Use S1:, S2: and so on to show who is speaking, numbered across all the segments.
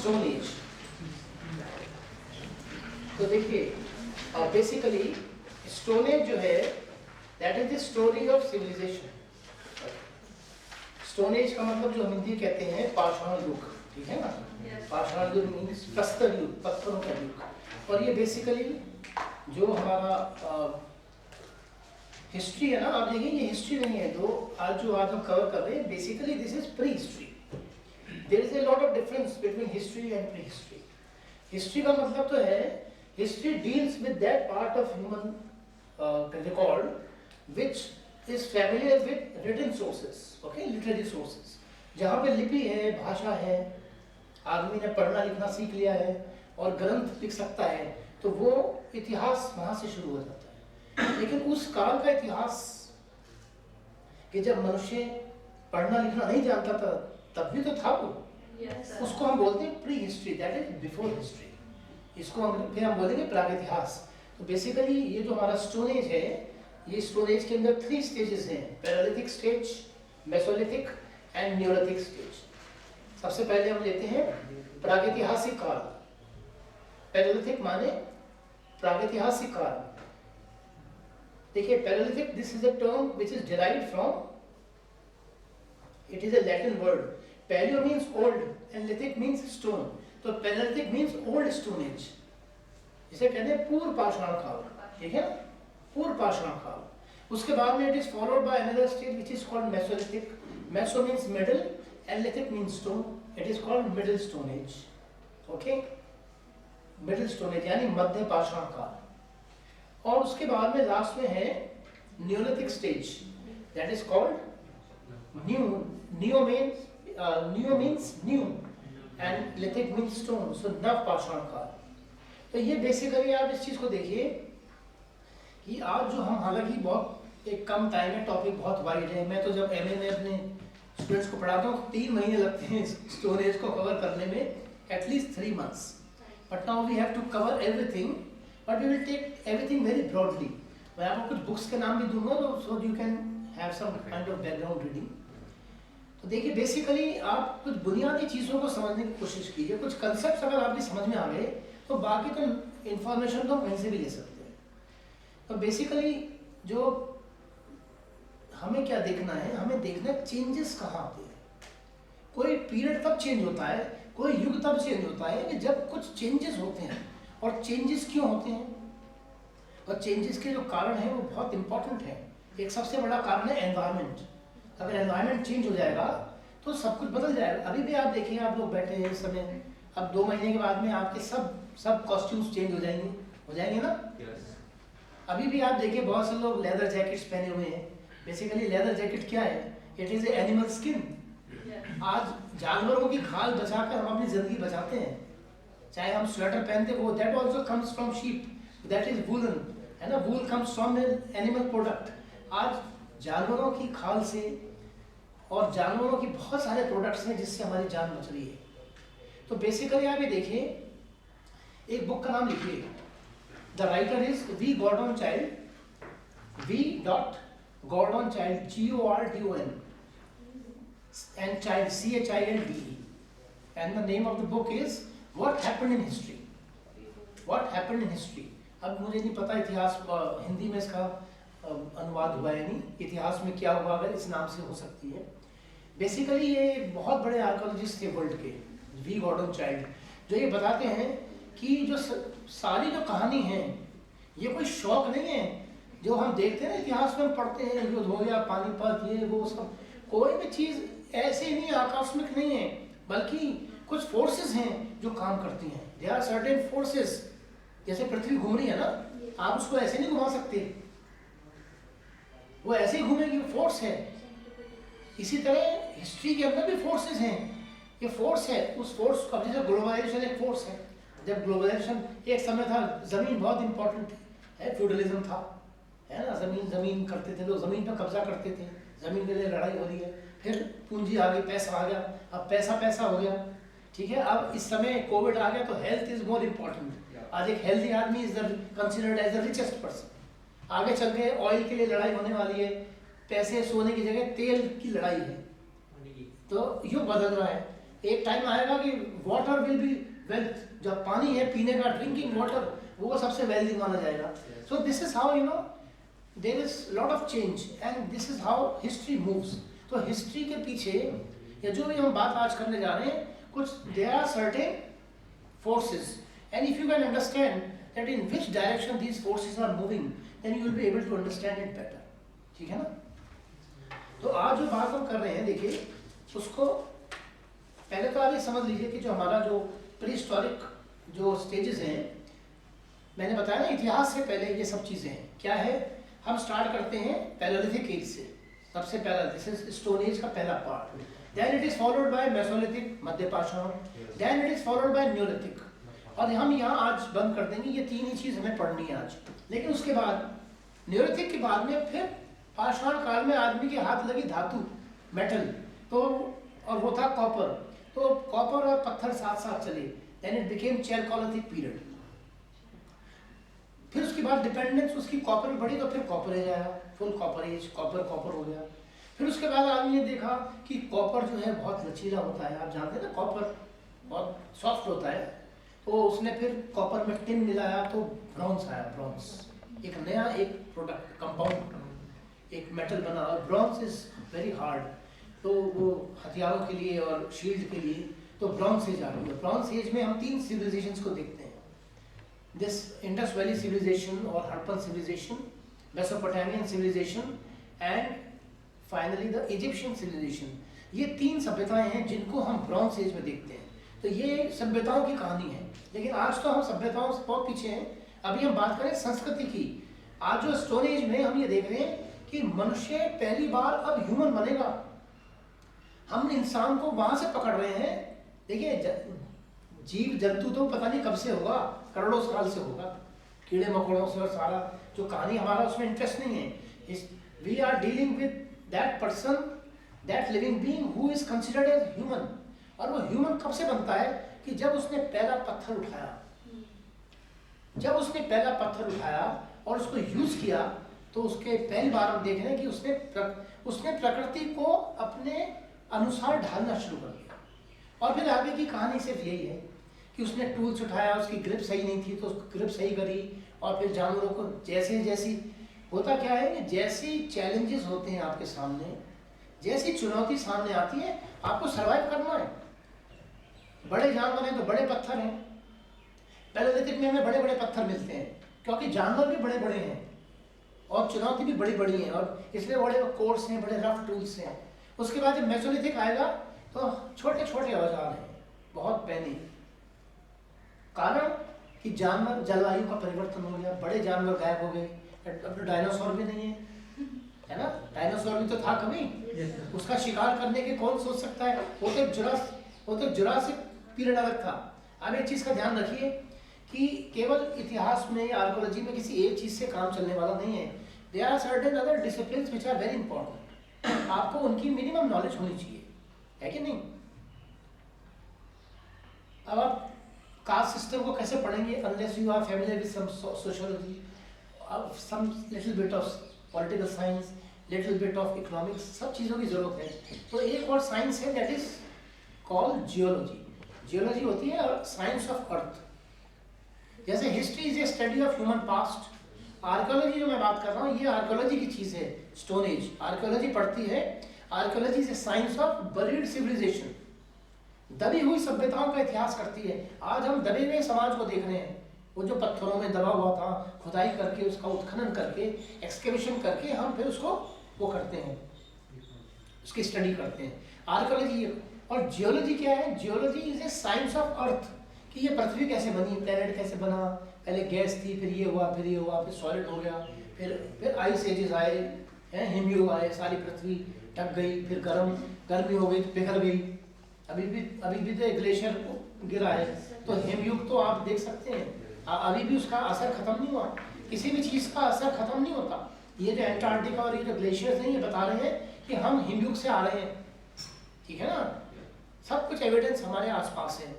S1: Stone age. तो देखिए basically stone age जो है that is the story of civilization. Stone age का मतलब जो हम हिंदी कहते हैं पाषाण युग, ठीक है ना। पाषाण युग मीन्स प्रस्तर युग, पत्थरों का युग। और ये बेसिकली जो हमारा हिस्ट्री है ना, आप देखिए ये हिस्ट्री नहीं है जो आज हम कवर कर रहे हैं। Basically this is pre history. There is a lot of difference between history and pre history. History का मतलब तो है history deals with that part of human record which is familiar with written sources, okay, literary sources, जहाँ पे लिपि है, भाषा है, आदमी ने पढ़ना लिखना सीख लिया है और ग्रंथ लिख सकता है, तो वो इतिहास वहाँ से शुरू हो जाता है। लेकिन उस काल का इतिहास कि जब मनुष्य पढ़ना लिखना नहीं जानता था तब भी तो था वो, उसको हम बोलते हैं pre history, that is before history. इसको हम फिर हम बोलेंगे प्रागैतिहास। तो बेसिकली ये जो हमारा स्टोन एज है, ये स्टोन एज के अंदर 3 स्टेजेस हैं, paralithic stage, mesolithic and neolithic stage. सबसे पहले हम लेते हैं प्रागैतिहासिक काल। पैरालिथिक माने प्रागैतिहासिक काल। देखिए paralithic, this is a term which is derived from, it is a Latin word. Paleo means old and lithic means stone. तो paralithic means old stone age, इसे कहते हैं पूर्व पाषाण काल, ठीक है, पूर्व पाषाण काल। उसके बाद में it is followed by another stage which is called Mesolithic. Meso means middle and lithic means stone, it is called middle stone age, okay, middle stone age यानी मध्य पाषाण काल। और उसके बाद में लास्ट में है neolithic stage, that is called new. New means new and lithic means stone, so नव पाषाण काल। तो ये बेसिकली आप इस चीज को देखिए कि आज जो हम, हालांकि बहुत एक कम टाइम है, टॉपिक बहुत वाइड है। मैं तो जब एमए में अपने स्टूडेंट्स को पढ़ाता हूँ 3 महीने लगते हैं स्टोन एज को कवर करने में, at least 3 months। But now we have to cover everything, but we will take everything very broadly. मैं आपको कुछ बुक्स के नाम भी दूंगा तो so you can have some kind of background reading. तो देखिए बेसिकली आप कुछ बुनियादी चीज़ों को समझने की कोशिश कीजिए। कुछ कंसेप्ट अगर आपकी समझ में आ गए तो बाकी तो इन्फॉर्मेशन तो कहीं से भी ले सकते हैं। तो बेसिकली जो हमें क्या देखना है, हमें देखना है चेंजेस कहाँ आते हैं। कोई पीरियड तब चेंज होता है, कोई युग तब चेंज होता है कि जब कुछ चेंजेस होते हैं। और चेंजेस क्यों होते हैं और चेंजेस के जो कारण हैं वो बहुत इंपॉर्टेंट है। एक सबसे बड़ा कारण है एनवायरनमेंट। अगर एनवायरनमेंट चेंज हो जाएगा तो सब कुछ बदल जाएगा। अभी भी आप देखिए, आप लोग बैठे हैं इस समय, अब 2 महीने के बाद में आपके सब कॉस्ट्यूम्स चेंज हो जाएंगे ना। अभी भी आप देखिए बहुत से लोग लेदर जैकेट्स पहने हुए हैं। बेसिकली लेदर जैकेट क्या है, इट इज एनिमल स्किन। आज जानवरों की खाल बचाकर हम अपनी जिंदगी बचाते हैं। चाहे हम स्वेटर पहनते वो that also comes from sheep, that is woollen, है ना। वूल कम्स फ्रॉम एनिमल प्रोडक्ट। आज जानवरों की खाल से और जानवरों की बहुत सारे प्रोडक्ट्स हैं जिससे हमारी जान बच रही है। तो बेसिकली आप ये देखिए, एक बुक का नाम लिखिए, the writer is V Gordon Childe, V. Child, Gordon, and child CHILDE, and the name of the book is What Happened in History. What Happened in History. अब मुझे नहीं पता इतिहास हिंदी में इसका अनुवाद हुआ है नहीं, इतिहास में क्या हुआ अगर इस नाम से हो सकती है। बेसिकली ये बहुत बड़े आर्कोलॉजिस्ट थे वर्ल्ड के, वी गॉर्डन चाइल्ड, जो ये बताते हैं कि जो सारी जो कहानी है ये कोई शौक नहीं है जो हम देखते हैं इतिहास में, हम पढ़ते हैं युद्ध हो गया, पानीपत, ये वो सब, कोई भी चीज़ ऐसे नहीं आकस्मिक नहीं है, बल्कि कुछ फोर्सेस हैं जो काम करती हैं। देयर आर सर्टेन फोर्सेस, जैसे पृथ्वी घूम रही है ना, आप उसको ऐसे नहीं घुमा सकते, वो ऐसे ही घूमेगी, फोर्स है। इसी तरह हिस्ट्री के अंदर भी फोर्सेस हैं, ये फोर्स है। उस फोर्स का, जैसे ग्लोबलाइजेशन एक फोर्स है। जब ग्लोबलाइजेशन, एक समय था जमीन बहुत इंपॉर्टेंट है, फ्यूडलिज्म था, है ना, जमीन करते थे लोग, जमीन पर कब्जा करते थे, जमीन के लिए लड़ाई हो रही है, फिर पूंजी आ गई, पैसा आ गया, अब पैसा हो गया, ठीक है। अब इस समय कोविड आ गया तो हेल्थ इज मोर इम्पोर्टेंट। आज एक हेल्थी आदमी is considered as the richest person. आगे चल के ऑयल के लिए लड़ाई होने वाली है, पैसे सोने की जगह तेल की लड़ाई है, तो युग बदल रहा है। एक टाइम आएगा कि वाटर विल बी वेल्थ, जब पानी है पीने का, ड्रिंकिंग वाटर, वो सबसे वेल्दी माना जाएगा. So this is how there is lot of change and this is how history moves. तो हिस्ट्री के पीछे या जो भी हम बात आज करने जा रहे हैं, कुछ there are certain forces and if you can understand that in which direction these forces are moving, then you will be able to understand it better. ठीक है ना. तो आज जो बात हम कर रहे हैं, देखिए उसको पहले तो आप ये समझ लीजिए कि जो हमारा जो प्री हिस्टोरिक जो स्टेजेस हैं, मैंने बताया ना इतिहास से पहले ये सब चीज़ें हैं. क्या है, हम स्टार्ट करते हैं पैलेलिथिक एज से. सबसे पहला दिस इज स्टोन एज का पहला part. Then it is followed by mesolithic मध्य पाषाण. Then it is followed by neolithic. और हम यहाँ आज बंद कर देंगे, ये तीन ही चीज़ हमें पढ़नी है आज. लेकिन उसके बाद न्यूलिथिक के बाद में फिर पाषाण काल में आदमी के हाथ लगी धातु, मेटल, तो और वो था कॉपर. तो कॉपर और पत्थर साथ साथ चले. Then it became chalcolithic period. फिर उसके बाद डिपेंडेंस उसकी कॉपर में बढ़ी, तो फिर कॉपर एज आया, फुल कॉपर एज, कॉपर हो गया. फिर उसके बाद आदमी ने देखा कि कॉपर जो है बहुत लचीला होता है. आप जानते हैं ना कॉपर बहुत सॉफ्ट होता है. तो उसने फिर कॉपर में टिन मिलाया तो ब्रॉन्ज आया. ब्रॉन्ज एक नया एक प्रोडक्ट कंपाउंड, एक मेटल बना. और ब्रॉन्ज इज वेरी हार्ड, तो वो हथियारों के लिए और शील्ड के लिए तो ब्रॉन्ज एज आ गई. ब्रॉन्ज एज में हम तीन सिविलाइजेशंस को देखते हैं. दिस इंडस वैली सिविलाइजेशन और Harappan civilization, Mesopotamian civilization and finally the Egyptian civilization. ये तीन सभ्यताएं हैं जिनको हम ब्रॉन्ज एज में देखते हैं. तो ये सभ्यताओं की कहानी है. लेकिन आज तो हम सभ्यताओं से बहुत पीछे हैं. अभी हम बात करें संस्कृति की. आज जो स्टोन एज में हम ये देख रहे हैं कि मनुष्य पहली बार अब ह्यूमन बनेगा. हम इंसान को वहां से पकड़ रहे हैं. देखिए जीव जंतु तो पता नहीं कब से होगा, करोड़ों साल से होगा, कीड़े मकोड़ों से, और सारा जो कहानी हमारा उसमें इंटरेस्ट नहीं है. We are dealing with that person, that living being who is considered as human. और वो ह्यूमन कब से बनता है कि जब उसने पहला पत्थर उठाया. जब उसने पहला पत्थर उठाया और उसको यूज किया, तो उसके पहली बार हम देख रहे हैं कि उसने प्रकृति को अपने अनुसार ढालना शुरू कर दिया. और फिर आगे की कहानी सिर्फ यही है कि उसने टूल्स उठाया, उसकी ग्रिप सही नहीं थी तो उसको ग्रिप सही करी. और फिर जानवरों को जैसी होता क्या है कि जैसी चैलेंजेस होते हैं आपके सामने, जैसी चुनौती सामने आती है, आपको सर्वाइव करना है. बड़े जानवर हैं तो बड़े पत्थर हैं. पैलेलिथिक में हमें बड़े बड़े पत्थर मिलते हैं क्योंकि जानवर भी बड़े बड़े हैं और चुनौती भी बड़ी बड़ी है, और इसलिए बड़े कोर्स हैं, बड़े रफ टूल्स हैं. उसके बाद जब मेसोलिथिक आएगा तो छोटे छोटे औजार हैं, बहुत पैनी. कारण कि जानवर, जलवायु का परिवर्तन हो गया, बड़े जानवर गायब हो गए. अब तो डायनासोर भी नहीं है ना. डायनासोर भी तो था कभी. उसका शिकार करने के कौन सोच सकता है. वो तो जुरासिक पीरियड अलग था. अब एक चीज का ध्यान रखिए कि केवल इतिहास में या आर्कोलॉजी में किसी एक चीज से काम चलने वाला नहीं है. There are certain other disciplines which are very important. आपको उनकी मिनिमम नॉलेज होनी चाहिए, है कि नहीं. अब आप कास्ट सिस्टम को कैसे पढ़ेंगे unless you are familiar with some sociology, some little bit of political science, little bit of economics. सब चीज़ों की जरूरत है. तो एक और साइंस है that is called geology. Geology होती है साइंस ऑफ अर्थ. जैसे history is a study of human past, archaeology जो मैं बात कर रहा हूँ ये आर्कियोलॉजी की चीज़ है. स्टोन एज आर्कियोलॉजी पढ़ती है. Archaeology is a science of buried civilization, दबी हुई सभ्यताओं का इतिहास करती है. आज हम दबे हुए समाज को देख रहे हैं. वो जो पत्थरों में दबा हुआ था, खुदाई करके उसका उत्खनन करके, एक्सकेवेशन करके हम फिर उसको वो करते हैं, उसकी स्टडी करते हैं. आर्कियोलॉजी. और जियोलॉजी क्या है. Geology is a science of earth, कि ये पृथ्वी कैसे बनी, प्लेनेट कैसे बना. पहले गैस थी, फिर ये हुआ, फिर ये हुआ, फिर सॉलिड हो गया, फिर आइस एजेस आए, हिमयुग आए, सारी पृथ्वी ढक गई, फिर गर्मी हो गई तो पिघल गई. अभी भी तो ग्लेशियर गिरा है, तो हिमयुग तो आप देख सकते हैं अभी भी उसका असर खत्म नहीं हुआ. किसी भी चीज़ का असर खत्म नहीं होता. ये जो एंटार्क्टिका और ये जो ग्लेशियर्स हैं ये बता रहे हैं कि हम हिमयुग से आ रहे हैं. ठीक है ना. सब कुछ एविडेंस हमारे आसपास है.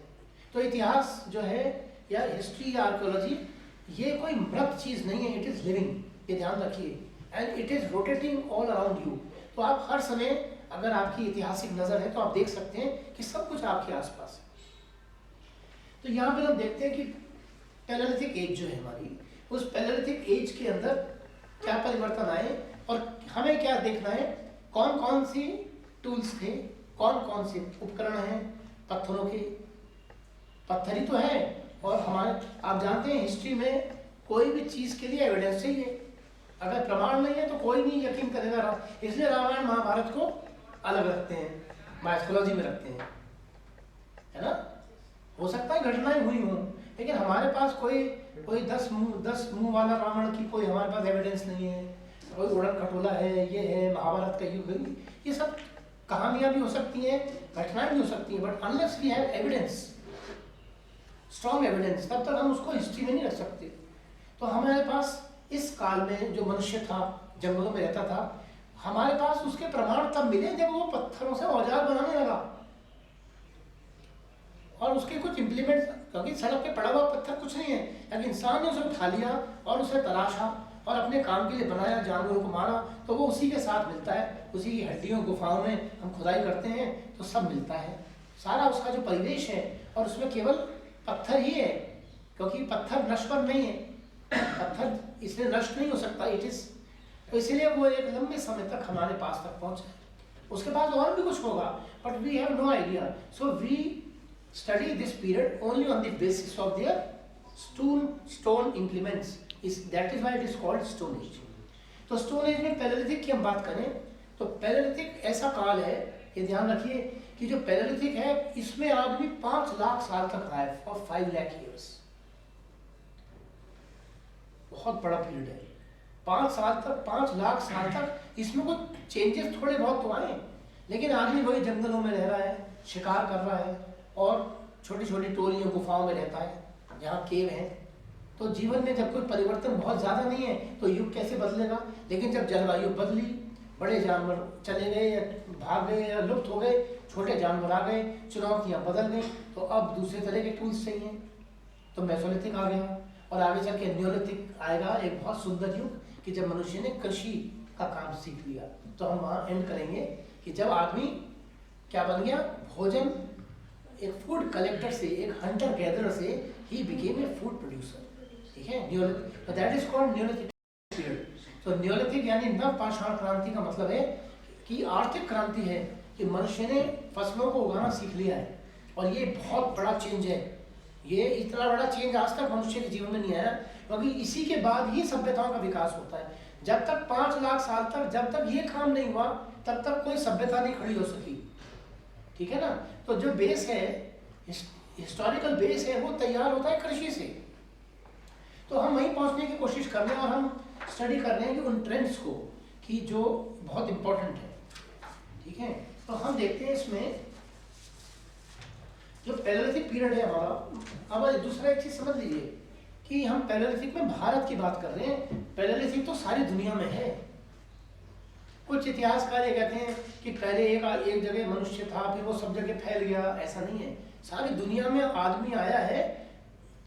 S1: तो इतिहास जो है या हिस्ट्री या आर्कियोलॉजी ये कोई मृत चीज़ नहीं है. इट इज़ लिविंग, ये ध्यान रखिए. And it is rotating all around you. तो आप हर समय अगर आपकी ऐतिहासिक नज़र है तो आप देख सकते हैं कि सब कुछ आपके आसपास है। तो यहाँ पर हम देखते हैं कि पैलेलिथिक एज जो है हमारी, उस पैलेलिथिक एज के अंदर क्या परिवर्तन आए और हमें क्या देखना है, कौन कौन सी टूल्स थे, कौन कौन से उपकरण हैं पत्थरों के। पत्थर ही तो है, और हमारे आप जानते हैं हिस्ट्री में कोई भी चीज़ के लिए एविडेंस चाहिए, अगर प्रमाण नहीं है तो कोई नहीं यकीन करेगा। इसलिए रामायण महाभारत को अलग रखते हैं, माइथोलॉजी में रखते हैं, है ना। हो सकता है घटनाएं हुई हों, लेकिन हमारे पास कोई 10 मुंह वाला रावण की कोई हमारे पास एविडेंस नहीं है। कोई उड़न खटोला है, ये है, महाभारत का युग है, ये सब कहानियां भी हो सकती हैं, घटनाएं भी हो सकती हैं, but unless we have evidence, strong evidence, तब तक हम उसको हिस्ट्री में नहीं रख सकते। तो हमारे पास इस काल में जो मनुष्य था, जंगलों में रहता था, हमारे पास उसके प्रमाण तब मिले जब वो पत्थरों से औजार बनाने लगा और उसके कुछ इम्प्लीमेंट, क्योंकि सड़क पे पड़ा हुआ पत्थर कुछ नहीं है, लेकिन इंसान ने उसे उठा लिया और उसे तराशा और अपने काम के लिए बनाया, जानवरों को मारा, तो वो उसी के साथ मिलता है। उसी की हड्डियों गुफाओं में हम खुदाई करते हैं तो सब मिलता है, सारा उसका जो परिवेश है, और उसमें केवल पत्थर ही है, क्योंकि पत्थर नश्वर नहीं है, पत्थर इसलिए नष्ट नहीं हो सकता, इट इज, तो इसीलिए वो एक लंबे समय तक हमारे पास तक पहुंचा। उसके बाद और भी कुछ होगा, but we have no idea, so we study this period only on the basis of their stone implements, that is why it is called stone age। तो stone age में पैलेलिथिक की हम बात करें तो पैलेलिथिक ऐसा काल है, ये ध्यान रखिए कि जो पैलेलिथिक है इसमें आदमी 5 लाख साल तक रहा है, और 5 लाख ईयर्स, बहुत बड़ा पीरियड है। 5 लाख साल तक इसमें कुछ चेंजेस थोड़े बहुत तो आए, लेकिन आदमी वही जंगलों में रह रहा है, शिकार कर रहा है, और छोटी छोटी टोलियों गुफाओं में रहता है जहाँ केव है। तो जीवन में जब कोई परिवर्तन बहुत ज़्यादा नहीं है तो युग कैसे बदलेगा। लेकिन जब जलवायु बदली, बड़े जानवर चले गए या भाग गए या लुप्त हो गए, छोटे जानवर आ गए, चुनौतियाँ बदल गई, तो अब दूसरे तरह के टूल्स चाहिए, तो मेसोलिथिक आ गया, और आगे चल के न्योलिथिक आएगा, एक बहुत सुंदर युग कि जब मनुष्य ने कृषि का काम सीख लिया। तो हम वहाँ एंड करेंगे कि जब आदमी क्या बन गया, भोजन, एक फूड कलेक्टर से, एक हंटर गैदरर से he became a food producer, ठीक है, न्योलिथिक। तो that is called Neolithic period. तो न्योलिथिक यानी नवपाषाण क्रांति का मतलब है कि आर्थिक क्रांति है, कि मनुष्य ने फसलों को उगाना सीख लिया है, और ये बहुत बड़ा चेंज है। ये इतना बड़ा चेंज आज तक मनुष्य के जीवन में नहीं आया, क्योंकि इसी के बाद ही सभ्यताओं का विकास होता है। जब तक 5 लाख साल तक जब तक ये काम नहीं हुआ, तब तक कोई सभ्यता नहीं खड़ी हो सकी, ठीक है ना। तो जो बेस है, हिस्टोरिकल बेस है, वो तैयार होता है कृषि से। तो हम वहीं पहुंचने की कोशिश कर रहे हैं, और हम स्टडी कर रहे हैं कि उन ट्रेंड्स को, कि जो बहुत इंपॉर्टेंट है, ठीक है। तो हम देखते हैं इसमें जो पैलेलिथिक पीरियड है हमारा। अब दूसरा एक चीज समझ लीजिए कि हम पैलेलिथिक में भारत की बात कर रहे हैं, पैलेलिथिक तो सारी दुनिया में है। कुछ इतिहासकार ये कहते हैं कि पहले एक जगह मनुष्य था, फिर वो सब जगह फैल गया, ऐसा नहीं है। सारी दुनिया में आदमी आया है,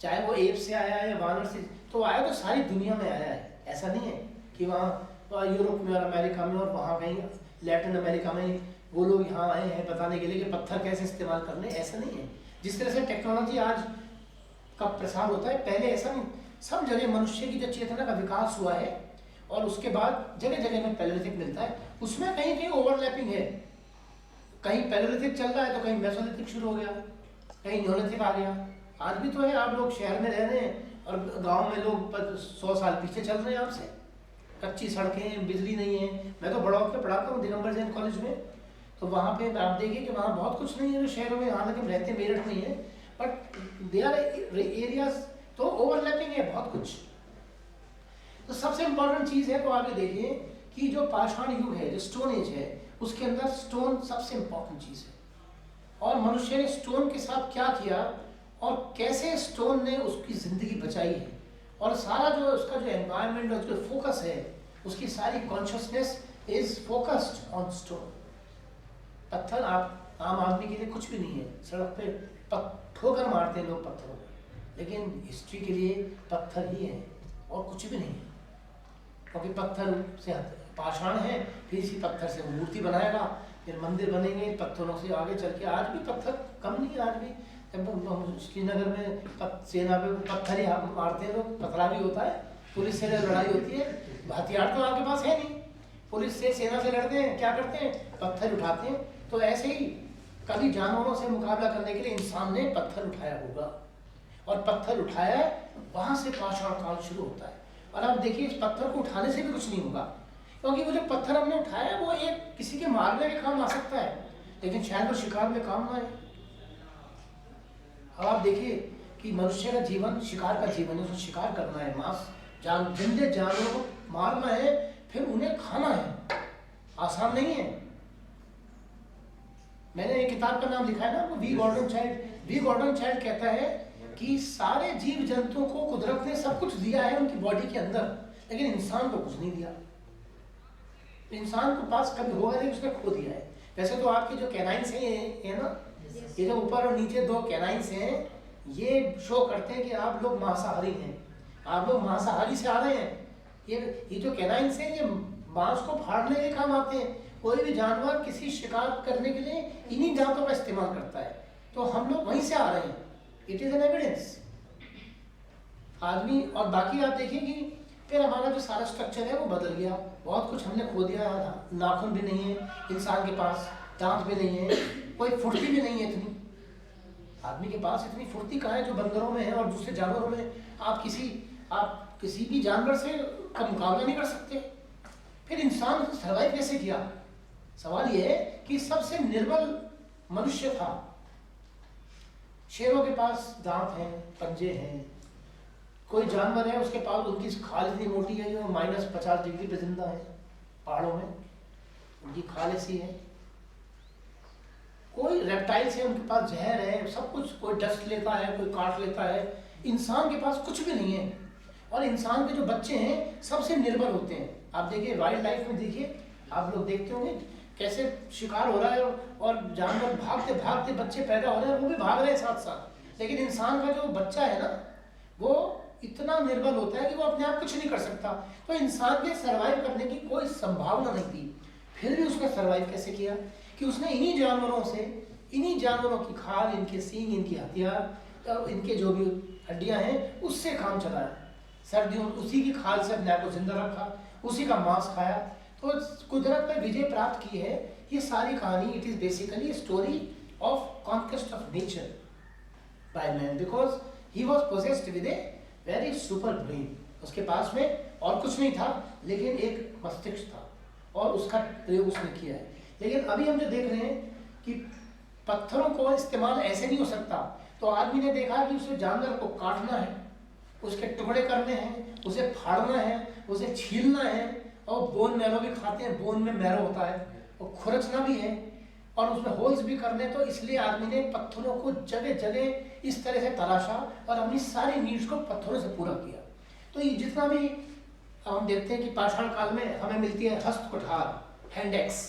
S1: चाहे वो एप से आया है या वानर से, तो आया तो सारी दुनिया में आया है। ऐसा नहीं है कि वहाँ यूरोप में और अमेरिका में और वहाँ कहीं लैटिन अमेरिका में वो लोग यहाँ आए हैं बताने के लिए कि पत्थर कैसे इस्तेमाल करने, ऐसा नहीं है। जिस तरह से टेक्नोलॉजी आज का प्रसार होता है, पहले ऐसा नहीं। सब जगह मनुष्य की जो चेतना का विकास हुआ है, और उसके बाद जगह जगह में पैलेलिथिक मिलता है। उसमें कहीं कहीं ओवरलैपिंग है, कहीं पैलेलिथिक चल रहा है तो कहीं मेसोलिथिक शुरू हो गया, कहीं न्योलिथिक आ गया। आज भी तो है, आप लोग शहर में रह रहे हैं और गांव में लोग 100 साल पीछे चल रहे हैं आपसे। कच्ची सड़कें, बिजली नहीं है। मैं तो बड़ा होकर पढ़ाता हूँ दिगंबर जैन कॉलेज में, तो वहाँ पे आप देखिए कि वहाँ बहुत कुछ नहीं है शहरों में, हालांकि हम रहते मेरठ में ही है, बट दे आर एरियाज, तो ओवरलैपिंग है बहुत कुछ। तो सबसे इम्पोर्टेंट चीज़ है, तो आगे देखिए कि जो पाषाण युग है, जो स्टोन एज है, उसके अंदर स्टोन सबसे इम्पोर्टेंट चीज़ है। और मनुष्य ने स्टोन के साथ क्या किया और कैसे स्टोन ने उसकी ज़िंदगी बचाई है, और सारा जो उसका जो एनवायरनमेंट और जो फोकस है, उसकी सारी consciousness is focused on stone. पत्थर आप आम आदमी के लिए कुछ भी नहीं है, सड़क पे ठोकर मारते हैं लोग पत्थरों को, लेकिन हिस्ट्री के लिए पत्थर ही है और कुछ भी नहीं है। क्योंकि पत्थर से पाषाण है, फिर इसी पत्थर से मूर्ति बनाएगा, फिर मंदिर बनेंगे पत्थरों से, आगे चल के आज भी पत्थर कम नहीं है। आज भी श्रीनगर में सेना पे पत्थर ही मारते हैं लोग, पथरा भी होता है, पुलिस से लड़ाई होती है, हथियार तो आपके पास है नहीं, पुलिस से सेना से लड़ते हैं, क्या करते हैं, पत्थर उठाते हैं। तो ऐसे ही कभी जानवरों से मुकाबला करने के लिए इंसान ने पत्थर उठाया होगा, और पत्थर उठाया, वहां से पाषाण काल शुरू होता है। और अब देखिए इस पत्थर को उठाने से भी कुछ नहीं होगा, क्योंकि वो जो पत्थर हमने उठाया वो एक किसी के मारने के काम आ सकता है, लेकिन शायद वो शिकार में काम ना आए। अब आप देखिए कि मनुष्य का जीवन शिकार का जीवन है, उसको शिकार करना है, मांस जिंदे जानवरों को मारना है, फिर उन्हें खाना है, आसान नहीं है। मैंने एक किताब का नाम लिखा है ना, V Gordon Childe. V Gordon Childe कहता है कि सारे जीव जंतुओं को कुदरत ने सब कुछ दिया है उनकी बॉडी के अंदर, लेकिन इंसान को कुछ नहीं दिया। इंसान को पास कभी होगा नहीं, उसने खो दिया है। वैसे तो आपके जो कैनाइंस है ना, ये जो ऊपर और नीचे दो कैनाइंस हैं, ये शो करते हैं कि आप लोग मांसाहारी हैं, आप लोग मांसाहारी से आ रहे हैं। ये जो कैनाइंस हैं ये मांस को फाड़ने के काम आते हैं। कोई भी जानवर किसी शिकार करने के लिए इन्हीं दांतों का इस्तेमाल करता है, तो हम लोग वहीं से आ रहे हैं। इट इज एन एविडेंस आदमी। और बाकी आप देखिए कि फिर हमारा जो सारा स्ट्रक्चर है वो बदल गया, बहुत कुछ हमने खो दिया। नाखून भी नहीं है इंसान के पास, दांत भी नहीं है, कोई फुर्ती भी नहीं है इतनी। आदमी के पास इतनी फुर्ती कहाँ है जो बंदरों में है और दूसरे जानवरों में। आप किसी भी जानवर से का मुकाबला नहीं कर सकते। फिर इंसान सर्वाइव कैसे किया? सवाल यह है कि सबसे निर्बल मनुष्य था। शेरों के पास दांत हैं, पंजे हैं, कोई जानवर है उसके पास उनकी खाल इतनी मोटी है जो -50 डिग्री पे जिंदा है पहाड़ों में, उनकी खाल ऐसी है। कोई रेप्टाइल्स है उनके पास जहर है, सब कुछ, कोई डस्ट लेता है, कोई काट लेता है। इंसान के पास कुछ भी नहीं है। और इंसान के जो बच्चे हैं सबसे निर्बल होते हैं। आप देखिए वाइल्ड लाइफ में, देखिए आप लोग देखते होंगे कैसे शिकार हो रहा है और जानवर भागते भागते बच्चे पैदा हो रहे हैं, वो भी भाग रहे हैं साथ साथ। लेकिन इंसान का जो बच्चा है ना, वो इतना निर्बल होता है कि वो अपने आप कुछ नहीं कर सकता। तो इंसान के सरवाइव करने की कोई संभावना नहीं थी, फिर भी उसने सरवाइव कैसे किया? कि उसने इन्हीं जानवरों की खाल, इनके सींग, इनके हथियार और इनके जो भी हड्डियां हैं उससे काम चलाया। सर्दियों उसी की खाल से अपने आप को जिंदा रखा, उसी का मांस खाया, तो कुदरत पर विजय प्राप्त की है। ये सारी कहानी, it is basically story of conquest of nature by man, because he was possessed with a very super brain. उसके पास में और कुछ नहीं था, लेकिन एक मस्तिष्क था और उसका प्रयोग उसने किया है। लेकिन अभी हम जो देख रहे हैं कि पत्थरों को इस्तेमाल ऐसे नहीं हो सकता। तो आदमी ने देखा कि उसे जानवर को काटना है, उसके टुकड़े करने हैं, उसे फाड़ना है, उसे छीलना है, और बोन मैरो भी खाते हैं, बोन में मैरो होता है, और खुरचना भी है, और उसमें होल्स भी करने। तो इसलिए आदमी ने पत्थरों को जगह जगह इस तरह से तराशा और अपनी सारी नीड्स को पत्थरों से पूरा किया। तो ये जितना भी हम देखते हैं कि पाषाण काल में हमें मिलती है हस्त कुठार, हैंड एक्स,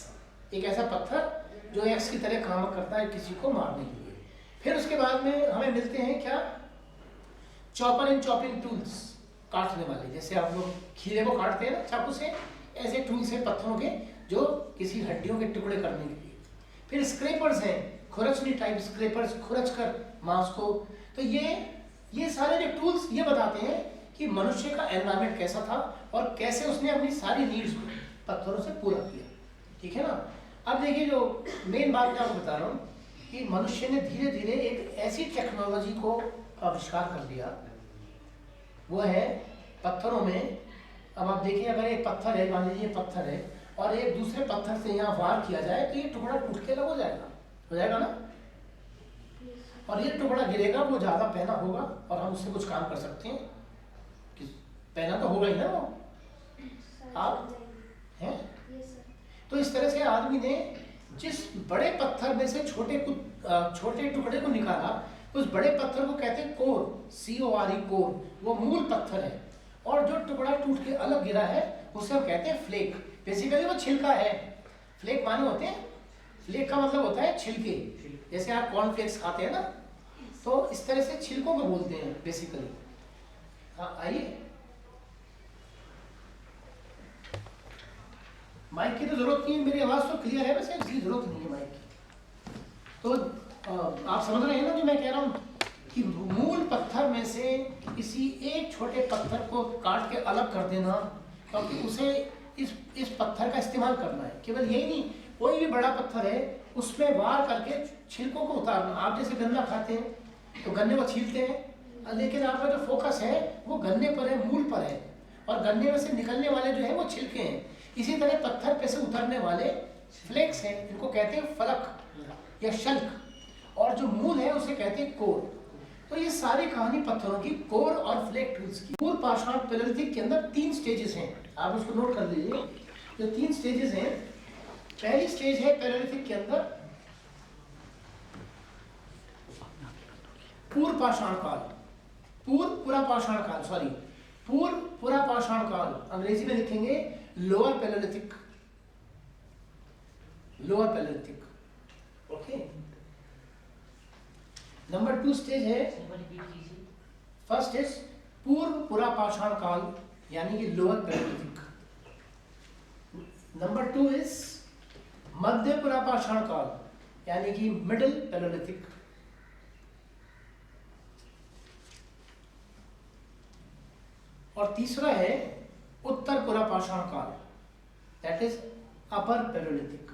S1: एक ऐसा पत्थर जो एक्स की तरह काम करता है किसी को मारने के लिए। फिर उसके बाद में हमें मिलते हैं क्या, चॉपर एंड चॉपिंग टूल्स, काटने वाले। जैसे आप लोग खीरे को काटते हैं ना चाकू से, ऐसे टूल्स हैं पत्थरों के जो किसी हड्डियों के टुकड़े करने के लिए। फिर स्क्रैपर्स हैं, खुरचनी टाइप स्क्रैपर्स, खुरच कर मांस को। तो ये सारे जो टूल्स ये बताते हैं कि मनुष्य का एनवायरमेंट कैसा था और कैसे उसने अपनी सारी नीड्स को पत्थरों से पूरा किया। ठीक है ना? अब देखिए जो मेन बात मैं आपको बता रहा हूँ कि मनुष्य ने धीरे धीरे एक ऐसी टेक्नोलॉजी को आविष्कार कर दिया, वो है पत्थरों में। अब आप देखिए, अगर एक पत्थर है, मान लीजिए पत्थर है, और एक दूसरे पत्थर से यहाँ वार किया जाए तो ये टुकड़ा टूट के अलग हो जाएगा ना। और ये टुकड़ा गिरेगा, वो ज्यादा पहना होगा और हम उससे कुछ काम कर सकते हैं। पहना तो होगा ही ना वो, आप हैं। तो इस तरह से आदमी ने जिस बड़े पत्थर में से छोटे टुकड़े को निकाला, उस बड़े पत्थर को कहते हैं कोर, CORE, कोर, वो मूल पत्थर है। और जो टुकड़ा टूट के अलग गिरा है उसे हम कहते हैं फ्लेक। बेसिकली वो छिलका है। फ्लेक माने होते हैं, फ्लेक का मतलब होता है छिलके। जैसे आप कॉर्नफ्लेक्स खाते हैं ना, तो इस तरह से छिलकों को बोलते हैं बेसिकली। हाँ आइए, माइक की तो जरूरत नहीं है, मेरी आवाज तो क्लियर है, वैसे इसकी जरूरत नहीं है माइक की। तो आप समझ रहे हैं ना जो मैं कह रहा हूँ कि मूल पत्थर में से किसी एक छोटे पत्थर को काट के अलग कर देना, क्योंकि उसे इस पत्थर का इस्तेमाल करना है। केवल यही नहीं, कोई भी बड़ा पत्थर है उसमें वार करके छिलकों को उतारना। आप जैसे गन्ना खाते हैं तो गन्ने को छीलते हैं, लेकिन आपका जो फोकस है वो गन्ने पर है, मूल पर है, और गन्ने में से निकलने वाले जो है वो छिलके हैं। इसी तरह पत्थर पे से उतरने वाले फ्लेक्स हैं, इनको कहते हैं फलक या शल्क, और जो मूल है उसे कहते हैं कोर। तो ये सारी कहानी पत्थरों की, कोर और फ्लेक टूल्स की। पूर्व पाषाण पैलेलिथिक के अंदर 3 स्टेजेस हैं, आप उसको नोट कर लीजिए। जो 3 स्टेजेस हैं, पहली स्टेज है पैलेलिथिक के अंदर पूर्व पाषाण काल, पूरा पाषाण काल, सॉरी पूरा पाषाण काल, अंग्रेजी में लिखेंगे lower palaeolithic, okay. Number 2 stage है, फर्स्ट इज पूरा पाषाण काल यानी कि लोअर पैलेलिथिक। नंबर 2 इज मध्य पुरा पाषाण काल यानी कि मिडिल पैलेलिथिक। और तीसरा है उत्तर पुरा पाषाण काल, दैट इज अपर पैलेलिथिक।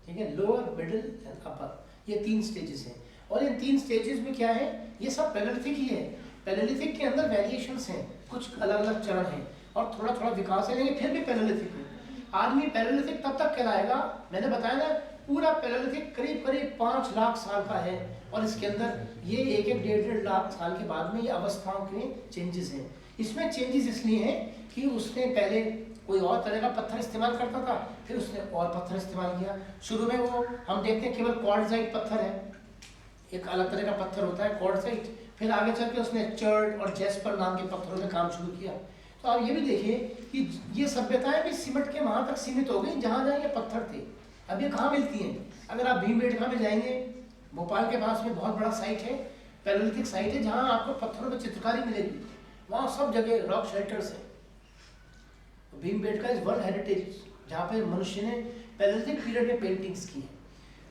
S1: ठीक है, लोअर, मिडिल एंड अपर, ये 3 स्टेजेस हैं। और इन 3 स्टेजेस में क्या है, ये सब पैलेलिथिक ही है। पैलेलिथिक के अंदर वेरिएशंस हैं, कुछ अलग अलग चरण हैं और थोड़ा थोड़ा विकास है, लेकिन फिर भी पैलेलिथिक है। आदमी पैलेलिथिक तब तक कहलाएगा, मैंने बताया ना, पूरा पैलेलिथिक करीब करीब 5 लाख साल का है, और इसके अंदर ये 1-1, 1.5 लाख साल के बाद में ये अवस्थाओं के चेंजेस हैं। इसमें चेंजेस इसलिए हैं कि उसने पहले कोई और तरह का पत्थर इस्तेमाल करता था, फिर उसने और पत्थर इस्तेमाल किया। शुरू में वो हम देखते हैं केवल क्वार्ट्जाइट पत्थर है, एक अलग तरह का पत्थर होता है क्वार्ट्जाइट। फिर आगे चल के उसने चर्ड और जेस्पर नाम के पत्थरों में काम शुरू किया। तो आप ये भी देखिए कि ये सभ्यताएं भी सिमट के वहां तक सीमित हो गई जहां जहां ये पत्थर थे। अब ये कहाँ मिलती हैं? अगर आप भीमबेटका में जाएंगे, भोपाल के पास में बहुत बड़ा साइट है, पैलेलिथिक साइट है, जहाँ आपको पत्थरों में चित्रकारी मिलेगी। वहाँ सब जगह रॉक शेल्टर्स हैं। भीमबेटका इज वर्ल्ड हेरिटेज, जहाँ पे मनुष्य ने पैलेलिथिक पीरियड में पेंटिंग्स की हैं।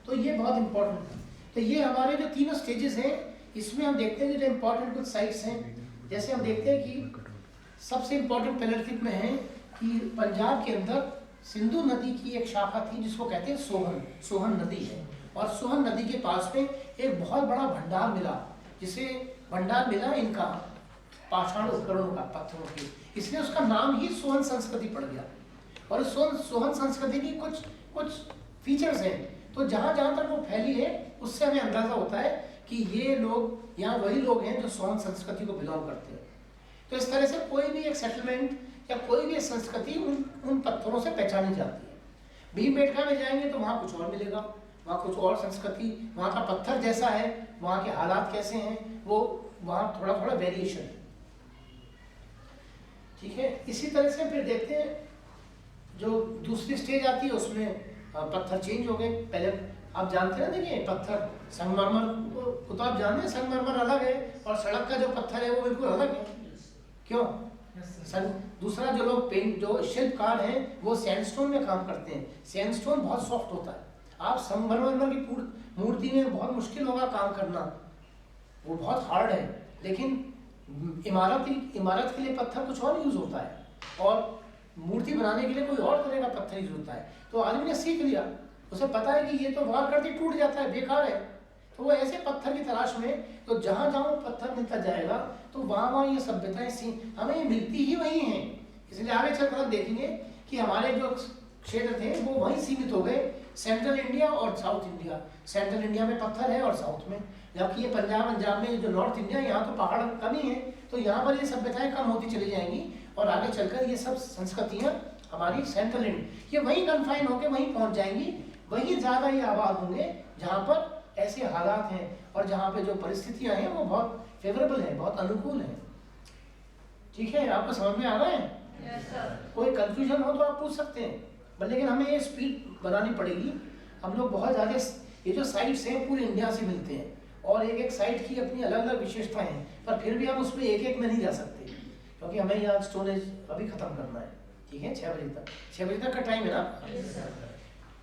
S1: तो ये बहुत इंपॉर्टेंट है। तो ये हमारे जो 3 स्टेजेस हैं, इसमें हम देखते हैं कि जो इम्पोर्टेंट कुछ साइट्स हैं। जैसे हम देखते हैं कि सबसे इम्पोर्टेंट पैलेलिथिक में है कि पंजाब के अंदर सिंधु नदी की एक शाखा थी जिसको कहते हैं सोहन नदी है, और सोहन नदी के पास में एक बहुत बड़ा भंडार मिला, जिसे भंडार मिला इनका पाषाण उपकरणों का, पत्थरों की, इसलिए उसका नाम ही सोहन संस्कृति पड़ गया। और सोहन संस्कृति की कुछ फीचर्स हैं। तो जहाँ जहाँ तक वो फैली है उससे हमें अंदाजा होता है कि ये लोग यहाँ वही लोग हैं जो सोहन संस्कृति को बिलोंग करते हैं। तो इस तरह से कोई भी एक सेटलमेंट या कोई भी एक संस्कृति उन पत्थरों से पहचानी जाती है। भीमबेटका में जाएंगे तो वहाँ कुछ और मिलेगा, वहाँ कुछ और संस्कृति, वहाँ का पत्थर जैसा है, वहाँ के हालात कैसे हैं, वो वहाँ थोड़ा थोड़ा वेरिएशन है। ठीक है, इसी तरह से फिर देखते हैं जो दूसरी स्टेज आती है उसमें पत्थर चेंज हो गए। पहले आप जानते हैं, देखिए पत्थर संगमरमर को तो आप जानते हैं, संगमरमर अलग है और सड़क का जो पत्थर है वो बिल्कुल अलग है। क्यों? दूसरा जो लोग जो शिल्पकार हैं वो सैंडस्टोन में काम करते हैं। सैंडस्टोन बहुत सॉफ्ट होता है, आप संगमरमर की मूर्ति में बहुत मुश्किल होगा काम करना, वो बहुत हार्ड है। लेकिन इमारत के लिए पत्थर कुछ और यूज होता है, और मूर्ति बनाने के लिए कोई और तरह का पत्थर यूज होता है। तो आदमी ने सीख लिया, उसे पता है कि ये तो वार करते टूट जाता है, बेकार है, तो वो ऐसे पत्थर की तलाश में, तो जहाँ जहाँ पत्थर मिलता जाएगा तो वहाँ वहाँ ये सभ्यताएं हमें मिलती ही वही हैं। इसलिए आगे चलकर देखेंगे कि हमारे जो क्षेत्र थे वो वहीं सीमित हो गए, सेंट्रल इंडिया और साउथ इंडिया। सेंट्रल इंडिया में पत्थर है और साउथ में, जबकि ये पंजाब में जो नॉर्थ इंडिया, यहाँ तो पहाड़ कम ही है, तो यहाँ पर ये सभ्यताएं कम होती चली जाएंगी, और आगे चलकर ये सब संस्कृतियाँ हमारी सेंट्रल इंडिया ये वहीं कन्फाइन होकर वहीं पहुँच जाएंगी, वहीं ज़्यादा ये आबाद होंगे जहाँ पर ऐसे हालात हैं और जहाँ पे जो परिस्थितियाँ हैं वो बहुत फेवरेबल है, बहुत अनुकूल है। ठीक है, आपको समझ में आ रहा है?
S2: Yes, sir.
S1: कोई कंफ्यूजन हो तो आप पूछ सकते हैं, लेकिन हमें ये स्पीड बनानी पड़ेगी। हम लोग बहुत ज़्यादा, ये जो साइट्स हैं पूरे इंडिया से मिलते हैं, और एक एक साइट की अपनी अलग अलग विशेषताएं हैं, पर फिर भी हम उसमें एक एक में नहीं जा सकते, क्योंकि हमें यहाँ स्टोरेज अभी ख़त्म करना है। ठीक है, 6 बजे तक, 6 बजे तक का टाइम है ना।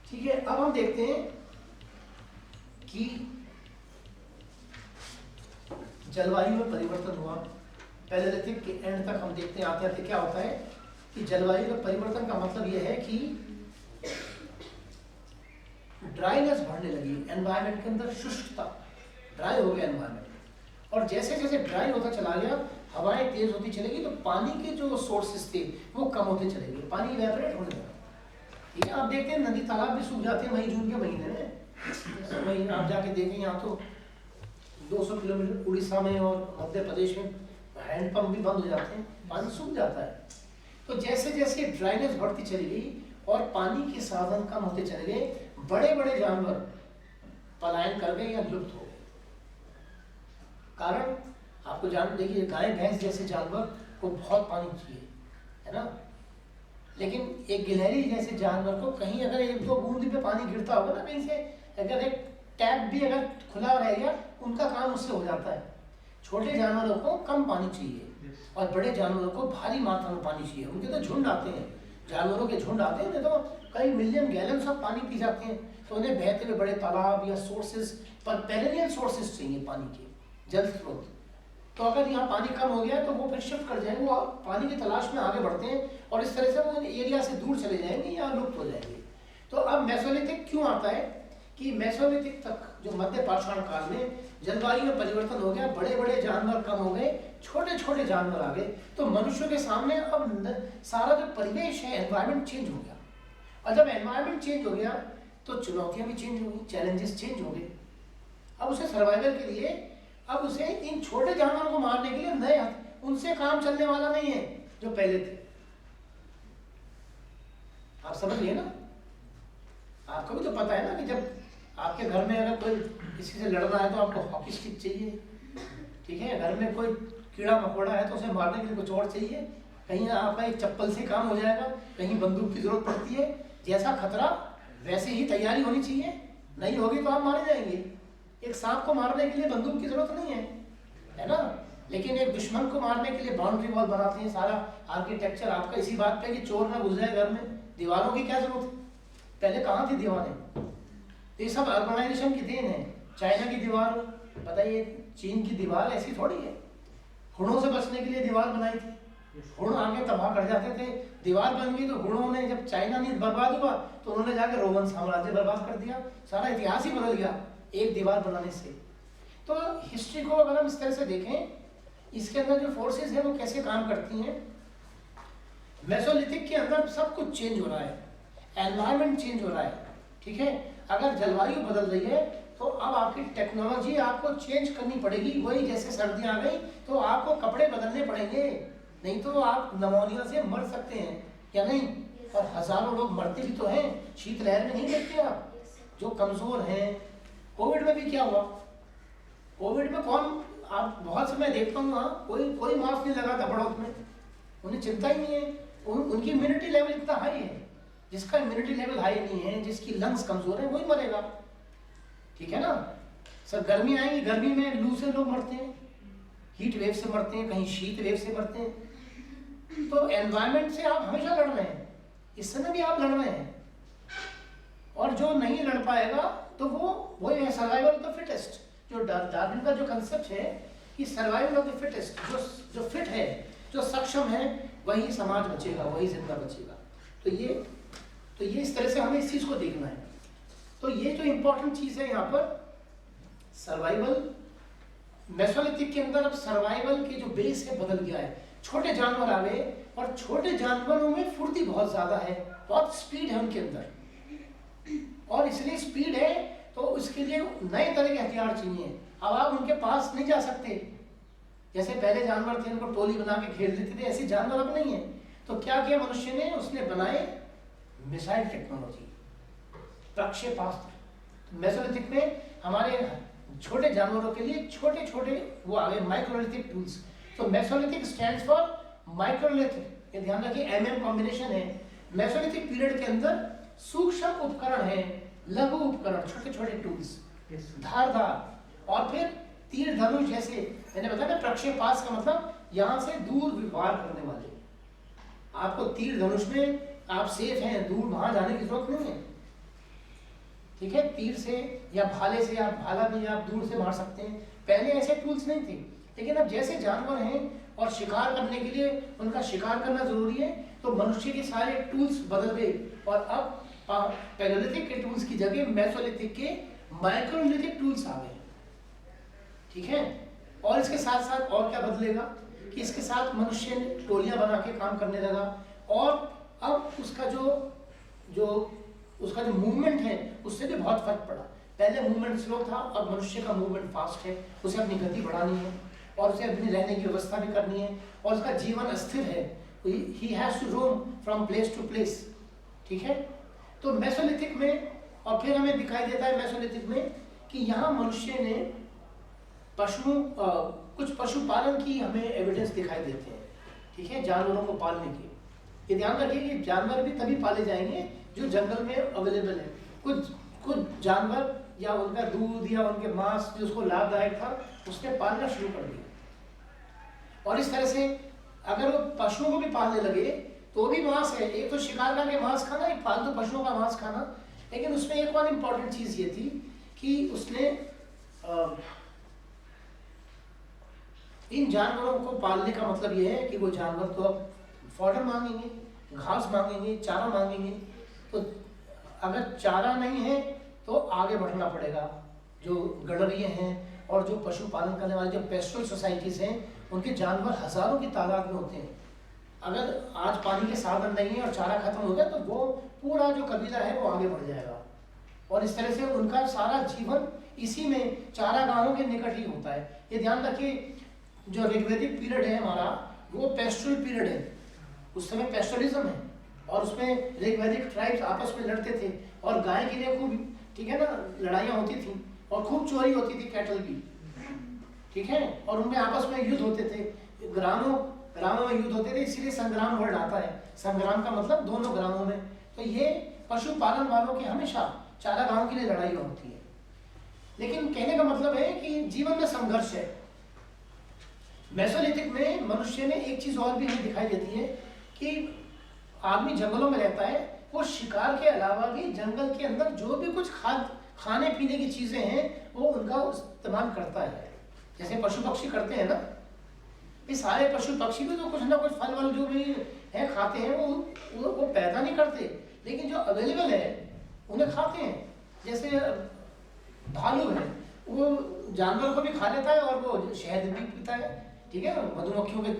S1: ठीक है, अब हम देखते हैं कि जलवायु में परिवर्तन हुआ। पैलेलिथिक के एंड तक हम देखते हैं, आते आते क्या होता है कि जलवायु में परिवर्तन का मतलब यह है कि ड्राइनेस बढ़ने लगी, एनवायरनमेंट के अंदर शुष्कता, ड्राई हो गया एनवायरनमेंट। और जैसे जैसे ड्राई होता चला गया, हवाएं तेज होती चलेगी, तो पानी के जो सोर्सेस थे वो कम होते चले गए, पानी इवेपोरेट होने लगा। ठीक है, आप देखते हैं नदी तालाब भी सूख जाते हैं मई जून के महीने में। वहीं आप जाके देखें, यहाँ तो 200 किलोमीटर उड़ीसा में और मध्य प्रदेश में हैंडपंप भी बंद हो जाते हैं, पानी सूख जाता है। तो जैसे जैसे ड्राइनेस बढ़ती चली गई और पानी के साधन कम होते चले गए, बड़े बड़े जानवर पलायन कर गए या लुप्त हो गए। कारण आपको जान, देखिए गाय भैंस जैसे जानवर को बहुत पानी चाहिए, है ना, लेकिन एक गिलहरी जैसे जानवर को कहीं अगर 1-2 बूंद पे पानी गिरता होगा ना कहीं से, अगर एक टैप भी अगर खुला रह गया, उनका काम उससे हो जाता है। छोटे जानवरों को कम पानी चाहिए और बड़े जानवरों को भारी मात्रा में पानी चाहिए। उनके तो झुंड आते हैं, जानवरों के झुंड आते हैं, तो कई मिलियन गैलन ऑफ पानी पी जाते हैं। तो उन्हें बहते हुए बड़े तालाब या सोर्सेज पर पेरेनियल सोर्सेज चाहिए पानी के, जल स्रोत। तो अगर यहाँ पानी कम हो गया तो वो फिर शिफ्ट कर जाएंगे, वो पानी की तलाश में आगे बढ़ते हैं और इस तरह से वो एरिया से दूर चले जाएंगे या लुप्त हो जाएंगे। तो अब मेसोलिथिक क्यों आता है कि मेसोलिथिक तक जो मध्य पाषाण काल में जलवायु में परिवर्तन हो गया, बड़े बड़े जानवर कम हो गए, छोटे छोटे जानवर आ गए। तो मनुष्यों के सामने अब सारा जो परिवेश है, एनवायरनमेंट चेंज हो गया। और जब एनवायरनमेंट चेंज हो गया तो चुनौतियां भी चेंज हो गई, चैलेंजेस चेंज हो गए। अब उसे सर्वाइवल के लिए, अब उसे इन छोटे जानवरों को मारने के लिए नए, उनसे काम चलने वाला नहीं है जो पहले थे। आप समझिए ना, आपको भी तो पता है ना कि जब आपके घर में अगर कोई किसी से लड़ना है तो आपको हॉकी स्टिक चाहिए, ठीक है, घर में कोई कीड़ा मकोड़ा है तो उसे मारने के लिए कुछ और चाहिए, कहीं आपका एक चप्पल से काम हो जाएगा, कहीं बंदूक की जरूरत पड़ती है। जैसा खतरा वैसे ही तैयारी होनी चाहिए, नहीं होगी तो आप मारे जाएंगे। एक सांप को मारने के लिए बंदूक की जरूरत नहीं है ना, लेकिन एक दुश्मन को मारने के लिए बाउंड्री वॉल बनाते हैं। सारा आर्किटेक्चर आपका इसी बात पे कि चोर ना घुस जाए घर में, दीवारों की क्या जरूरत है, पहले कहाँ थी दीवारें? ये सब अर्बनाइजेशन की देन है। चाइना की दीवार बताइए, चीन की दीवार ऐसी थोड़ी है। हुणों से बचने के लिए दीवार बनाई थी, हुण आगे तबाह कर जाते थे, दीवार बन गई तो हुणों ने, जब चाइना नहीं बर्बाद हुआ तो उन्होंने जाकर रोमन साम्राज्य बर्बाद कर दिया, सारा इतिहास ही बदल गया एक दीवार बनाने से। तो हिस्ट्री को अगर हम इस तरह से देखें, इसके अंदर जो फोर्सेस हैं वो कैसे काम करती हैं। मेसोलिथिक के अंदर सब कुछ चेंज हो रहा है, एनवायरनमेंट चेंज हो रहा है, ठीक है। अगर जलवायु बदल रही है तो अब आपकी टेक्नोलॉजी आपको चेंज करनी पड़ेगी। वही जैसे सर्दियां आ गई तो आपको कपड़े बदलने पड़ेंगे, नहीं तो आप निमोनिया से मर सकते हैं या नहीं। और हजारों लोग मरते भी तो हैं, शीतलहर में नहीं देखते आप, जो कमजोर हैं। कोविड में भी क्या हुआ, कोविड में कौन, आप बहुत समय देखता हूँ वहाँ कोई मास्क नहीं लगा था बड़ौत में, उन्हें चिंता ही नहीं है। उनकी इम्यूनिटी लेवल इतना हाई है, जिसका इम्यूनिटी लेवल हाई नहीं है, जिसकी लंग्स कमजोर है, वही मरेगा, ठीक है ना। सर गर्मी आएगी, गर्मी में लू से लोग मरते हैं, हीट वेव से मरते हैं, कहीं शीत वेव से मरते हैं। तो एनवायरनमेंट से आप हमेशा लड़ रहे हैं, इस समय भी आप लड़ रहे हैं। और जो नहीं लड़ पाएगा तो वो है सर्वाइवल ऑफ द फिटेस्ट। जो डार्विन का जो कंसेप्ट है कि सर्वाइवल ऑफ द फिटेस्ट, जो फिट है, जो सक्षम है, वही समाज बचेगा, वही जिंदा बचेगा। तो ये इस तरह से हमें इस चीज को देखना है। तो ये जो इंपॉर्टेंट चीज है यहाँ पर सर्वाइवल, मेसोलिथिक के अंदर अब सर्वाइवल के जो बेस है बदल गया है। छोटे जानवर आ गए और छोटे जानवरों में फुर्ती बहुत ज्यादा है, बहुत स्पीड है उनके अंदर, और इसलिए स्पीड है तो उसके लिए नए तरह के हथियार चाहिए। अब आप उनके पास नहीं जा सकते, जैसे पहले जानवर थे उनको टोली बना के घेर देते थे, ऐसे जानवर अब नहीं है। तो क्या किया मनुष्य ने, उसने बनाए मिसाइल टेक्नोलॉजी, प्रक्षेपास्त्र। मेसोलिथिक में हमारे छोटे जानवरों के लिए छोटे छोटे वो आ गए माइक्रोलिथिक टूल्स। तो मेसोलिथिक स्टैंड्स फॉर माइक्रोलिथिक, ये ध्यान रखिए, एमएम कॉम्बिनेशन है। मेसोलिथिक पीरियड के अंदर सूक्ष्म उपकरण है, लघु उपकरण, छोटे छोटे टूल्स, धारदार, और फिर तीर धनुष जैसे मैंने बताया ना, प्रक्षेपास्त्र का मतलब यहाँ से दूर वार करने वाले। आपको तीर धनुष में आप सेफ हैं, दूर वहां जाने की जरूरत नहीं है। ठीक है, तीर से या भाले से, आप भाला भी आप दूर से मार सकते हैं। पहले ऐसे टूल्स नहीं थे, लेकिन अब जैसे जानवर हैं और शिकार करने के लिए उनका शिकार करना जरूरी है, तो मनुष्य के सारे टूल्स बदल गए और अब पैलेलिथिक के टूल्स की जगह मेसोलिथिक के माइक्रोलिथिक टूल्स आ गए। ठीक है, और इसके साथ साथ और क्या बदलेगा कि इसके साथ मनुष्य ने टोलियां बना के काम करने लगा, और अब उसका उसका जो मूवमेंट है उससे भी बहुत फर्क पड़ा। पहले मूवमेंट स्लो था, अब मनुष्य का मूवमेंट फास्ट है, उसे अपनी गति बढ़ानी है और उसे अपनी रहने की व्यवस्था भी करनी है, और उसका जीवन अस्थिर है, he has to roam from place to place. ठीक है, तो मेसोलिथिक में, और फिर हमें दिखाई देता है मेसोलिथिक में कि यहाँ मनुष्य ने कुछ पशुपालन की हमें एविडेंस दिखाई देते हैं। ठीक है, जानवरों को पालने की। ये ध्यान रखिए कि जानवर भी तभी पाले जाएंगे जो जंगल में अवेलेबल है। कुछ जानवर या उनका दूध या उनके मांस जो उसको लाभदायक था, उसने पालना शुरू कर दिया। और इस तरह से अगर वो पशुओं को भी पालने लगे तो भी मांस है, एक तो शिकार करके मांस खाना, एक पालतू पशुओं का मांस खाना। लेकिन उसमें एक और इम्पॉर्टेंट चीज ये थी कि उसने इन जानवरों को पालने का मतलब ये है कि वो जानवर तो अब फॉडर मांगेंगे, घास मांगेंगे, चारा मांगेंगे। तो अगर चारा नहीं है तो आगे बढ़ना पड़ेगा। जो गडरिये हैं और जो पशुपालन करने वाले जो पेस्टोरल सोसाइटीज हैं, उनके जानवर हजारों की तादाद में होते हैं। अगर आज पानी के साधन नहीं है और चारा खत्म हो गया तो वो पूरा जो कबीला है वो आगे बढ़ जाएगा। और इस तरह से उनका सारा जीवन इसी में चारागाहों के निकट ही होता है। ये ध्यान रखिए, जो ऋग्वैदिक पीरियड है हमारा, वो पेस्टोरल पीरियड है। उस समय पेस्टोरलिज्म है और उसमें ऋग्वैदिक ट्राइब्स आपस में लड़ते थे और गाय के लिए खूब, ठीक है ना, लड़ाइयाँ होती थी और खूब चोरी होती थी कैटल की। ठीक है, और उनमें आपस में युद्ध होते थे, ग्रामों में युद्ध होते थे, इसीलिए संग्राम वर्ड आता है। संग्राम का मतलब दोनों ग्रामों में। तो ये पशुपालन वालों की हमेशा चारागाहों के लिए लड़ाई होती है। लेकिन कहने का मतलब है कि जीवन में संघर्ष है। मेसोलिथिक में मनुष्य ने एक चीज और भी हमें दिखाई देती है कि आदमी जंगलों में रहता है, वो शिकार के अलावा भी जंगल के अंदर जो भी कुछ खाने पीने की चीजें हैं वो उनका इस्तेमाल करता है। जैसे पशु पक्षी करते हैं ना, ये सारे पशु पक्षी भी तो कुछ ना कुछ फल वल जो भी है खाते हैं। वो पैदा नहीं करते, लेकिन जो अवेलेबल है उन्हें खाते हैं। जैसे भालू है, वो जानवर को भी खा लेता है और वो शहद भी पीता है। ठीक है, मधुमक्खियों के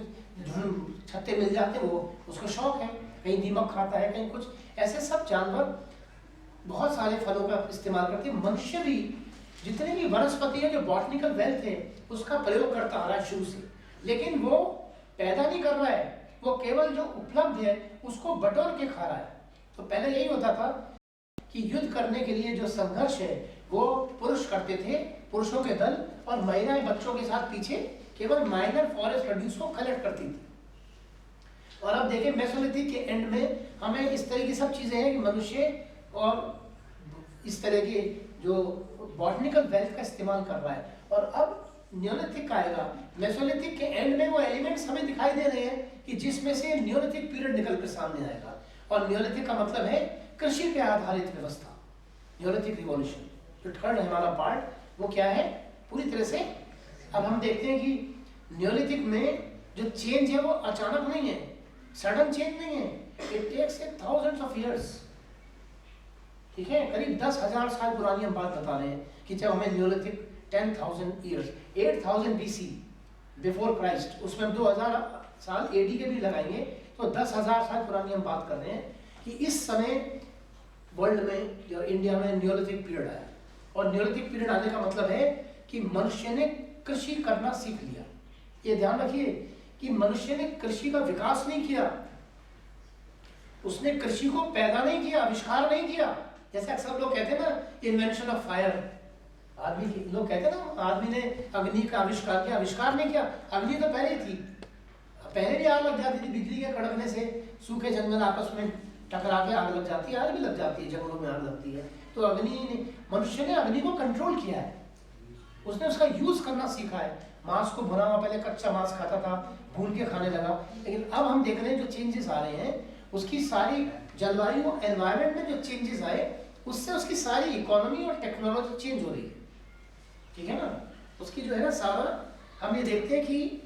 S1: छत्ते मिल जाते हैं, वो उसको शौक है, कहीं दीमक खाता है, कहीं कुछ। ऐसे सब जानवर बहुत सारे फलों का इस्तेमाल करते हैं। मनुष्य भी जितने भी वनस्पति है, जो बॉटनिकल वेल्थ है, उसका प्रयोग करता आ रहा है शुरू से। लेकिन वो पैदा नहीं कर रहा है, वो केवल जो उपलब्ध है उसको बटोर के खा रहा है। तो पहले यही होता था कि युद्ध करने के लिए जो संघर्ष है वो पुरुष करते थे, पुरुषों के दल, और महिलाएं बच्चों के साथ पीछे केवल माइनर फॉरेस्ट प्रोड्यूस को कलेक्ट करती थी। और अब देखिए मेसोलिथिक के एंड में हमें इस तरह की सब चीजें हैं कि मनुष्य और इस तरह के जो बॉटनिकल वेल्थ का इस्तेमाल कर रहा है। और अब नियोलिथिक आएगा। मेसोलिथिक के एंड में वो एलिमेंट्स हमें दिखाई दे रहे हैं कि जिसमें से नियोलिथिक पीरियड निकल कर सामने आएगा। और नियोलिथिक का मतलब है कृषि पे आधारित व्यवस्था, नियोलिथिक रिवॉल्यूशन। जो थर्ड है हमारा पार्ट, वो क्या है पूरी तरह से। अब हम देखते हैं कि नियोलिथिक में जो चेंज है वो अचानक नहीं है, सडन चेंज नहीं है, it takes thousands of years. ठीक है, करीब 10,000 साल पुरानी हम बात बता रहे हैं कि जब हमें Neolithic 10,000 years, 8000 BC before Christ, उसमें हम 2000 साल AD के भी लगाएंगे तो 10,000 साल पुरानी हम बात कर रहे हैं कि इस समय वर्ल्ड में या इंडिया में नियोलिथिक पीरियड आया। और नियोलिथिक पीरियड आने का मतलब है कि मनुष्य ने कृषि करना सीख लिया। ये ध्यान रखिए कि मनुष्य ने कृषि का विकास नहीं किया, उसने कृषि को पैदा नहीं किया, आविष्कार नहीं किया। जैसे अक्सर लोग कहते हैं ना, इन्वेंशन ऑफ फायर, आदमी की लोग कहते हैं ना, आदमी ने अग्नि का आविष्कार किया। आविष्कार नहीं किया, अग्नि तो पहले ही थी, पहले भी आग लग जाती थी। बिजली के कड़कने से सूखे जंगल आपस में टकरा के आग लग जाती है, आज भी लग जाती है, जंगलों में आग लगती है। तो अग्नि ने, मनुष्य ने अग्नि को कंट्रोल किया है, उसने उसका यूज करना सीखा है। मांस को भुना हुआ, पहले कच्चा मांस खाता था, भून के खाने लगा, लेकिन अब हम देख रहे हैं जो चेंजेस आ रहे हैं, उसकी सारी जलवायु एनवायरनमेंट में जो चेंजेस आए, उससे उसकी सारी इकोनॉमी और टेक्नोलॉजी चेंज हो रही है, ठीक है ना। उसकी जो है ना सारा, हम ये देखते हैं कि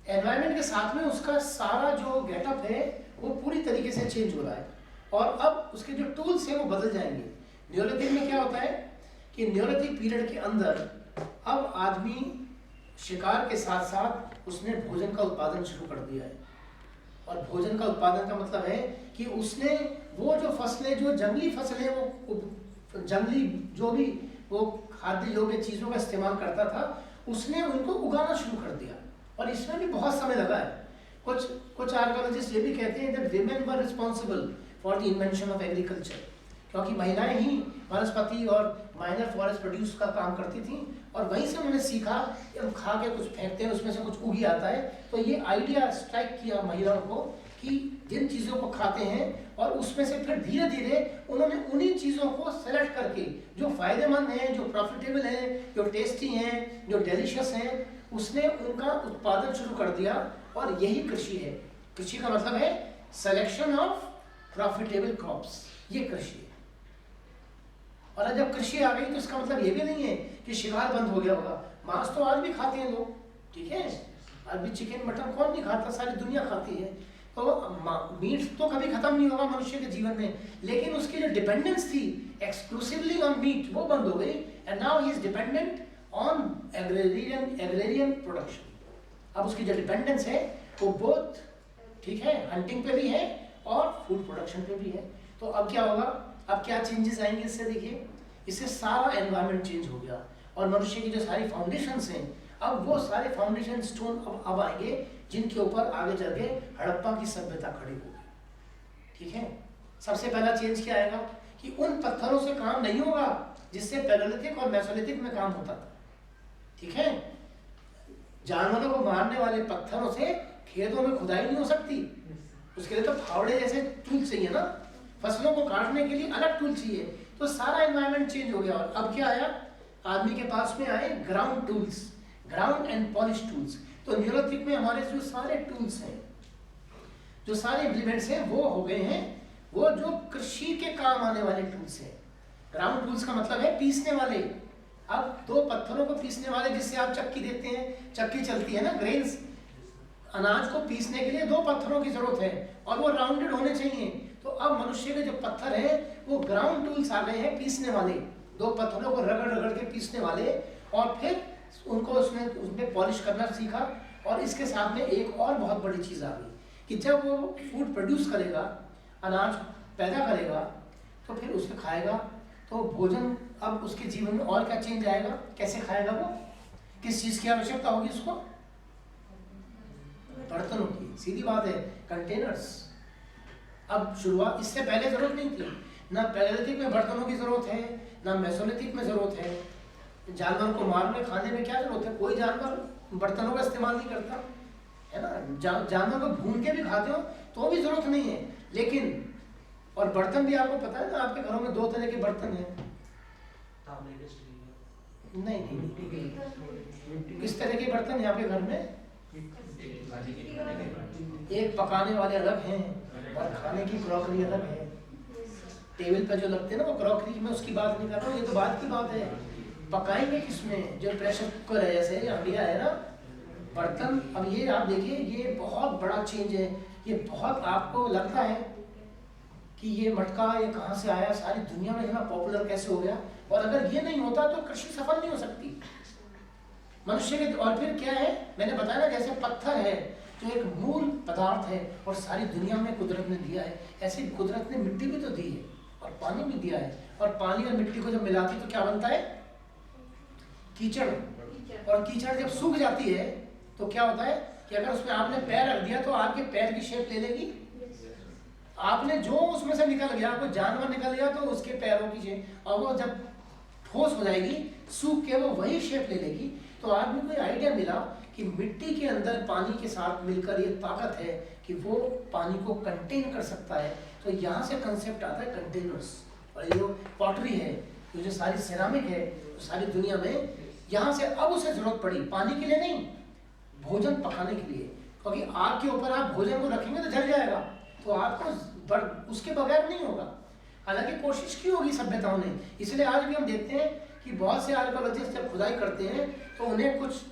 S1: एनवायरनमेंट के साथ में उसका सारा जो गेटअप है वो पूरी तरीके से चेंज हो रहा है, और अब उसके जो टूल्स हैं वो बदल जाएंगे। न्यूलिथिक में क्या होता है कि न्यूलिथिक पीरियड के अंदर अब आदमी शिकार के साथ साथ उसने भोजन का उत्पादन शुरू कर दिया है। और भोजन का उत्पादन का मतलब है कि उसने वो जो फसलें, जो जंगली फसलें, वो जंगली जो भी वो खाद्य योग्य चीज़ों का इस्तेमाल करता था, उसने उनको उगाना शुरू कर दिया। और इसमें भी बहुत समय लगा है। कुछ आर्कियोलॉजिस्ट ये भी कहते हैं that women were responsible for the invention of agriculture, क्योंकि महिलाएं ही वनस्पति और माइनर फॉरेस्ट प्रोड्यूस का काम करती थी, और वहीं से उन्होंने सीखा कि हम खा के कुछ फेंकते हैं, उसमें से कुछ उगी आता है। तो ये आइडिया स्ट्राइक किया महिलाओं को कि जिन चीज़ों को खाते हैं, और उसमें से फिर धीरे धीरे उन्होंने उन्हीं चीज़ों को सेलेक्ट करके जो फायदेमंद हैं, जो प्रॉफिटेबल हैं, जो टेस्टी हैं, जो डिलीशियस हैं, उसने उनका उत्पादन शुरू कर दिया। और यही कृषि है। कृषि का मतलब है सिलेक्शन ऑफ प्रॉफिटेबल क्रॉप्स, ये कृषि है। और जब कृषि आ गई तो इसका मतलब ये भी नहीं है कि शिकार बंद हो गया होगा। मांस तो आज भी खाते हैं लोग, ठीक है, आज भी चिकन मटन कौन नहीं खाता, सारी दुनिया खाती है। तो मीट तो कभी खत्म नहीं होगा मनुष्य के जीवन में, लेकिन उसकी जो डिपेंडेंस थी एक्सक्लूसिवली ऑन मीट, वो बंद हो गई। And now he is dependent on agrarian production. अब उसकी जो डिपेंडेंस है वो बहुत, ठीक है, हंटिंग पे भी है और फूड प्रोडक्शन पे भी है। तो अब क्या होगा, अब क्या चेंजेस आएंगे इससे, देखिए, इससे सारा एनवायरनमेंट चेंज हो गया, और मनुष्य की जो सारी फाउंडेशंस हैं, अब वो सारे फाउंडेशन स्टोन अब आएंगे जिनके ऊपर आगे चल के हड़प्पा की सभ्यता खड़ी होगी, ठीक है। सबसे पहला चेंज क्या आएगा कि उन पत्थरों से काम नहीं होगा जिससे पैलेलिथिक और मेसोलिथिक में काम होता था, ठीक है। जानवरों को मारने वाले पत्थरों से खेतों में खुदाई नहीं हो सकती, उसके लिए तो फावड़े जैसे टूल चाहिए ना, फसलों को काटने के लिए अलग टूल चाहिए। तो सारा एनवायरनमेंट चेंज हो गया, और अब क्या आया, आदमी के पास में आए ground tools, ground and polish tools. तो न्यूलिथिक में हमारे जो सारे टूल्स हैं, जो सारे इम्प्लीमेंट्स हैं, वो हो गए हैं वो जो कृषि के काम आने वाले टूल्स हैं। ग्राउंड टूल्स का मतलब है पीसने वाले। अब दो पत्थरों को पीसने वाले, जिससे आप चक्की देखते हैं, चक्की चलती है ना, ग्रेन्स, अनाज को पीसने के लिए दो पत्थरों की जरूरत है, और वो राउंडेड होने चाहिए। तो अब मनुष्य के जो पत्थर हैं वो ग्राउंड टूल्स आ गए हैं, पीसने वाले, दो पत्थरों को रगड़ रगड़ के पीसने वाले, और फिर उनको उसमें पॉलिश करना सीखा। और इसके साथ में एक और बहुत बड़ी चीज़ आ गई कि जब वो फूड प्रोड्यूस करेगा, अनाज पैदा करेगा, तो फिर उसे खाएगा, तो भोजन, अब उसके जीवन में और क्या चेंज आएगा, कैसे खाएगा वो, किस चीज़ की आवश्यकता होगी उसको, बर्तनों की, सीधी बात है, कंटेनर्स। अब शुरुआत, इससे पहले जरूरत नहीं थी, ना पैलेलिथिक में बर्तनों की जरूरत है, ना मेसोलिथिक में जरूरत है। जानवर को मारने खाने में क्या जरूरत है, कोई जानवर बर्तनों का इस्तेमाल नहीं करता है ना। जानवर को भून के भी खाते हो तो भी जरूरत नहीं है। लेकिन और बर्तन भी आपको पता है ना, आपके घरों में दो तरह के बर्तन हैं। नहीं नहीं, नहीं किस तरह के बर्तन है आपके घर में, एक पकाने वाले अलग हैं और खाने की क्रॉकरी अलग है। टेबल पे जो लगते हैं ना वो क्रॉकरी, में उसकी बात नहीं कर रहा हूँ, ये तो बात की बात है। पकाएंगे किसमें, जो प्रेशर कुकर है, जैसे हंडिया है ना, बर्तन। अब ये आप देखिए, ये बहुत बड़ा चेंज है। ये बहुत, आपको लगता है कि ये मटका ये कहाँ से आया, सारी दुनिया में इतना पॉपुलर कैसे हो गया। और अगर ये नहीं होता तो कृषि सफल नहीं हो सकती मनुष्य के। और फिर क्या है, मैंने बताया ना, जैसे पत्थर है जो एक मूल पदार्थ है और सारी दुनिया में कुदरत ने दिया है, ऐसे कुदरत ने मिट्टी भी तो दी है और पानी भी दिया है। और पानी और मिट्टी को जब मिलाती तो क्या बनता है, कीचड़। और कीचड़ जब सूख जाती है तो क्या होता है कि अगर उसमें आपने पैर रख दिया तो आपके पैर की शेप ले लेगी। आपने जो उसमें से निकल गया, कोई जानवर निकल गया तो उसके पैरों की शेप, और वो जब ठोस हो जाएगी सूख के, वो वही शेप ले लेगी। तो आदमी को आइडिया मिला कि मिट्टी के अंदर पानी के साथ मिलकर ये ताकत है कि वो पानी को कंटेन कर सकता है। तो यहाँ से कंसेप्ट आता है कंटेनर्स। और ये जो पॉटरी है, तो जो सारी सिरामिक है तो सारी दुनिया में यहाँ से अब उसे जरूरत पड़ी पानी के लिए नहीं, भोजन पकाने के लिए, क्योंकि आग के ऊपर आप भोजन को रखेंगे तो जल जाएगा, तो आपको उसके बगैर नहीं होगा। हालांकि कोशिश की होगी सभ्यताओं ने, इसलिए आज भी हम देखते हैं कि बहुत से आर्कियोलॉजिस्ट जब खुदाई करते हैं तो उन्हें कुछ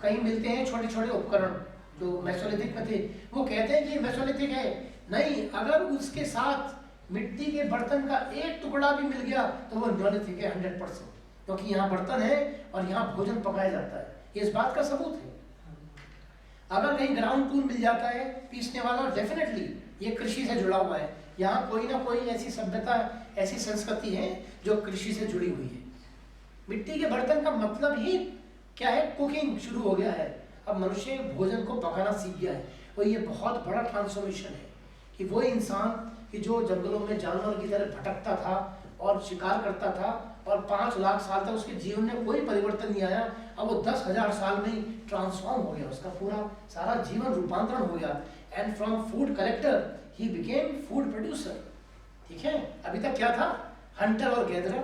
S1: कहीं मिलते हैं छोटे छोटे उपकरण जो मेसोलिथिक में थे, वो कहते हैं कि मेसोलिथिक है, नहीं, अगर उसके साथ मिट्टी के बर्तन का एक टुकड़ा भी मिल गया तो वो नियोलिथिक है 100%, क्योंकि यहाँ बर्तन है और यहाँ भोजन पकाया जाता है, ये इस बात का सबूत है। अगर कहीं ग्राउंड टूल मिल जाता है पीसने वाला, डेफिनेटली ये कृषि से जुड़ा हुआ है, यहाँ कोई ना कोई ऐसी सभ्यता, ऐसी संस्कृति है जो कृषि से जुड़ी हुई है। मिट्टी के बर्तन का मतलब ही क्या है, कुकिंग शुरू हो गया है, अब मनुष्य भोजन को पकाना सीख गया है। और ये बहुत बड़ा ट्रांसफॉर्मेशन है कि वो इंसान कि जो जंगलों में जानवर की तरह भटकता था और शिकार करता था और 5 लाख साल तक उसके जीवन में कोई परिवर्तन नहीं आया, अब वो 10,000 साल में ही ट्रांसफॉर्म हो गया, उसका पूरा सारा जीवन रूपांतरण हो गया। And from food collector he became food producer. ठीक है, अभी तक क्या था, हंटर और गैदरर,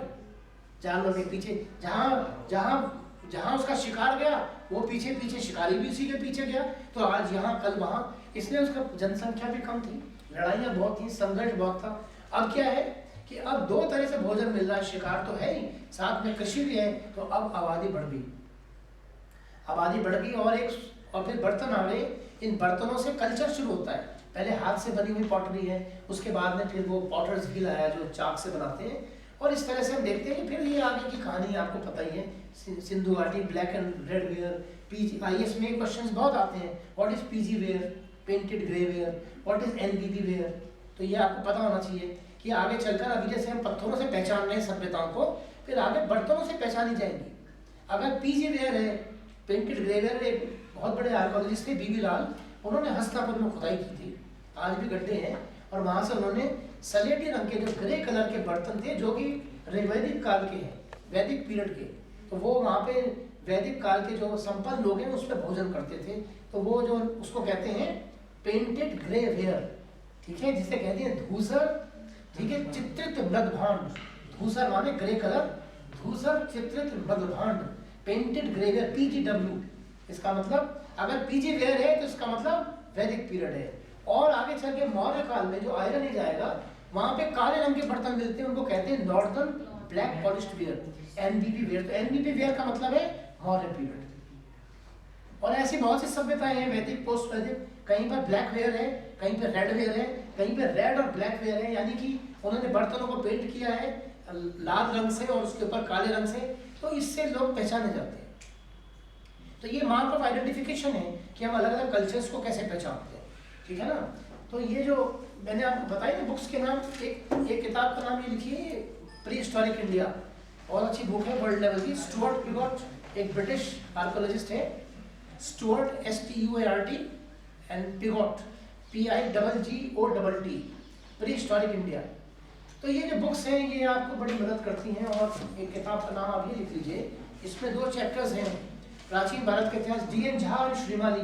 S1: जानवर के पीछे जहाँ जहाँ जहाँ उसका शिकार गया वो पीछे पीछे शिकारी भी उसी के पीछे गया, तो आज यहाँ कल वहाँ, इसलिए उसका जनसंख्या भी कम थी, लड़ाइयाँ बहुत थी, संघर्ष बहुत था। अब क्या है कि अब 2 तरह से भोजन मिल रहा है, शिकार तो है ही, साथ में कृषि भी है, तो अब आबादी बढ़ गई, आबादी बढ़ गई और फिर बर्तन आ गए। इन बर्तनों से कल्चर शुरू होता है, पहले हाथ से बनी हुई पॉटरी है, उसके बाद में फिर वो पॉटर्स व्हील आया जो चाक से बनाते हैं, और इस तरह से हम देखते हैं कि फिर ये आगे की कहानी आपको पता ही है, सिंधु घाटी, black and red ware, PG, IAS में क्वेश्चंस बहुत आते हैं, what is PG ware, painted grey ware, what is NBB ware, तो ये आपको पता होना चाहिए कि आगे चलकर अभी जैसे हम पत्थरों से पहचान रहे हैं सभ्यताओं को, फिर आगे बर्तनों से पहचानी जाएंगी। अगर पीजी वेयर है, पेंटेड ग्रे वेयर, एक बहुत बड़े आर्कियोलॉजिस्ट थे बीबी लाल, उन्होंने हस्तिनापुर में खुदाई की थी, आज भी गड्ढे हैं, और वहाँ से उन्होंने सलेटी रंग के जो ग्रे कलर के बर्तन थे जो कि वैदिक काल के हैं, वैदिक पीरियड के, तो वो वहाँ पे वैदिक काल के जो संपन्न लोग हैं उस पर भोजन करते थे, तो वो जो उसको कहते हैं पेंटेड ग्रे वेयर, ठीक है, जिसे कहते हैं धूसर, ठीक है, चित्रित मृदभांड, धूसर माने ग्रे कलर, धूसर चित्रित मृदभांड, पेंटेड ग्रे वेयर, पीजीडब्ल्यू, इसका मतलब अगर पीजी वेयर है तो इसका मतलब वैदिक पीरियड है। और आगे चल के मौर्य काल में जो आयरन एज आएगा वहाँ पे काले रंग के बर्तन मिलते हैं, उनको कहते हैं northern black polished ware, NBB ware, तो एनबीबी वेयर का मतलब है मौर्य पीरियड। और ऐसी बहुत सी सभ्यताएं हैं, वैदिक, पोस्ट वैदिक, कहीं पर ब्लैक वेयर है, कहीं पर रेड वेयर है, कहीं पर रेड और ब्लैक वेयर है, यानी कि उन्होंने बर्तनों को पेंट किया है लाल रंग से और उसके ऊपर काले रंग से, तो इससे लोग पहचाने जाते हैं। तो ये मार्क ऑफ आइडेंटिफिकेशन है कि हम अलग अलग कल्चर्स को कैसे पहचानते हैं, ठीक है ना। तो ये जो मैंने आपको बताई ना बुक्स के नाम, एक किताब का नाम ये लिखिए, प्री हिस्टोरिक इंडिया, बहुत अच्छी बुक है, वर्ल्ड लेवल की, स्टुअर्ट पिगॉट एक ब्रिटिश आर्कियोलॉजिस्ट है, Stuart STUART and Pigott PIGGOTT, pre historic India. तो ये जो बुक्स हैं ये आपको बड़ी मदद करती हैं। और एक किताब का नाम आप ये लिख लीजिए, इसमें 2 चैप्टर्स हैं, प्राचीन भारत के इतिहास, DN झा और श्रीमाली,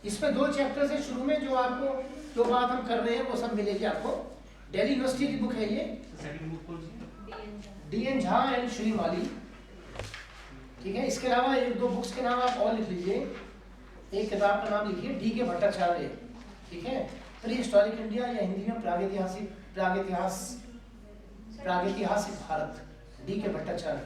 S1: इसमें 2 चैप्टर्स है। शुरू में जो आपको जो बात हम कर रहे हैं वो सब मिलेगी आपको, दिल्ली यूनिवर्सिटी की बुक है ये, DN झा एंड श्रीमाली, ठीक है। इसके अलावा 1-2 बुक्स के नाम आप और लिख लीजिए, एक किताब का नाम लिखिए DK भट्टाचार्य, ठीक है, प्री हिस्टोरिक इंडिया, या हिंदी में प्रागैतिहासिक भारत, DK भट्टाचार्य,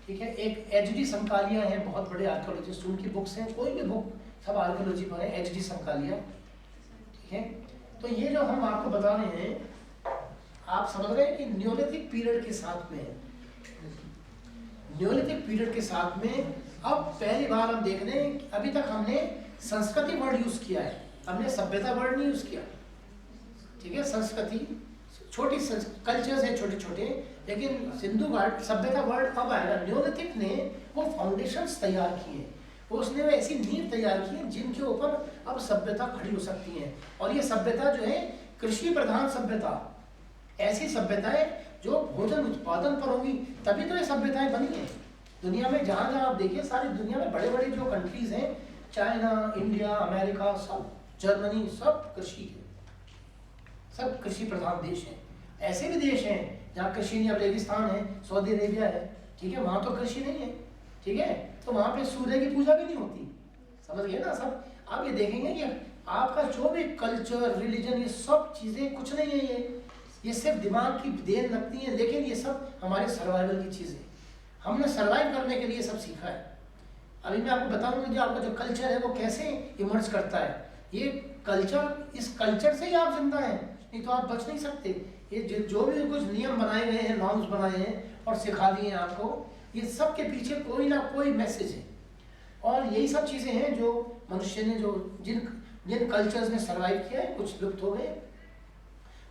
S1: ठीक है। एक HD संकालिया है, बहुत बड़े आर्कियोलॉजिस्ट, उनकी बुक्स हैं, कोई भी बुक सब आर्कियोलॉजी पर है, HD संकालिया, ठीक है। तो ये जो हम आपको बता रहे हैं, आप समझ रहे हैं कि न्योलिथिक पीरियड के साथ में, न्योलिथिक पीरियड के साथ में अब पहली बार हम देख रहे हैं, अभी तक हमने संस्कृति वर्ड यूज किया है, हमने सभ्यता वर्ड नहीं यूज किया, ठीक है। संस्कृति छोटी कल्चर्स है छोटे छोटे, लेकिन सिंधु घाट सभ्यता वर्ड अब आएगा। न्योलिथिक ने वो फाउंडेशंस तैयार किए, वो उसने वो ऐसी नींव तैयार की है जिनके ऊपर अब सभ्यता खड़ी हो सकती है। और ये सभ्यता जो है कृषि प्रधान सभ्यता, ऐसी सभ्यताएं जो भोजन उत्पादन पर होंगी, तभी तो ये सभ्यताएं बनी है। दुनिया में जहाँ जहाँ आप देखिए, सारी दुनिया में बड़े बड़े जो कंट्रीज हैं, चाइना, इंडिया, अमेरिका, सब, जर्मनी, सब कृषि है, सब कृषि प्रधान देश हैं। ऐसे भी देश हैं जहाँ कृषि नहीं, अब रेगिस्तान है, सऊदी अरेबिया है, ठीक है, वहाँ तो कृषि नहीं है, ठीक है, तो वहाँ पे सूर्य की पूजा भी नहीं होती, समझ गए ना सब। आप ये देखेंगे कि आपका जो भी कल्चर, रिलीजन, ये सब चीज़ें कुछ नहीं है, ये सिर्फ दिमाग की देन लगती है, लेकिन ये सब हमारे सर्वाइवल की चीज़ें, हमने सर्वाइव करने के लिए सब सीखा है। अभी मैं आपको बताऊंगा जो आपका जो कल्चर है वो कैसे इमर्ज करता है। ये कल्चर, इस कल्चर से ही आप जिंदा हैं, नहीं तो आप बच नहीं सकते। ये जो भी कुछ नियम बनाए गए हैं, नॉर्म्स बनाए हैं और सिखा दिए हैं आपको, ये सब के पीछे कोई ना कोई मैसेज है। और यही सब चीज़ें हैं जो मनुष्य ने, जो जिन कल्चर्स ने सर्वाइव किया है, कुछ लुप्त हो गए,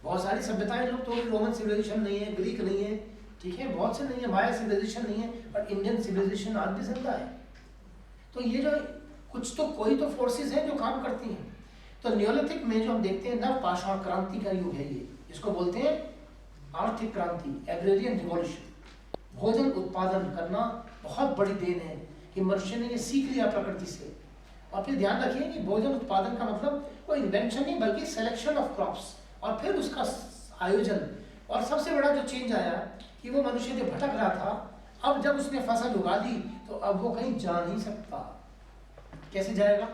S1: बहुत सारी सभ्यताएं लुप्त हो गई। रोमन सिविलाइजेशन नहीं है, ग्रीक नहीं है, ठीक है, बहुत से नहीं है, माया सिविलाइजेशन नहीं है, पर इंडियन सिविलाइजेशन आज भी जिंदा है। तो ये जो कुछ तो कोई तो फोर्सेस हैं जो काम करती हैं। तो न्योलिथिक में जो हम देखते हैं नव पाषाण क्रांति का युग है ये, इसको बोलते हैं आर्थिक क्रांति, एग्रेरियन रिवॉल्यूशन। भोजन उत्पादन करना बहुत बड़ी देन है कि मनुष्य ने ये सीख लिया प्रकृति से। और फिर ध्यान रखिए कि भोजन उत्पादन का मतलब कोई इन्वेंशन नहीं, बल्कि सिलेक्शन ऑफ क्रॉप्स और फिर उसका आयोजन। और सबसे बड़ा जो चेंज आया कि वो मनुष्य जो भटक रहा था, अब जब उसने फसल उगा दी तो अब वो कहीं जा नहीं सकता। कैसे जाएगा?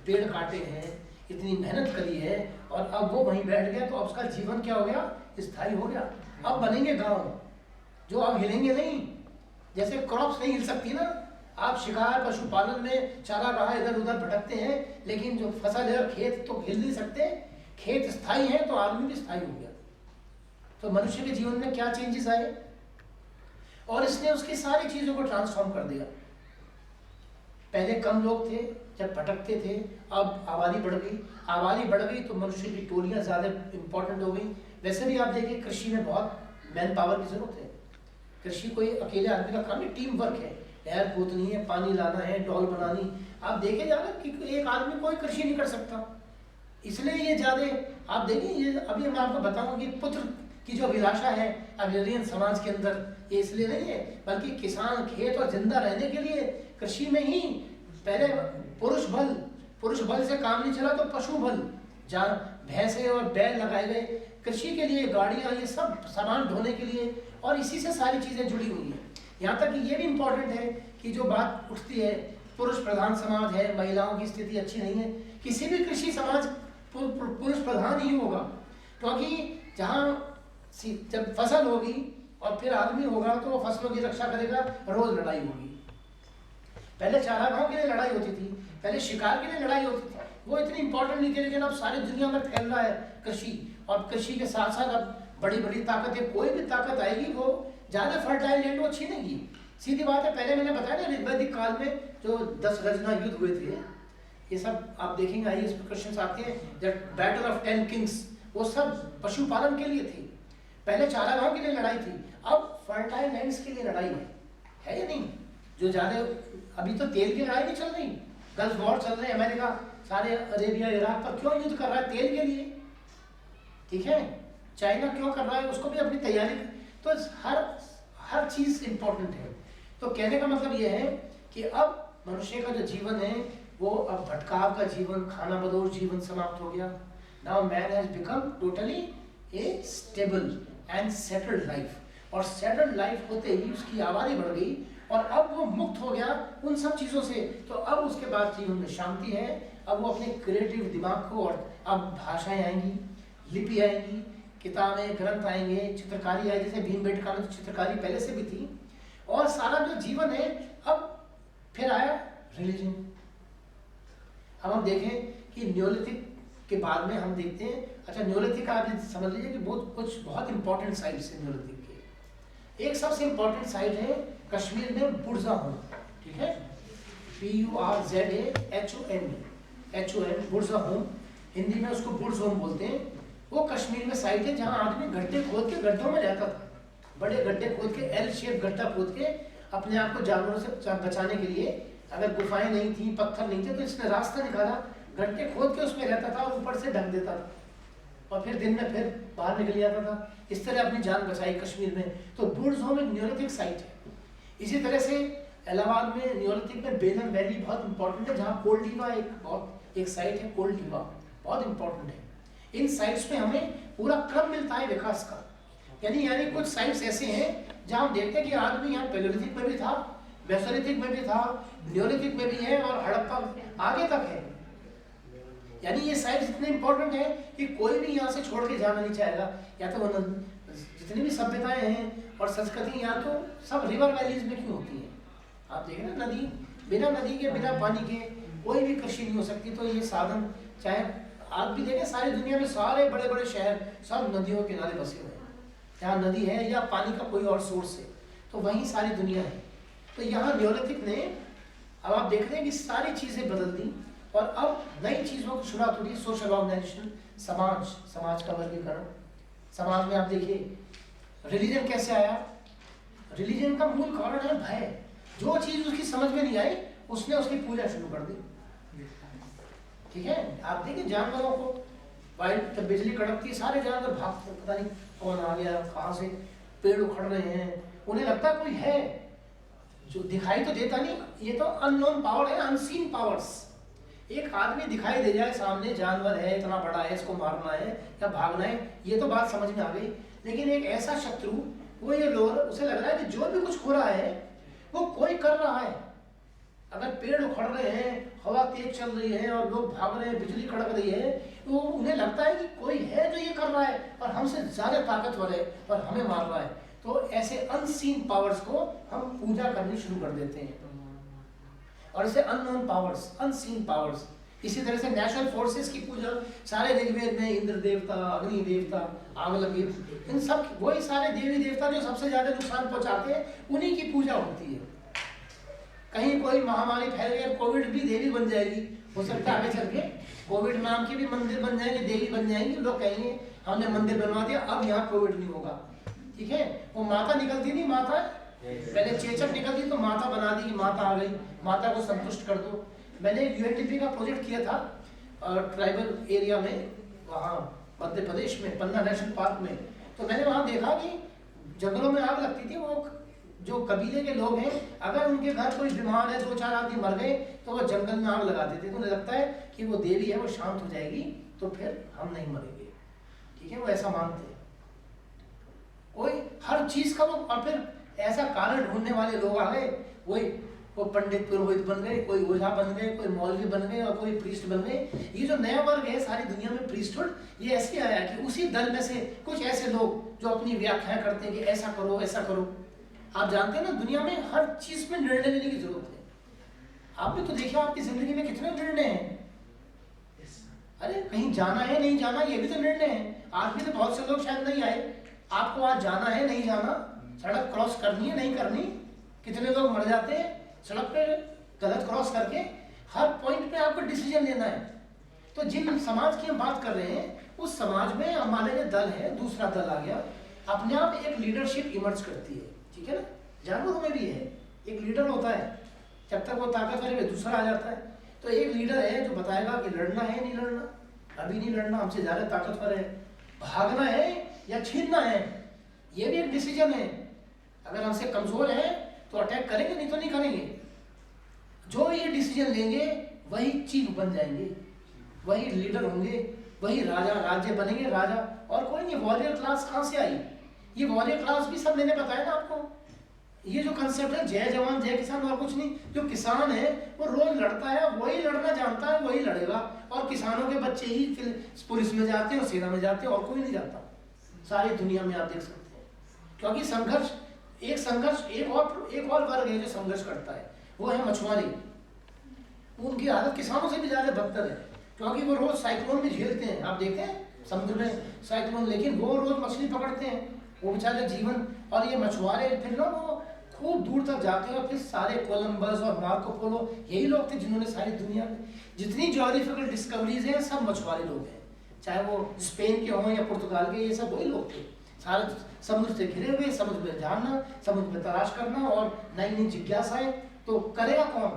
S1: पेड़ काटे हैं, इतनी मेहनत करी है, और अब वो वहीं बैठ गया, तो अब उसका जीवन क्या हो गया? स्थायी हो गया। अब बनेंगे गांव जो अब हिलेंगे नहीं, जैसे क्रॉप्स नहीं हिल सकती ना। आप शिकार, पशुपालन में चारागाह इधर उधर भटकते हैं, लेकिन जो फसल है, खेत तो हिल नहीं सकते। खेत स्थायी है तो आदमी भी स्थायी हो गया। तो मनुष्य के जीवन में क्या चेंजेस आए, और इसने उसकी सारी चीजों को ट्रांसफॉर्म कर दिया। पहले कम लोग थे जब भटकते थे, अब आबादी बढ़ गई। आबादी बढ़ गई तो मनुष्य की टोलियां ज्यादा इंपॉर्टेंट हो गई। वैसे भी आप देखिए कृषि में बहुत मैन पावर की जरूरत है। कृषि कोई अकेले आदमी का काम नहीं, टीम वर्क है। नहर खोदनी है, पानी लाना है, डॉल बनानी। आप देखे जाना कि एक आदमी कोई कृषि नहीं कर सकता, इसलिए ये ज्यादा आप देखिए। ये अभी मैं आपको बताऊंगा कि पुत्र की जो अभिलाषा है अग्रेरियन समाज के अंदर, ये इसलिए नहीं है, बल्कि किसान खेत और जिंदा रहने के लिए कृषि में ही पहले पुरुष बल से काम नहीं चला, तो पशु बल, जहाँ भैंसे और बैल लगाए गए कृषि के लिए, गाड़ियाँ, ये सब सामान ढोने के लिए, और इसी से सारी चीजें जुड़ी हुई हैं। यहाँ तक कि ये भी इम्पोर्टेंट है कि जो बात उठती है, पुरुष प्रधान समाज है, महिलाओं की स्थिति अच्छी नहीं है। किसी भी कृषि समाज पुरुष प्रधान ही होगा, क्योंकि जहाँ जब फसल होगी और फिर आदमी होगा तो वो फसलों की रक्षा करेगा, रोज लड़ाई होगी। पहले चारागाहों के लिए लड़ाई होती थी, पहले शिकार के लिए लड़ाई होती थी, वो इतनी इंपॉर्टेंट नहीं थी। लेकिन अब सारी दुनिया में फैल रहा है कृषि, और कृषि के साथ साथ अब बड़ी बड़ी ताकतें, कोई भी ताकत आएगी वो ज्यादा फर्टाइल लैंड वो छीनेगी। सीधी बात है। पहले मैंने बताया ना, वैदिक काल में जो 10 रजना युद्ध हुए थे, ये सब आप देखेंगे, आइए इस पर क्वेश्चन आते हैं। जब बैटल ऑफ 10 किंग्स, वो सब पशुपालन के लिए थी। पहले चारागाहों के लिए लड़ाई थी, अब फर्टाइल लैंड्स के लिए लड़ाई है या नहीं? जो ज्यादा, अभी तो तेल की लड़ाई नहीं चल रही, गल्फ वॉर चल रहे हैं, अमेरिका सारे अरेबिया इराक पर क्यों युद्ध कर रहा है? तेल के लिए, ठीक है। चाइना क्यों कर रहा है? उसको भी अपनी तैयारी। तो हर चीज इंपॉर्टेंट है। तो कहने का मतलब यह है कि अब मनुष्य का जो जीवन है वो अब भटकाव का जीवन, खाना बदोश जीवन समाप्त हो गया। Now man has become totally A stable and settled life. और सेटल्ड लाइफ होते ही उसकी आबादी बढ़ गई, और अब वो मुक्त हो गया उन सब चीजों से। तो अब उसके बाद जीवन में शांति है। अब वो अपने क्रिएटिव दिमाग को, और अब भाषाएं आएंगी, लिपि आएंगी, किताबें, ग्रंथ आएंगे, चित्रकारी आएगी। जैसे भीमबेटका में तो चित्रकारी पहले से भी थी, और सारा जो जीवन है। अब फिर आया रिलीजन। अब हम देखें कि न्योलिथिक के बाद में हम देखते हैं, अच्छा न्योलिथिक आप समझ लीजिए कि बहुत इंपॉर्टेंट साइट्स है न्योलिथिक के। एक सबसे इंपॉर्टेंट साइट है कश्मीर में बुरजा होम, ठीक है, BURZAHON, बुरजा होम, हिंदी में उसको बुर्ज होम बोलते हैं। वो कश्मीर में साइट है जहाँ आदमी गड्ढे खोद के गड्ढों में रहता था। बड़े गड्ढे खोद के, एल शेप गड्ढा खोद के अपने आप को जानवरों से बचाने के लिए। अगर गुफाएं नहीं थी, पत्थर नहीं थे, तो इसने रास्ता निकाला, गड्ढे खोद के उसमें रहता था और ऊपर से ढक देता था, और फिर दिन में फिर बाहर निकल जाता था। इस तरह अपनी जान बचाई कश्मीर में। तो बुर्ज होम एक न्योलिथिक साइट है। इसी तरह से इलाहाबाद में न्योलिथिक में बेलन वैली बहुत इंपॉर्टेंट है, जहाँ कोल्डिवा एक साइट है। कोल्डिवा बहुत इंपॉर्टेंट है। इन साइट्स में हमें पूरा क्रम मिलता है विकास का। यानी कुछ साइट्स ऐसे हैं जहाँ हम देखते हैं कि आदमी यहाँ पैलेयोलिथिक में भी था, मेसोलिथिक में भी था, नियोलिथिक में भी है और हड़प्पा आगे तक है। यानी ये साइट्स इतने इंपॉर्टेंट है कि कोई भी यहाँ से छोड़ के जाना नहीं चाहेगा। या तो जितनी भी सभ्यताएं हैं और संस्कृति यहाँ तो सब रिवर वैलीज में क्यों होती है। आप देखें ना, बिना नदी के बिना पानी के कोई भी कृषि नहीं हो सकती। तो ये साधन, चाहे आप भी देखें सारी दुनिया में सारे बड़े बड़े शहर सब नदियों के किनारे बसे हुए हैं। जहाँ नदी है या पानी का कोई और सोर्स है तो वहीं सारी दुनिया है। तो यहाँ नियोलिथिक ने, अब आप देख रहे हैं कि सारी चीजें बदल दी और अब नई चीजों की शुरुआत हो रही है। सोशल ऑर्गेनाइजेशन, समाज का वर्गीकरण। समाज में आप देखिए रिलीजन कैसे आया। रिलीजन का मूल कारण है भय। जो चीज उसकी समझ में नहीं आई उसने उसकी पूजा शुरू कर दी। ठीक है, आप देखिए जानवरों को, वाइल्ड जब बिजली कड़कती है सारे जानवर भागते, पता नहीं कौन आ गया, कहाँ से पेड़ उखड़ रहे हैं, उन्हें लगता कोई है जो दिखाई तो देता नहीं। ये तो अननोन पावर है, अनसीन पावर्स। एक आदमी दिखाई दे जाए सामने, जानवर है इतना बड़ा है, इसको मारना है या भागना है, ये तो बात समझ में आ गई। लेकिन एक ऐसा शत्रु, वो ये लोग, उसे लग रहा है कि जो भी कुछ हो रहा है वो कोई कर रहा है। अगर पेड़ उखड़ रहे हैं, हवा तेज चल रही है और लोग भाग रहे हैं, बिजली कड़क रही है, तो उन्हें लगता है कि कोई है जो ये कर रहा है और हमसे ज्यादा ताकतवर है और हमें मार रहा है। तो ऐसे अनसीन पावर्स को हम पूजा करनी शुरू कर देते हैं और इसे अननोन पावर्स, अनसीन पावर्स। इसी तरह से नेचुरल फोर्सेस की पूजा सारे ऋग्वेद में, इंद्र देवता, अग्नि देवता, आगलगी, इन सब वही सारे देवी देवता जो सबसे ज्यादा नुकसान पहुंचाते हैं, उन्हीं की पूजा होती है। कहीं कोई महामारी फैल गई, कोविड भी देवी बन जाएगी, हो सकता है आगे चल के कोविड नाम के भी मंदिर बन जाएंगे, देवी बन जाएंगे। लोग कहेंगे हमने मंदिर बनवा दिया, अब यहाँ कोविड नहीं होगा। ठीक है, वो माता निकलती नहीं, माता पहले चेचक निकलती तो माता बना दी कि माता आ गई, माता को संतुष्ट कर दो। मैंने यूएनडीपी का प्रोजेक्ट किया था ट्राइबल एरिया में, वहाँ मध्य प्रदेश में पन्ना नेशनल पार्क में। तो मैंने वहाँ देखा कि जंगलों में आग लगती थी। वो जो कबीले के लोग हैं, अगर उनके घर कोई बीमार है, 2-4 आदमी मर गए, तो वो जंगल में आग लगा देते थे। तो उन्हें लगता है कि वो देवी है, वो शांत हो जाएगी तो फिर हम नहीं मरेंगे। ठीक है, वो ऐसा मानते हैं। कोई हर चीज का वो, और फिर ऐसा कारण ढूंढने वाले लोग आ गए। वो पंडित पुरोहित बन गए, कोई ओझा बन गए, कोई मौलवी बन गए और कोई प्रीस्ट बन गए। ये जो नया वर्ग है सारी दुनिया में प्रीस्टहुड, ये ऐसे आया कि उसी दल में से कुछ ऐसे लोग जो अपनी व्याख्या करते हैं कि ऐसा करो ऐसा करो। आप जानते हैं ना, दुनिया में हर चीज में निर्णय लेने की जरूरत है। आपने तो देखा आपकी जिंदगी में कितने निर्णय हैं। अरे कहीं जाना है नहीं जाना, ये भी तो निर्णय है। आज भी तो बहुत से लोग शायद नहीं आए, आपको आज जाना है नहीं जाना, सड़क क्रॉस करनी है नहीं करनी। कितने लोग मर जाते हैं सड़क पे गलत क्रॉस करके। हर पॉइंट पे आपको डिसीजन लेना है। तो जिन समाज की हम बात कर रहे हैं, उस समाज में हमारे दल है, दूसरा दल आ गया, अपने आप एक लीडरशिप इमर्ज करती है। ठीक है ना, जानवरों में भी है, एक लीडर होता है। जब तक वो ताकतवर है, दूसरा आ जाता है। तो एक लीडर है जो बताएगा कि लड़ना है नहीं लड़ना, अभी नहीं लड़ना, हमसे ज्यादा ताकतवर है, भागना है या छीनना है, ये भी एक डिसीजन है। अगर हमसे कमजोर है तो अटैक करेंगे, नहीं तो नहीं करेंगे। जो ये डिसीजन लेंगे वही चीफ बन जाएंगे, वही लीडर होंगे, वही राजा, राज्य बनेंगे राजा, और कोई नहीं। वॉरियर क्लास कहाँ से आई? ये वॉरियर क्लास भी सब मैंने बताया ना आपको। ये जो कंसेप्ट है जय जवान जय किसान, और कुछ नहीं। जो किसान है वो रोज लड़ता है, वही लड़ना जानता है, वही लड़ेगा। और किसानों के बच्चे ही फिर पुलिस में जाते हैं और सेना में जाते हैं, और कोई नहीं जाता सारी दुनिया में। आप देख सकते हैं, क्योंकि संघर्ष, एक और वर्ग है जो संघर्ष करता है, वो है मछुआरे। उनकी हालत किसानों से भी ज्यादा बदतर है, क्योंकि वो रोज साइक्लोन में झेलते हैं। आप देखते हैं समुद्र में साइक्लोन, लेकिन वो रोज मछली पकड़ते हैं, वो बेचारे जीवन। और ये मछुआरे फिर ना वो खूब दूर तक जाते हैं, और फिर सारे कोलंबस और मार्को पोलो यही लोग थे जिन्होंने सारी दुनिया में जितनी ज्योग्राफिकल डिस्कवरीज हैं, सब मछुआरे लोग हैं। चाहे वो स्पेन के हों या पुर्तगाल के, ये सब वही लोग थे। सारे समुद्र से घिरे हुए, समुद्र में जानना, समुद्र में तलाश करना और नई नई जिज्ञासाएं। तो करेगा कौन?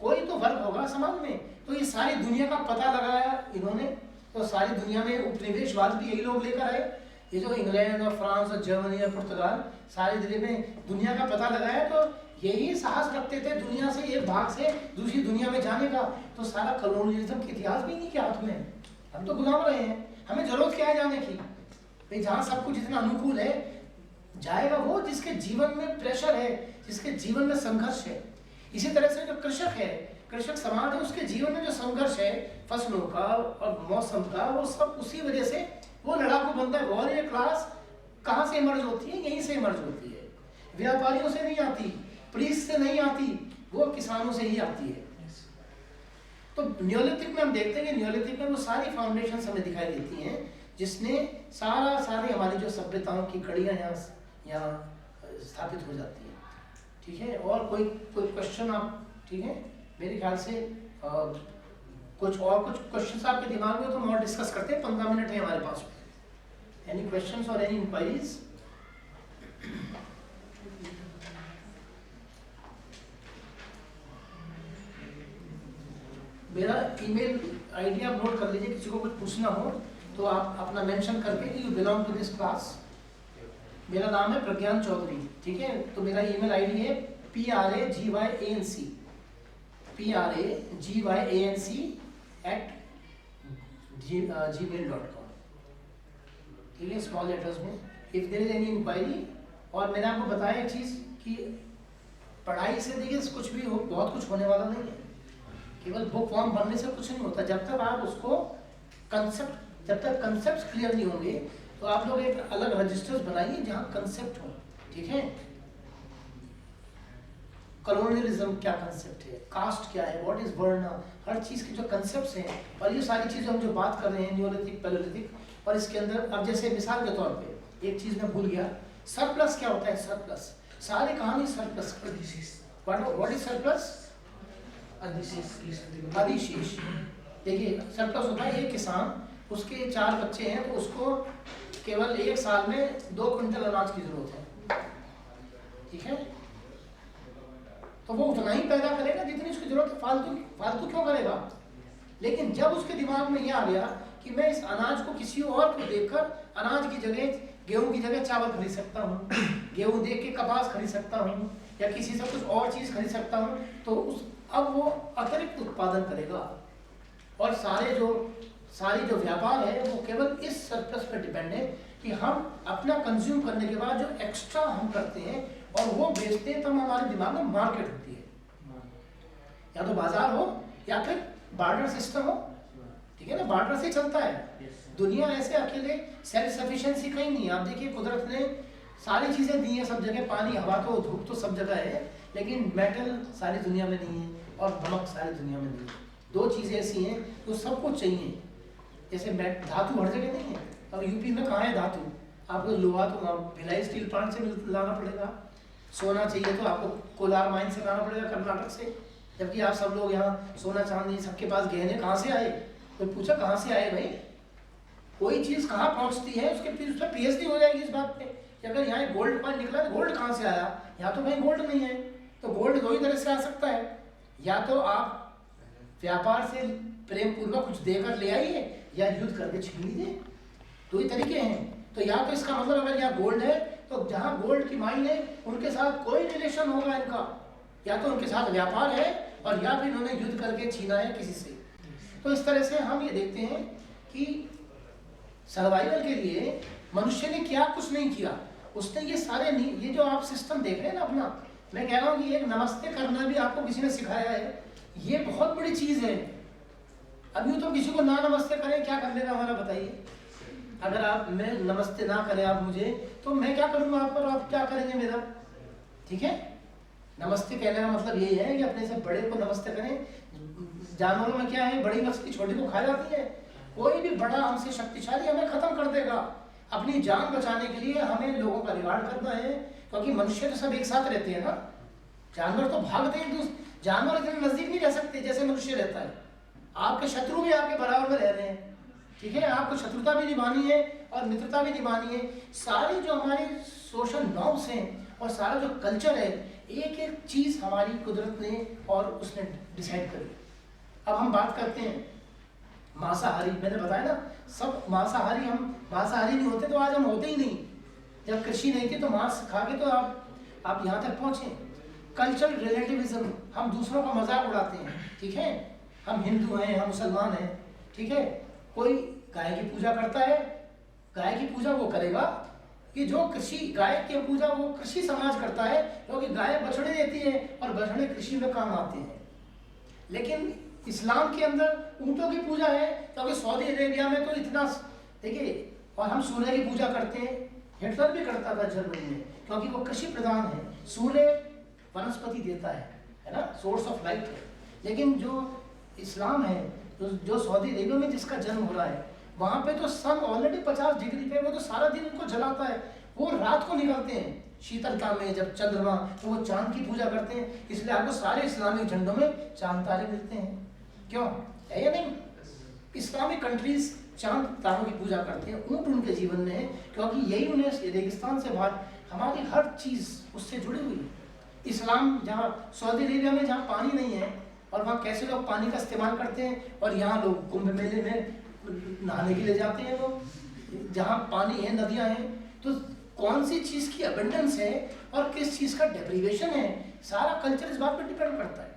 S1: कोई तो वर्ग होगा समाज में। तो ये सारी दुनिया का पता लगाया इन्होंने। तो सारी दुनिया में उपनिवेशवाद भी यही लोग लेकर आए। ये जो इंग्लैंड और फ्रांस और जर्मनी और पुर्तगाल, सारी दुनिया का पता लगाया। तो यही साहस रखते थे दुनिया से एक भाग से दूसरी दुनिया में जाने का। तो सारा कॉलोनियलिज्म का इतिहास भी इन्हीं के हाथ में है। हम तो गुलाम रहे हैं। हमें जरूरत क्या है जाने की? भाई जहाँ सब कुछ इतना अनुकूल है, जाएगा वो जिसके जीवन में प्रेशर है, जिसके जीवन में संघर्ष है। इसी तरह से जो कृषक है, कृषक समाज है, उसके जीवन में जो संघर्ष है फसलों का और मौसम का, वो सब उसी वजह से वो लड़ाकू बनता है। वॉरियर क्लास कहाँ से इमर्ज होती है? यहीं से इमर्ज होती है। व्यापारियों से नहीं आती, प्रीस से नहीं आती, वो किसानों से ही आती है। तो न्योलिथिक में हम देखते हैं कि न्योलिथिक में वो सारी फाउंडेशन हमें दिखाई देती हैं, जिसने सारी हमारी जो सभ्यताओं की कड़ियाँ यहाँ स्थापित हो जाती है। ठीक है, और कोई क्वेश्चन आप? ठीक है, मेरे ख्याल से कुछ क्वेश्चंस आपके दिमाग में हो तो हम और डिस्कस करते हैं। 15 मिनट है हमारे पास। एनी क्वेश्चंस और एनी इंक्वायरीज? मेरा ईमेल आईडी आप नोट कर लीजिए, किसी को कुछ पूछना हो तो आप अपना मेंशन करके कि you belong to this class. मेरा नाम है प्रज्ञान चौधरी। ठीक है, तो मेरा ईमेल आईडी है pragyanc@gmail.com। ठीक है, स्मॉल लेटर्स में। If there is any enquiry. और मैंने आपको बताया एक चीज कि पढ़ाई से देखिए कुछ भी हो, बहुत कुछ होने वाला नहीं है। केवल बुक फॉर्म भरने से कुछ नहीं होता। जब तक आप उसको जब तक कंसेप्ट क्लियर नहीं होंगे तो आप लोग एक अलग रजिस्टर्स बनाइए जहाँ कंसेप्ट हो। ठीक है, कॉलोनियलिज्म क्या कंसेप्ट है, कास्ट क्या है, व्हाट इज वर्ण, हर चीज के जो कंसेप्ट्स हैं, और ये सारी चीजें हम जो बात कर रहे हैं न्योलिथिक, पैलेलिथिक, और इसके अंदर अब जैसे मिसाल के तौर पे एक चीज मैं भूल गया, सरप्लस क्या होता है? सरप्लस, सारी कहानी सरप्लस। What is surplus? अधिशेष। देखिए सरप्लस होता है एक किसान, उसके 4 बच्चे हैं तो उसको केवल एक साल में 2 क्विंटल अनाज की जरूरत है। ठीक है, तो वो उतना ही पैदा करेगा जितनी उसकी जरूरत है। फालतू क्यों करेगा? लेकिन जब उसके दिमाग में यह आ गया कि मैं इस अनाज को किसी और को देखकर अनाज की जगह, गेहूं की जगह चावल खरीद सकता हूँ, गेहूं देख के कपास खरीद सकता हूँ, या किसी से कुछ और चीज खरीद सकता हूँ, तो अब वो अतिरिक्त उत्पादन करेगा। और सारी जो व्यापार है वो केवल इस सरप्लस पर डिपेंड है कि हम अपना कंज्यूम करने के बाद जो एक्स्ट्रा हम करते हैं और वो बेचते हैं, तब हमारे दिमाग में मार्केट होती है। या तो बाजार हो या फिर बार्टर सिस्टम हो। ठीक है ना, बार्टर से चलता है। दुनिया ऐसे अकेले सेल्फ सफिशिएंसी कहीं नहीं है। आप देखिए कुदरत ने सारी चीजें दी है सब जगह, पानी, हवा तो धूप तो सब जगह है, लेकिन मेटल सारी दुनिया में नहीं है और नमक सारी दुनिया में नहीं है। 2 चीजें ऐसी हैं जो सबको चाहिए। जैसे धातु हर जगह नहीं है। अब यूपी में कहाँ है धातु? आपको लोहा तो भिलाई स्टील प्लांट से लाना पड़ेगा। सोना चाहिए तो आपको कोलार माइन से लाना पड़ेगा, कर्नाटक से। जबकि आप सब लोग यहाँ सोना चांदी सबके पास गहने कहाँ से आए? तो पूछा कहाँ से आए भाई? कोई चीज कहाँ पहुँचती है उसके उस पर पीएचडी हो जाएगी इस बात पे कि अगर यहाँ गोल्ड कॉइन निकला तो गोल्ड कहाँ से आया? यहाँ तो कहीं गोल्ड नहीं है। तो गोल्ड 2 ही तरह से आ सकता है, या तो आप व्यापार से प्रेम पूर्वक कुछ देकर ले आइए या युद्ध करके छीन लीजिए। 2 ही तरीके हैं। तो या तो इसका मतलब अगर यहाँ गोल्ड है तो जहाँ गोल्ड की माइन है उनके साथ कोई रिलेशन होगा इनका, या तो उनके साथ व्यापार है और या फिर इन्होंने युद्ध करके छीना है किसी से। तो इस तरह से हम ये देखते हैं कि सर्वाइवल के लिए मनुष्य ने क्या कुछ नहीं किया। उसने ये जो आप सिस्टम देख रहे हैं ना अपना, मैं कह रहा हूँ कि एक नमस्ते करना भी आपको किसी ने सिखाया है, ये बहुत बड़ी चीज है। अभी तो किसी को ना नमस्ते करें क्या कर लेगा हमारा, बताइए? अगर आप मैं नमस्ते ना करें आप मुझे, तो मैं क्या करूँगा आप पर, आप क्या करेंगे मेरा? ठीक है, नमस्ते कहने का मतलब ये है कि अपने से बड़े को नमस्ते करें। जानवरों में क्या है, बड़ी मछली छोटी को खा जाती है। कोई भी बड़ा हमसे शक्तिशाली हमें खत्म कर देगा। अपनी जान बचाने के लिए हमें लोगों का रिगार्ड करना है, क्योंकि मनुष्य तो सब एक साथ रहते हैं ना। जानवर तो भागते हैं, जानवर इतने नजदीक नहीं रह सकते जैसे मनुष्य रहता है। आपके शत्रु भी आपके बराबर में रह रहे हैं। ठीक है, आपको शत्रुता भी निभानी है और मित्रता भी निभानी है। सारी जो हमारी सोशल नॉर्म्स हैं और सारा जो कल्चर है, एक एक चीज हमारी कुदरत ने और उसने डिसाइड करी। अब हम बात करते हैं मांसाहारी। मैंने बताया ना, सब मांसाहारी, हम मांसाहारी नहीं होते तो आज हम होते ही नहीं। जब कृषि नहीं थी तो मांस खा के तो आप यहाँ तक पहुँचे। कल्चरल रिलेटिविज्म, हम दूसरों का मजाक उड़ाते हैं। ठीक है, हम हिंदू हैं, हम मुसलमान हैं। ठीक है, कोई गाय की पूजा करता है, गाय की पूजा वो करेगा कि जो कृषि, गाय की पूजा वो कृषि समाज करता है, क्योंकि गाय बछड़े देती है और बछड़े कृषि में काम आते हैं। लेकिन इस्लाम के अंदर ऊँटों की पूजा है, क्योंकि सऊदी अरेबिया में तो इतना, देखिए, और हम सूर्य की पूजा करते हैं, हिटलर भी करता था जर्मनी में, क्योंकि वो कृषि प्रधान है, सूर्य वनस्पति देता है ना, सोर्स ऑफ लाइफ है। लेकिन जो इस्लाम है, जो सऊदी अरेबिया में जिसका जन्म हो रहा है, वहाँ पे तो सन ऑलरेडी 50 डिग्री पे, वो तो सारा दिन उनको जलाता है, वो रात को निकलते हैं शीतलता में, जब चंद्रमा, तो वो चांद की पूजा करते हैं। इसलिए आपको सारे इस्लामिक झंडों में चांद तारे मिलते हैं। क्यों है या नहीं? इस्लामिक कंट्रीज चांद तारों की पूजा करते हैं, ऊँट उनके जीवन में है, क्योंकि यही उन्हें रेगिस्तान से बाहर हमारी हर चीज़ उससे जुड़ी हुई है। इस्लाम जहाँ सऊदी अरेबिया में जहाँ पानी नहीं है, और वहाँ कैसे लोग पानी का इस्तेमाल करते हैं, और यहाँ लोग कुंभ मेले में नहाने के लिए जाते हैं लोग, जहाँ पानी है, नदियाँ हैं, तो कौन सी चीज़ की अबंडेंस है और किस चीज़ का डेप्रीवेशन है, सारा कल्चर इस बात पर डिपेंड करता है।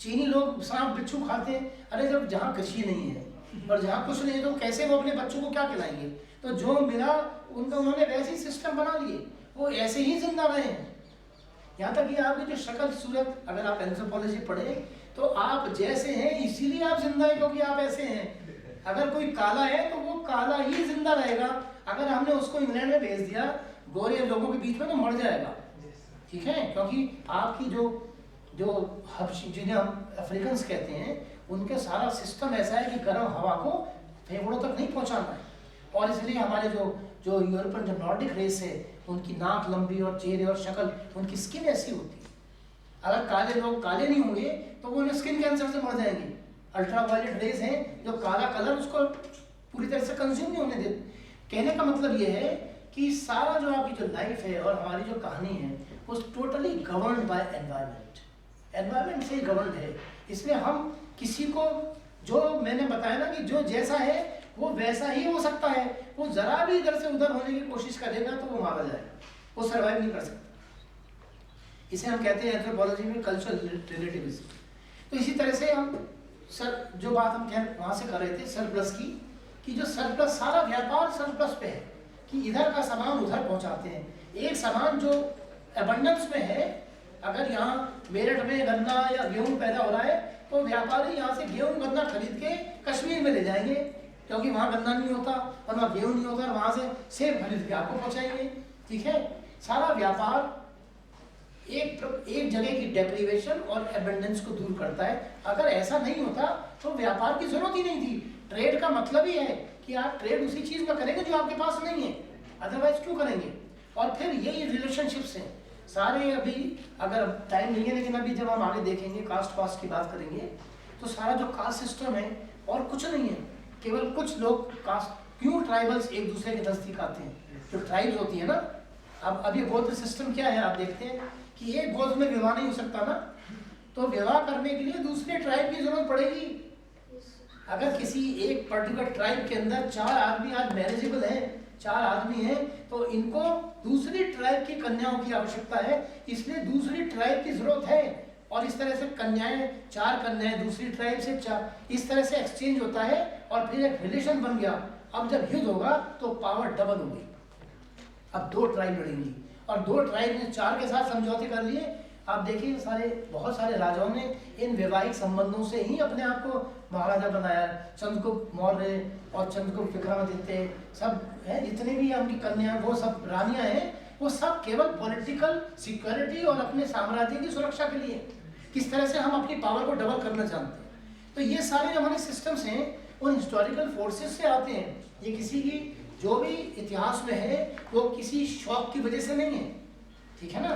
S1: चीनी लोग सांप बिच्छू खाते हैं, अरे जब जहाँ कृषि नहीं है और जहाँ कुछ नहीं है तो कैसे वो अपने बच्चों को क्या खिलाएंगे? तो जो मिला उनका, उन्होंने वैसे ही सिस्टम बना लिए, वो ऐसे ही जिंदा रहे हैं। यहाँ तक कि आपकी जो शक्ल सूरत, अगर आप एंथ्रोपोलॉजी पढ़े तो आप जैसे हैं इसीलिए आप जिंदा हैं, क्योंकि आप ऐसे हैं। अगर कोई काला है तो वो काला ही जिंदा रहेगा, अगर हमने उसको इंग्लैंड में भेज दिया गोरे लोगों के बीच में तो मर जाएगा, ठीक है? क्योंकि आपकी जो हबशी, जिन्हें हम अफ्रीकन कहते हैं, उनके सारा सिस्टम ऐसा है कि गर्म हवा को फेफड़ों तक नहीं पहुंचाना है, और इसलिए हमारे जो यूरोपियन, जो नॉर्डिक रेस है, उनकी नाक लंबी और चेहरे और शक्ल, उनकी स्किन ऐसी होती है। अगर काले लोग काले नहीं होंगे तो वो स्किन कैंसर से मर जाएंगे। अल्ट्रावायलेट रेस हैं जो काला कलर उसको पूरी तरह से कंज्यूम नहीं होने देते। कहने का मतलब ये है कि सारा जो आपकी जो लाइफ है और हमारी जो कहानी है, वो totally governed bye environment, environment से गवर्न्ड है। इसलिए हम किसी को, जो मैंने बताया ना कि जो जैसा है वो वैसा ही हो सकता है, वो जरा भी इधर से उधर होने की कोशिश करेगा तो वो मारा जाएगा, वो सर्वाइव नहीं कर सकता। इसे हम कहते हैं एंथ्रोपोलॉजी में कल्चरल रिलेटिविज्म। तो इसी तरह से हम जो बात हम वहाँ से कर रहे थे सरप्लस की, कि जो सरप्लस, सारा व्यापार सरप्लस पे है, कि इधर का सामान उधर पहुँचाते हैं। एक सामान जो एबंडेंस में है, अगर यहाँ मेरठ में गन्ना या गेहूँ पैदा हो रहा है तो व्यापारी यहाँ से गेहूँ गन्ना खरीद के कश्मीर में ले जाएंगे, क्योंकि वहाँ गन्ना नहीं होता और वहाँ गेहूँ नहीं होता, और वहाँ से सेब खरीद के आपको पहुँचाएंगे, ठीक है? सारा व्यापार एक जगह की डेप्रीवेशन और एबंडेंस को दूर करता है। अगर ऐसा नहीं होता तो व्यापार की जरूरत ही नहीं थी। ट्रेड का मतलब ही है कि आप ट्रेड उसी चीज में करेंगे जो आपके पास नहीं है, अदरवाइज क्यों करेंगे? और फिर यही रिलेशनशिप्स हैं सारे। अभी अगर टाइम नहीं है, लेकिन अभी जब हम आगे देखेंगे कास्ट पास्ट की बात करेंगे, तो सारा जो कास्ट सिस्टम है और कुछ नहीं है, केवल कुछ लोग कास्ट, क्यों ट्राइबल्स एक दूसरे के नजदीक आते हैं, जो ट्राइब्स होती है ना। अब ये गोत्र सिस्टम क्या है, आप देखते हैं कि एक गोत्र में विवाह नहीं हो सकता ना, तो विवाह करने के लिए दूसरे ट्राइब की जरूरत पड़ेगी। अगर किसी एक पर्टिकुलर ट्राइब के अंदर 4 आदमी आज मैरिजेबल हैं, 4 आदमी हैं, तो इनको दूसरी ट्राइब की कन्याओं की आवश्यकता है, इसलिए दूसरी ट्राइब की जरूरत है। और इस तरह से कन्याएं, 4 कन्याएं दूसरी ट्राइब से 4, इस तरह से एक्सचेंज होता है और फिर एक रिलेशन बन गया। अब जब युद्ध होगा तो पावर डबल होगी, अब 2 ट्राइब लड़ेंगी, और 2 ट्राइब ने 4 के साथ समझौते कर लिए। आप देखिए बहुत सारे राजाओं ने इन वैवाहिक संबंधों से ही अपने आप को महाराजा बनाया। चंद्रगुप्त मौर्य और चंद्रगुप्त विक्रमादित्य सब है, जितने भी उनकी कन्या, वो सब रानियां हैं, वो सब केवल पॉलिटिकल सिक्योरिटी और अपने साम्राज्य की सुरक्षा के लिए, किस तरह से हम अपनी पावर को डबल करना चाहते हैं। तो ये सारे जो हमारे सिस्टम्स हैं उन हिस्टोरिकल फोर्सेस से आते हैं। ये किसी की जो भी इतिहास में है वो किसी शौक की वजह से नहीं है, ठीक है ना।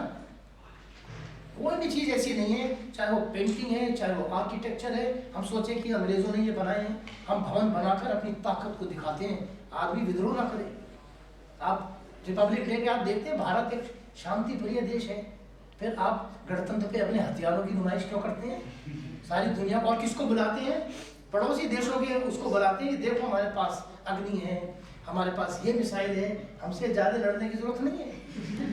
S1: कोई भी चीज़ ऐसी नहीं है, चाहे वो पेंटिंग है, चाहे वो आर्किटेक्चर है, हम सोचें कि अंग्रेजों ने ये बनाए हैं, हम भवन बनाकर अपनी ताकत को दिखाते हैं, आदमी विद्रोह ना करे। आप रिपब्लिक डे के आप देखते हैं, भारत एक शांति प्रिय देश है, फिर आप गणतंत्र पे अपने हथियारों की नुमाइश क्यों करते हैं? सारी दुनिया को, और किसको बुलाते हैं? पड़ोसी देशों के उसको बुलाते हैं कि देखो हमारे पास अग्नि है, हमारे पास ये मिसाइल है, हमसे ज़्यादा लड़ने की जरूरत नहीं है,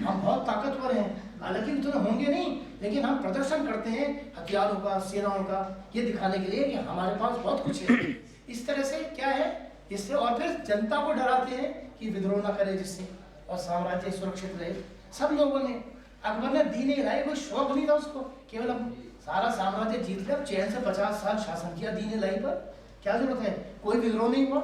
S1: हम बहुत ताकतवर हैं। हालांकि उतने होंगे नहीं, लेकिन हम प्रदर्शन करते हैं हथियारों का, सेनाओं का, ये दिखाने के लिए कि हमारे पास बहुत कुछ है। इस तरह से क्या है, इससे, और फिर जनता को डराते हैं कि विद्रोह ना करे जिससे, और साम्राज्य सुरक्षित रहे। सब लोगों ने, अकबर ने दीन इलाही कोई शौक नहीं था उसको, केवल अब सारा साम्राज्य जीत लिया, चैन से 50 साल शासन किया दीन इलाही पर, क्या जरूरत है, कोई विद्रोह नहीं हुआ।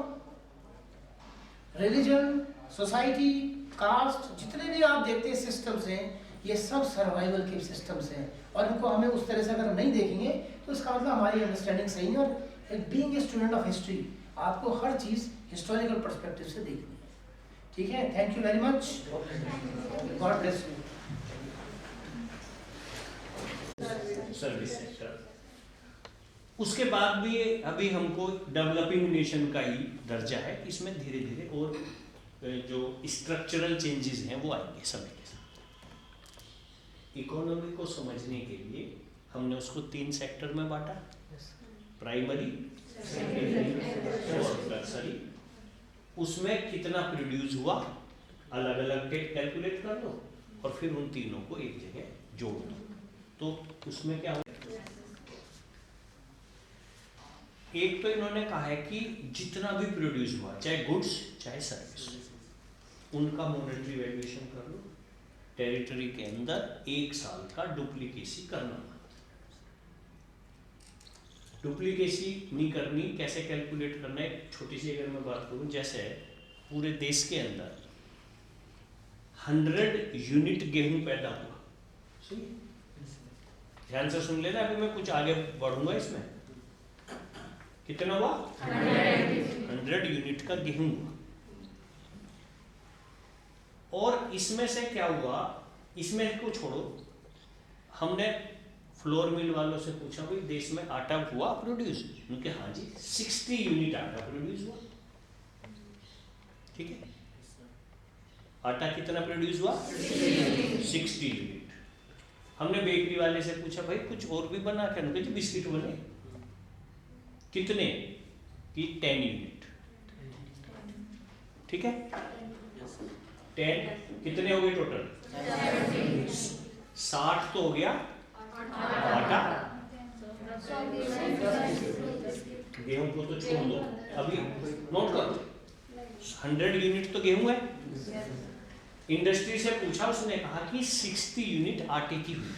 S1: रिलीजन, सोसाइटी, कास्ट, जितने भी आप देखते हैं सिस्टम्स हैं, ये सब सर्वाइवल के सिस्टम्स हैं, और इनको हमें उस तरह से अगर नहीं देखेंगे तो इसका मतलब हमारी अंडरस्टैंडिंग सही नहीं। और being a student of history, आपको हर चीज हिस्टोरिकल पर्सपेक्टिव से देखनी है। ठीक है, thank you very much, God bless you.
S2: Service sector, उसके बाद भी अभी हमको डेवलपिंग नेशन का ही दर्जा है। इसमें धीरे धीरे और जो स्ट्रक्चरल चेंजेस हैं वो आएंगे समय के साथ। इकोनॉमी को समझने के लिए हमने उसको 3 सेक्टर में बांटा, प्राइमरी, सेकेंडरी और टर्सरी। उसमें कितना प्रोड्यूस हुआ अलग अलग कैलकुलेट कर लो, और फिर उन तीनों को एक जगह जोड़ दो, तो उसमें क्या हो। एक तो इन्होंने कहा है कि जितना भी प्रोड्यूस हुआ, चाहे गुड्स चाहे सर्विस, उनका मॉनेटरी वैल्यूएशन कर लो। टेरिटरी के अंदर 1 साल का डुप्लीकेसी करना। डुप्लीकेसी नहीं करनी, कैसे कैलकुलेट करना है, छोटी सी अगर मैं बात करूं, जैसे पूरे देश के अंदर 100 यूनिट गेहूं पैदा हुआ, सही, ध्यान से सुन लेना, अभी मैं कुछ आगे बढ़ूंगा इसमें। कितना हुआ? 100 यूनिट का गेहूं हुआ। और इसमें से क्या हुआ, इसमें को छोड़ो, हमने फ्लोर मिल वालों से पूछा भाई देश में आटा हुआ प्रोड्यूस, उनके हाँ जी 60 यूनिट आटा प्रोड्यूस हुआ। ठीक है, आटा कितना प्रोड्यूस हुआ? 60 यूनिट। हमने बेकरी वाले से पूछा भाई कुछ और भी बना क्या, उनके बिस्किट बने, कितने कि 10 यूनिट। ठीक है, 10 कितने हो गए टोटल? 60 तो हो गया आटा, गेहूं को तो छोड़ दो, अभी नोट करो 100 यूनिट तो गेहूं है। इंडस्ट्री से पूछा, उसने कहा कि 60 यूनिट आटे की हुई।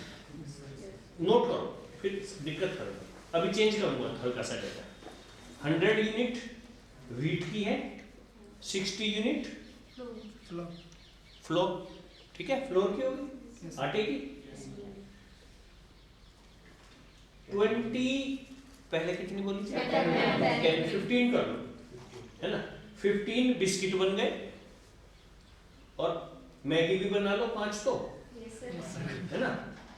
S2: नोट करो, फिर दिक्कत करो, अभी चेंज करूंगा हल्का सा डेटा। 100 यूनिट व्हीट की है, 60 यूनिट फ्लोर, ठीक है, फ्लोर की होगी, आटे की। 20 पहले कितनी बोली थी? 15 कर लो, है ना। 15 बिस्किट बन गए, और मैगी भी बना लो 5 तो, है ना,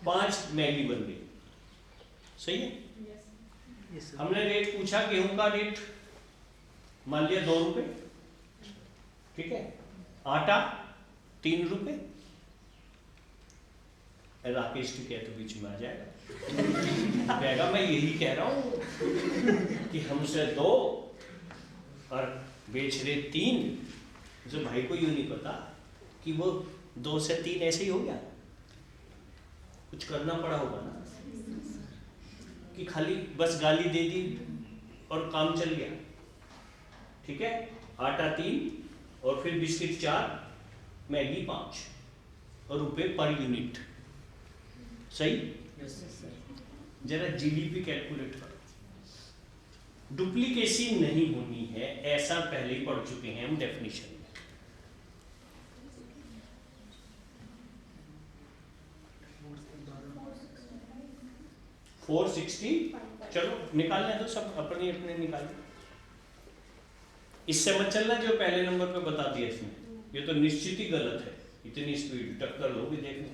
S2: 5 मैगी बन गई, सही है। हमने रेट पूछा गेहूं का रेट मान लिया 2 रुपए, ठीक है, आटा 3 रुपए। राकेश की तो बीच में आ जाएगा, कहेगा मैं यही कह रहा हूं कि हमसे 2 और बेच रहे 3। जो भाई को यूं नहीं पता कि वो 2 से 3 ऐसे ही हो गया, कुछ करना पड़ा होगा ना, कि खाली बस गाली दे दी और काम चल गया। ठीक है, आटा 3 और फिर बिस्किट 4, मैगी 5 और रुपए पर यूनिट, सही। जरा जीडीपी कैलकुलेट करो। डुप्लीकेसी नहीं होनी है, ऐसा पहले ही पढ़ चुके हैं हम डेफिनेशन में। $460, चलो निकालने दो, सब अपने अपने निकालें। इससे मत चलना जो पहले नंबर पे बता दिया इसने, ये तो निश्चित ही गलत है, इतनी स्पीड टक्कर लोगे देखने।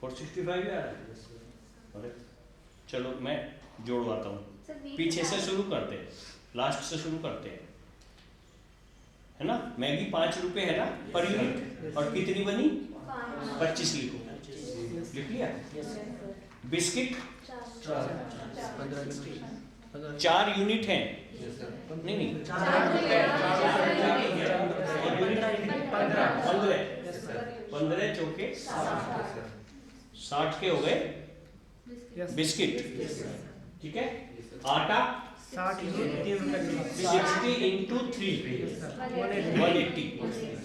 S2: $465 आ रहा है। अरे चलो मैं जोड़वाता हूँ, पीछे से शुरू करते हैं, लास्ट से शुरू करते हैं, है ना। मैगी 5 रुपए है ना पर यूनिट, और कितनी बनी? 25 लिखो, लिख लिया। बिस्किट 4 यूनिट है, नहीं नहीं 15 चौके 60 के हो गए बिस्किट, ठीक है। आटा 60 इंटू 3 180,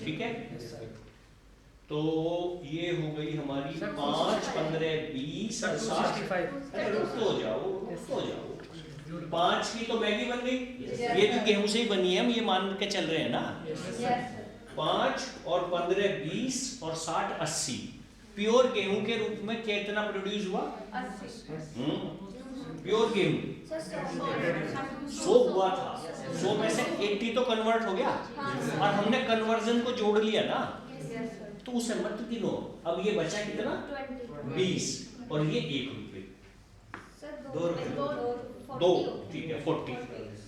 S2: ठीक है। तो ये हो गई हमारी 5, 15, 20 और 60। अरे रुक तो जाओ। 5 की तो मैगी बन गई, ये भी गेहूं से ही बनी है, हम ये मान के चल रहे हैं ना। 5 और 15, 20 और 60, 80। प्योर गेहूं के रूप में कितना प्रोड्यूस हुआ? 80। प्योर गेहूं 100 हुआ था, 100 में से 80 तो कन्वर्ट हो गया, और हमने कन्वर्जन को जोड़ लिया ना, तो उसे मत गिनो। अब ये बचा कितना? 20, और ये 1 रुपये, 2 रुपये, 2, ठीक है 40।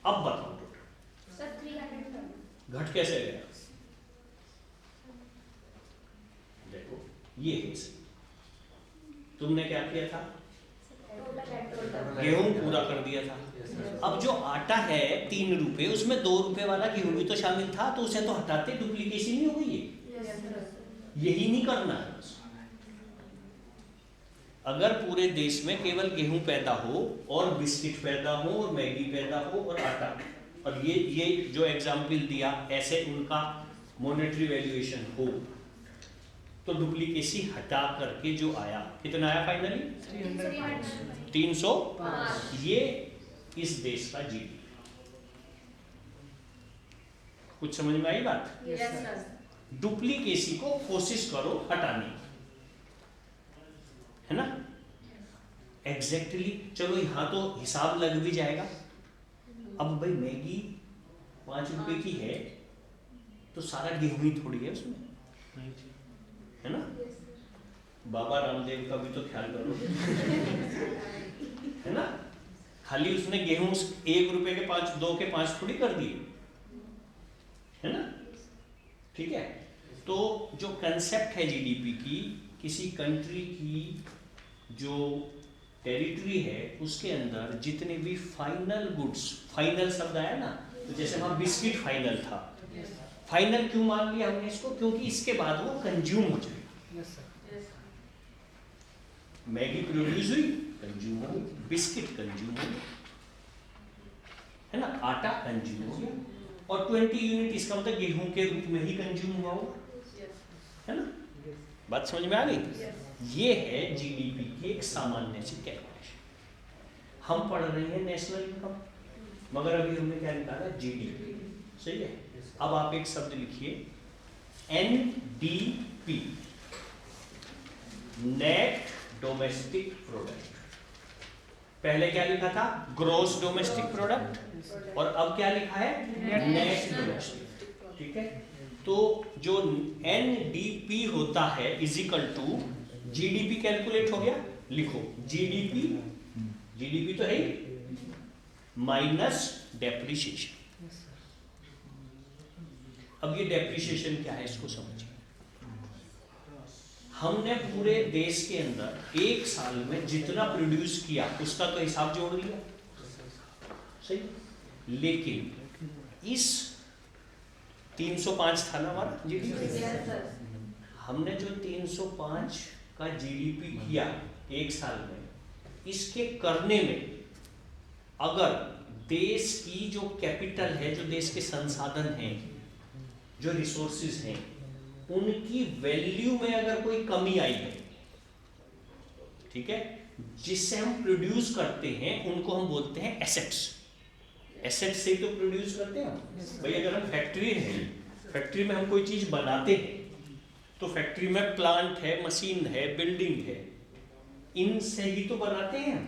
S2: अब बताओ घट कैसे गया? देखो ये तुमने क्या किया था? गेहूं पूरा कर दिया था। अब जो आटा है 3 रुपए, उसमें 2 रुपए वाला गेहूं भी तो शामिल था, तो उसे तो हटाते, डुप्लीकेशन नहीं हो गई है। यही नहीं करना है बस। अगर पूरे देश में केवल गेहूं पैदा हो और बिस्किट पैदा हो और मैगी पैदा हो और आटा, और ये जो एग्जाम्पल दिया ऐसे उनका मॉनेटरी वैल्यूएशन हो, तो डुप्लीकेसी हटा करके जो आया, कितना आया फाइनली? 305। ये इस देश का जीडीपी। कुछ समझ में आई बात? डुप्लीकेसी को कोशिश करो हटाने, है ना। एग्जैक्टली चलो यहां तो हिसाब लग भी जाएगा। अब भाई मैगी 5 रुपए की है, तो सारा गेहूं ही थोड़ी है उसमें, है ना। बाबा रामदेव का भी तो ख्याल करो, है ना। खाली उसने गेहूं 1 रुपए के 5, 2 के 5 थोड़ी कर दिए, है ना, ठीक है। तो जो कंसेप्ट है जीडीपी की, किसी कंट्री की जो टेरिटरी है उसके अंदर जितने भी फाइनल गुड्स, फाइनल शब्द आया ना, तो जैसे वहां बिस्किट फाइनल था, फाइनल क्यों मान लिया हमने इसको? क्योंकि इसके बाद वो कंज्यूम हो जाएगा। मैगी प्रोड्यूस हुई, कंज्यूम हो गई, बिस्किट कंज्यूम हो गया, है ना, आटा कंज्यूम हो गया, और 20 यूनिट इसका मतलब गेहूं के रूप में ही कंज्यूम हुआ होगा, है ना। बात समझ में आ गई? ये है जीडीपी की एक सामान्य सी कैलकुलेशन। हम पढ़ रहे हैं नेशनल इनकम, मगर अभी हमने क्या निकाला? जीडीपी, सही है। अब आप एक शब्द लिखिए, एनडीपी, नेट डोमेस्टिक प्रोडक्ट। पहले क्या लिखा था? ग्रॉस डोमेस्टिक प्रोडक्ट, और अब क्या लिखा है? नेट डोमेस्टिक, ठीक है। तो जो एनडीपी होता है इजिकल टू जीडीपी कैलकुलेट हो गया, लिखो जीडीपी, जीडीपी तो है माइनस डेप्रिसिएशन। अब ये डेप्रिसिएशन क्या है इसको समझिए। हमने पूरे देश के अंदर एक साल में जितना प्रोड्यूस किया उसका तो हिसाब जोड़ लिया, सही। लेकिन इस 305 था ना हमारा जीडीपी, हमने जो 305 का जीडीपी किया एक साल में, इसके करने में अगर देश की जो कैपिटल है, जो देश के संसाधन हैं, जो रिसोर्सेज हैं, उनकी वैल्यू में अगर कोई कमी आई है, ठीक है, जिससे हम प्रोड्यूस करते हैं उनको हम बोलते हैं एसेट्स। एसेट्स से तो प्रोड्यूस करते हैं हम। भाई अगर हम फैक्ट्री है, फैक्ट्री में हम कोई चीज बनाते हैं, तो फैक्ट्री में प्लांट है, मशीन है, बिल्डिंग है, इनसे ही तो बनाते हैं हम।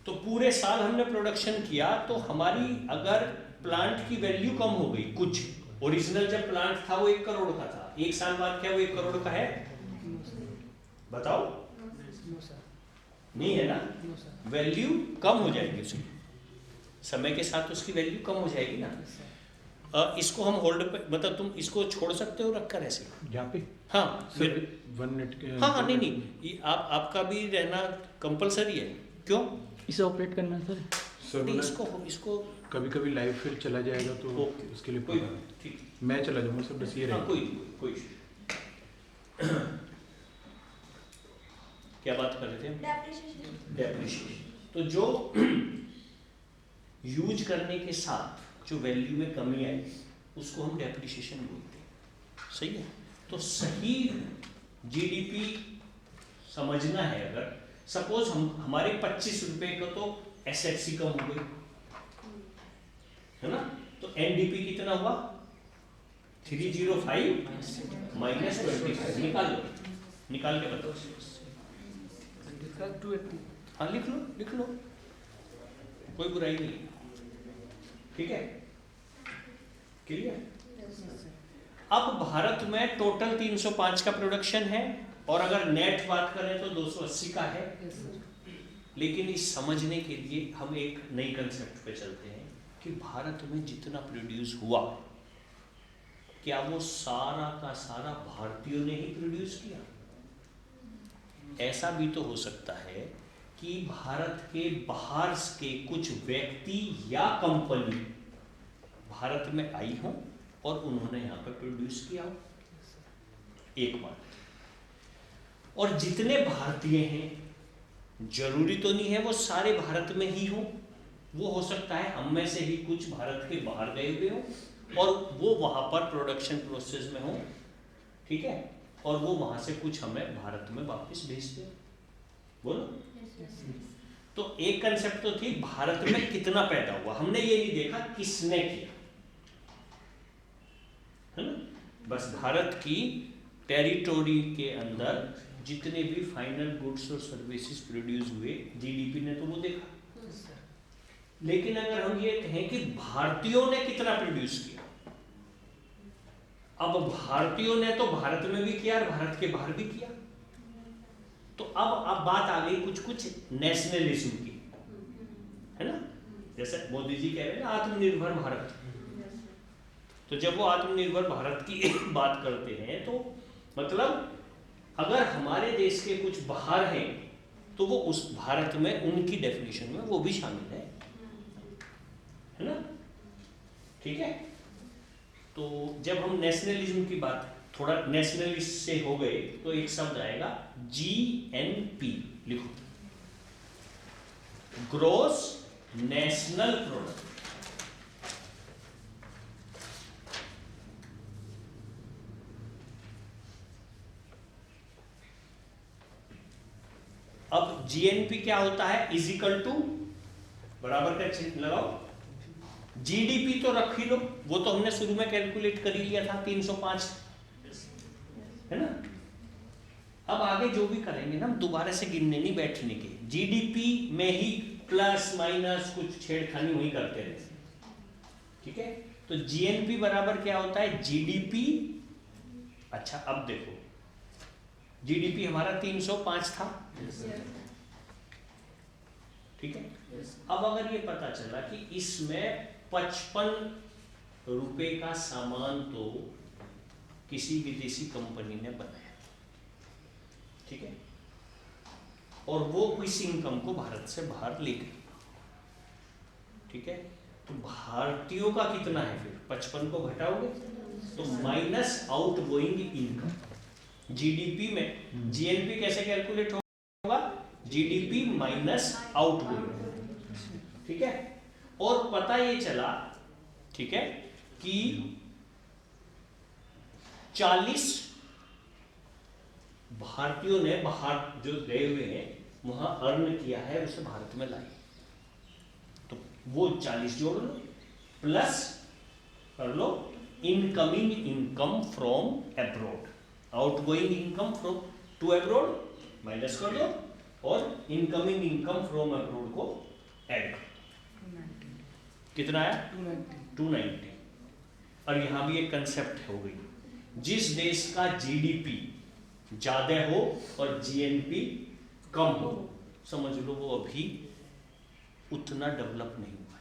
S2: तो पूरे साल हमने प्रोडक्शन किया, तो हमारी अगर प्लांट की वैल्यू कम हो गई, कुछ ओरिजिनल जब प्लांट था वो 1 करोड़ का था, एक साल बाद क्या वो 1 करोड़ का है? बताओ, नहीं है ना। वैल्यू कम हो जाएगी उसकी, समय के साथ उसकी वैल्यू कम हो जाएगी ना। इसको हम होल्ड पे, मतलब तुम इसको छोड़ सकते हो रखकर ऐसे
S3: यहाँ पे।
S2: हाँ
S3: फिर 1 मिनट के।
S2: हाँ नहीं, ये आपका भी रहना कंपलसरी है। क्यों?
S4: इसे ऑपरेट करना है
S3: सर।
S2: नहीं, इसको
S3: कभी कभी लाइव फिर चला जाएगा तो उसके लिए
S2: कोई ठीक,
S3: मैं चला जाऊंगा सर, बस ये
S2: हाँ,
S3: रहेगा।
S2: कोई कर रहे थे हम?
S4: डेप्रिसिएशन।
S2: डेप्रिशिएशन। तो जो यूज करने के साथ जो वैल्यू में कमी आई उसको हम डेप्रिशिएशन बोलते हैं। सही है। तो सही जीडीपी समझना है, अगर सपोज हमारे 25 रुपए को तो एसएचसी कम हो गई है ना, तो एनडीपी कितना हुआ 305 माइनस 25। निकाल लो, निकाल के बताओ।
S1: 280।
S2: हाँ लिख लो, कोई बुराई नहीं। ठीक है, क्लियर। अब भारत में टोटल 305 का प्रोडक्शन है और अगर नेट बात करें तो 280 का है। लेकिन इस समझने के लिए हम एक नई कंसेप्ट पे चलते हैं कि भारत में जितना प्रोड्यूस हुआ क्या वो सारा का सारा भारतीयों ने ही प्रोड्यूस किया? ऐसा भी तो हो सकता है कि भारत के बाहर के कुछ व्यक्ति या कंपनी भारत में आई हो और उन्होंने यहाँ पे प्रोड्यूस किया हो। एक बात। और जितने भारतीय हैं जरूरी तो नहीं है वो सारे भारत में ही हो, वो हो सकता है हम में से ही कुछ भारत के बाहर गए हुए हो और वो वहां पर प्रोडक्शन प्रोसेस में हो। ठीक है, और वो वहां से कुछ हमें भारत में वापस भेजते हैं। बोलो। तो एक कंसेप्ट तो थी भारत में कितना पैदा हुआ, हमने ये नहीं देखा किसने किया, है ना। बस भारत की टेरिटोरी के अंदर जितने भी फाइनल गुड्स और सर्विसेज प्रोड्यूस हुए जीडीपी ने तो वो देखा। लेकिन अगर हम ये कहें कि भारतीयों ने कितना प्रोड्यूस किया, अब भारतीयों ने तो भारत में भी किया और भारत के बाहर भी किया। तो अब बात आ गई कुछ नेशनलिज्म की, है ना। जैसे मोदी जी कह रहे हैं ना आत्मनिर्भर भारत। तो जब वो आत्मनिर्भर भारत की बात करते हैं तो मतलब अगर हमारे देश के कुछ बाहर हैं तो वो उस भारत में उनकी डेफिनेशन में वो भी शामिल है ना। ठीक है। तो जब हम नेशनलिज्म की बात थोड़ा नेशनलिस्ट से हो गए तो एक शब्द आएगा जीएनपी, लिखो, ग्रॉस नेशनल प्रोडक्ट। अब जीएनपी क्या होता है, इजिकल टू बराबर का चिन्ह लगाओ, जीडीपी तो रख ही लो, वो तो हमने शुरू में कैलकुलेट कर ही लिया था 305, है ना। अब आगे जो भी करेंगे ना हम दोबारा से गिनने नहीं बैठने के, जीडीपी में ही प्लस माइनस कुछ छेड़खानी वही करते रहे। ठीक है। तो जीएनपी बराबर क्या होता है, जीडीपी। अच्छा अब देखो जीडीपी हमारा 305 था। ठीक है। अब अगर ये पता चला कि इसमें 55 रुपए का सामान तो किसी विदेशी कंपनी ने बनाया, ठीक है, और वो इस इनकम को भारत से बाहर ले गई। ठीक है। तो भारतीयों का कितना है फिर, 55 को घटाओगे तो minus out going income. GDP में जीएनपी कैसे कैलकुलेट होगा, जीडीपी माइनस आउट गोइंग। ठीक है। और पता ये चला, ठीक है, कि 40 भारतीयों ने बाहर जो गए हुए हैं वहां अर्न किया है, उसे भारत में लाए। तो वो 40 जोड़ लो प्लस कर लो incoming income from abroad, outgoing income from to abroad minus कर दो और इनकमिंग इनकम फ्रॉम अब्रॉड को ऐड कर। कितना आया, 290। और यहां भी एक कंसेप्ट हो गई, जिस देश का जीडीपी ज्यादा हो और जीएनपी कम हो, समझ लो वो अभी उतना डेवलप नहीं हुआ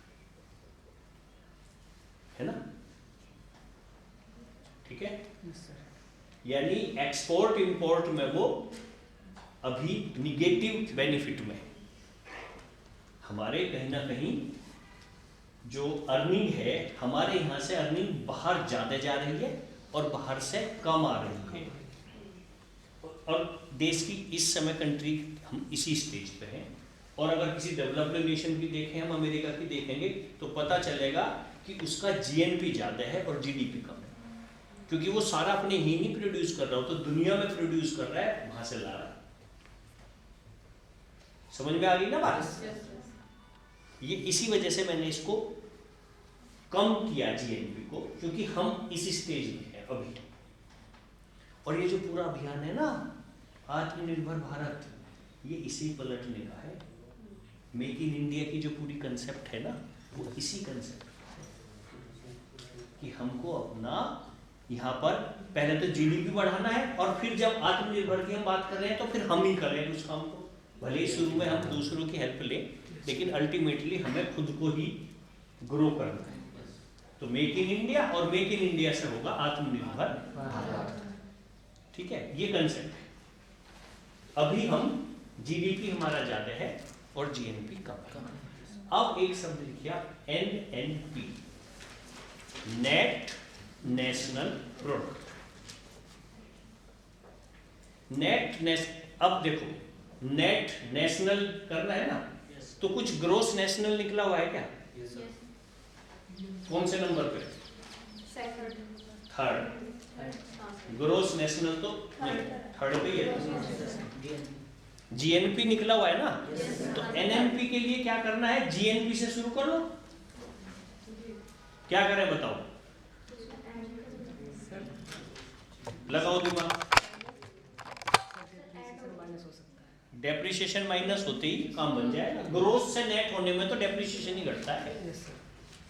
S2: है ना। ठीक है। यानी एक्सपोर्ट इंपोर्ट में वो अभी निगेटिव बेनिफिट में। हमारे कहीं ना कहीं जो अर्निंग है, हमारे यहां से अर्निंग बाहर ज्यादा जा रही है और बाहर से कम आ रही है। और देश की इस समय कंट्री हम इसी स्टेज पे हैं। और अगर किसी डेवलप्ड नेशन की देखें, हम अमेरिका की देखेंगे, तो पता चलेगा कि उसका जीएनपी ज़्यादा है और जीडीपी कम है, क्योंकि वो सारा अपने ही नहीं प्रोड्यूस कर रहा हो, तो दुनिया में प्रोड्यूस कर रहा है, वहां से ला रहा है। समझ में आ गई ना बात? ये इसी वजह से मैंने इसको कम किया जीएनपी को, क्योंकि हम इस स्टेज में हैं अभी। और ये जो पूरा अभियान है ना आत्मनिर्भर भारत, ये इसी पलटने का है। मेक इन इंडिया की जो पूरी कंसेप्ट है ना, वो इसी कंसेप्ट कि हमको अपना यहाँ पर पहले तो जीडीपी बढ़ाना है, और फिर जब आत्मनिर्भर की हम बात कर रहे हैं तो फिर हम ही करें उस काम को। भले ही शुरू में हम दूसरों की हेल्प लें, लेकिन अल्टीमेटली हमें खुद को ही ग्रो करना है। तो मेक इन इंडिया, और मेक इन इंडिया से होगा आत्मनिर्भर भारत। ठीक है, ये कंसेप्ट है। अभी हम जीडीपी हमारा ज्यादा है और जीएनपी कम है। अब एक शब्द लिखिए एनएनपी, नेट नेशनल प्रोडक्ट। अब देखो, नेट नेशनल करना है ना, तो कुछ ग्रोस नेशनल निकला हुआ है क्या? कौन से नंबर पे? थर्ड। ग्रोस नेशनल तो थर्ड पे ही है। जीएनपी निकला हुआ है ना, तो एनएनपी के लिए क्या करना है? जीएनपी से शुरू कर लो। क्या करें बताओ, लगाओ दिमाग। डेप्रिसिएशन माइनस होते ही काम बन जाएगा। ग्रोस से नेट होने में तो डेप्रिसिएशन ही घटता है।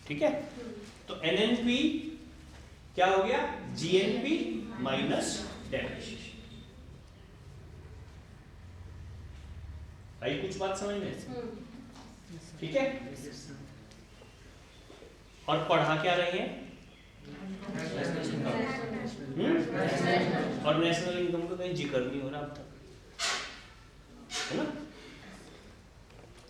S2: ठीक है, तो एनएनपी क्या हो गया? GNP minus depreciation. आई कुछ बात समझ में? ठीक है, और पढ़ा क्या रहे हैं? और नेशनल इनकम का कहीं जिक्र नहीं हो रहा अब तक, है ना?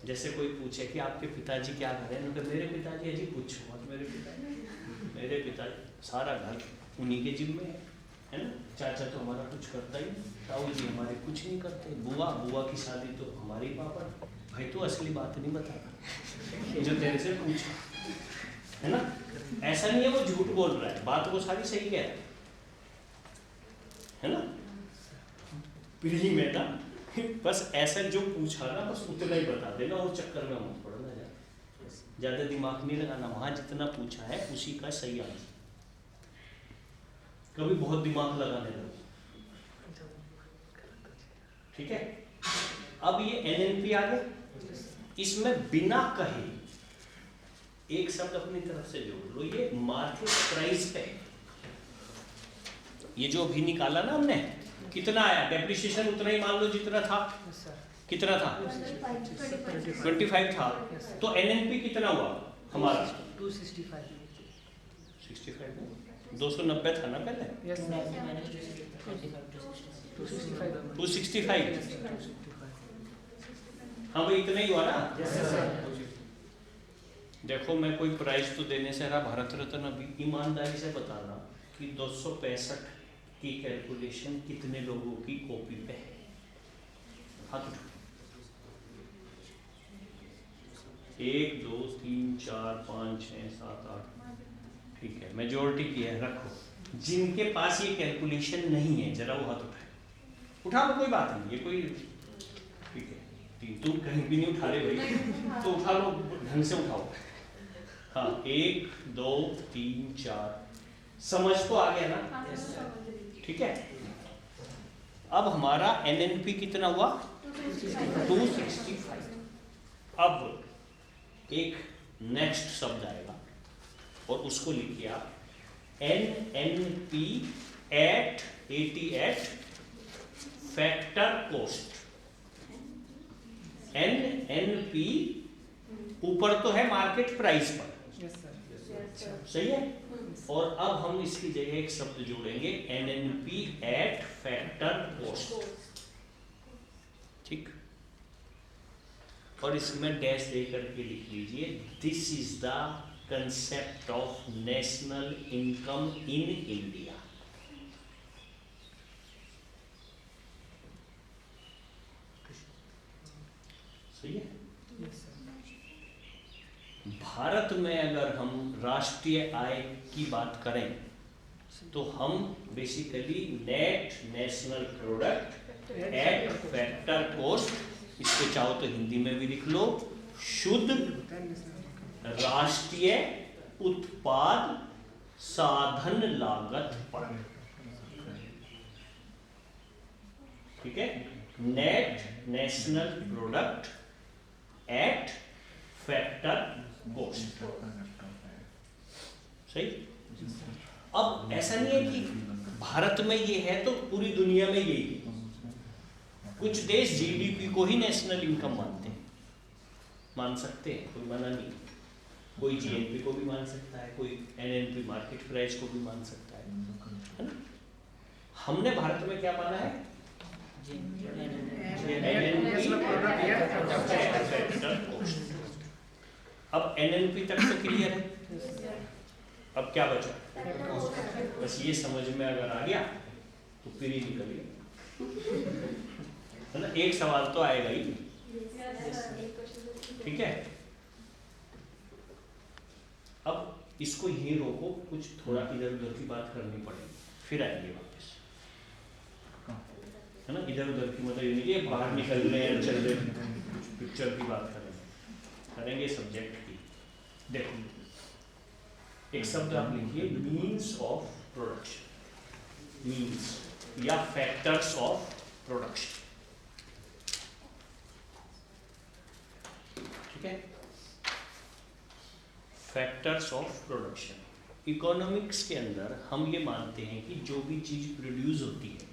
S2: जैसे कोई पूछे कि आपके पिताजी क्या करें, तो मेरे पिताजी अजी पूछो मत, मेरे पिताजी सारा घर उन्हीं के जिम्मे है ना। चाचा तो हमारा कुछ करता ही नहीं, ताऊ जी हमारे कुछ नहीं करते, बुआ की शादी तो हमारी पापड़। भाई तो असली बात नहीं बताना जो तेरे से पूछा, है ना। ऐसा नहीं है वो झूठ बोल रहा है, बात वो सारी सही कह रहा है ना। पीढ़ी में ना बस ऐसा जो पूछा ना बस उतना ही बता देना, और चक्कर में मत पड़ना, ज्यादा दिमाग नहीं लगाना। वहां जितना पूछा है उसी का सही आंसर। कभी बहुत दिमाग लगाने लगे, ठीक है। अब ये एनएनपी आ गया, इसमें बिना कहे एक शब्द अपनी तरफ से जोड़ लो, ये मार्केट प्राइस पे। ये जो अभी निकाला ना हमने, कितना आया? डेप्रिसिएशन उतना ही मान लो जितना था। कितना था? 25 था। तो एनएनपी कितना हुआ हमारा? 265 290 था ना पहले। 265। हाँ भाई इतना ही हुआ ना। देखो मैं कोई प्राइज तो देने से रहा, भारत रत्न अभी ईमानदारी से बताना कि 265 की कैलकुलेशन कितने लोगों की कॉपी पे है? हाथ उठाओ। 1 2 3 4 5 6 7 8, ठीक है, मेजोरिटी की है। रखो जिनके पास ये कैलकुलेशन नहीं है जरा वो हाथ उठाए। उठा लो, कोई बात नहीं, ये कोई, ठीक है, तुम कहीं भी नहीं उठा रहे भाई, तो उठा लो, ढंग से उठाओ। हाँ 1 2 3 4, समझ तो आ गया ना? ठीक है। अब हमारा एनएनपी कितना हुआ? 265। अब एक नेक्स्ट शब्द आएगा और उसको लिखिए आप NNP at 88 factor cost. NNP ऊपर तो है मार्केट प्राइस पर, सही है। और अब हम इसकी जगह एक शब्द जोड़ेंगे एनएनपी एट फैक्टर कॉस्ट, ठीक। और इसमें डैश दे करके लिख लीजिए this is the concept of national income in India. Bharat में अगर हम राष्ट्रीय आय की बात करें तो हम basically net national product at factor cost, इसको चाहो तो हिंदी में भी लिख लो, शुद्ध राष्ट्रीय उत्पाद साधन लागत पर, ठीक है, net national product at factor cost. सही। अब ऐसा नहीं है कि भारत में ये है तो पूरी दुनिया में यही है। कुछ देश जीडीपी को ही नेशनल इनकम मानते हैं, मान सकते हैं, कोई मना नहीं। कोई जीएनपी को भी मान सकता है, कोई एनएनपी मार्केट प्राइस को भी मान सकता है ना। हमने भारत में क्या माना है? अब एनएनपी तक तो क्लियर है। अब क्या बचा? बस ये समझ में अगर आ गया तो फिर ही निकल गया, है ना। एक सवाल तो आएगा ही, ठीक है। अब इसको यहीं रोको, कुछ थोड़ा इधर उधर की बात करनी पड़ेगी, फिर आएंगे वापस, है ना। इधर उधर की मतलब ये नहीं कि बाहर निकल रहे हैं, चल रहे, कुछ पिक्चर की बात करेंगे सब्जेक्ट की। देखो एक शब्द आप लिखिए, मीन्स ऑफ प्रोडक्शन, मीन्स या फैक्टर्स ऑफ प्रोडक्शन, ठीक है। Factors of production. इकोनॉमिक्स के अंदर हम ये मानते हैं कि जो भी चीज प्रोड्यूस होती है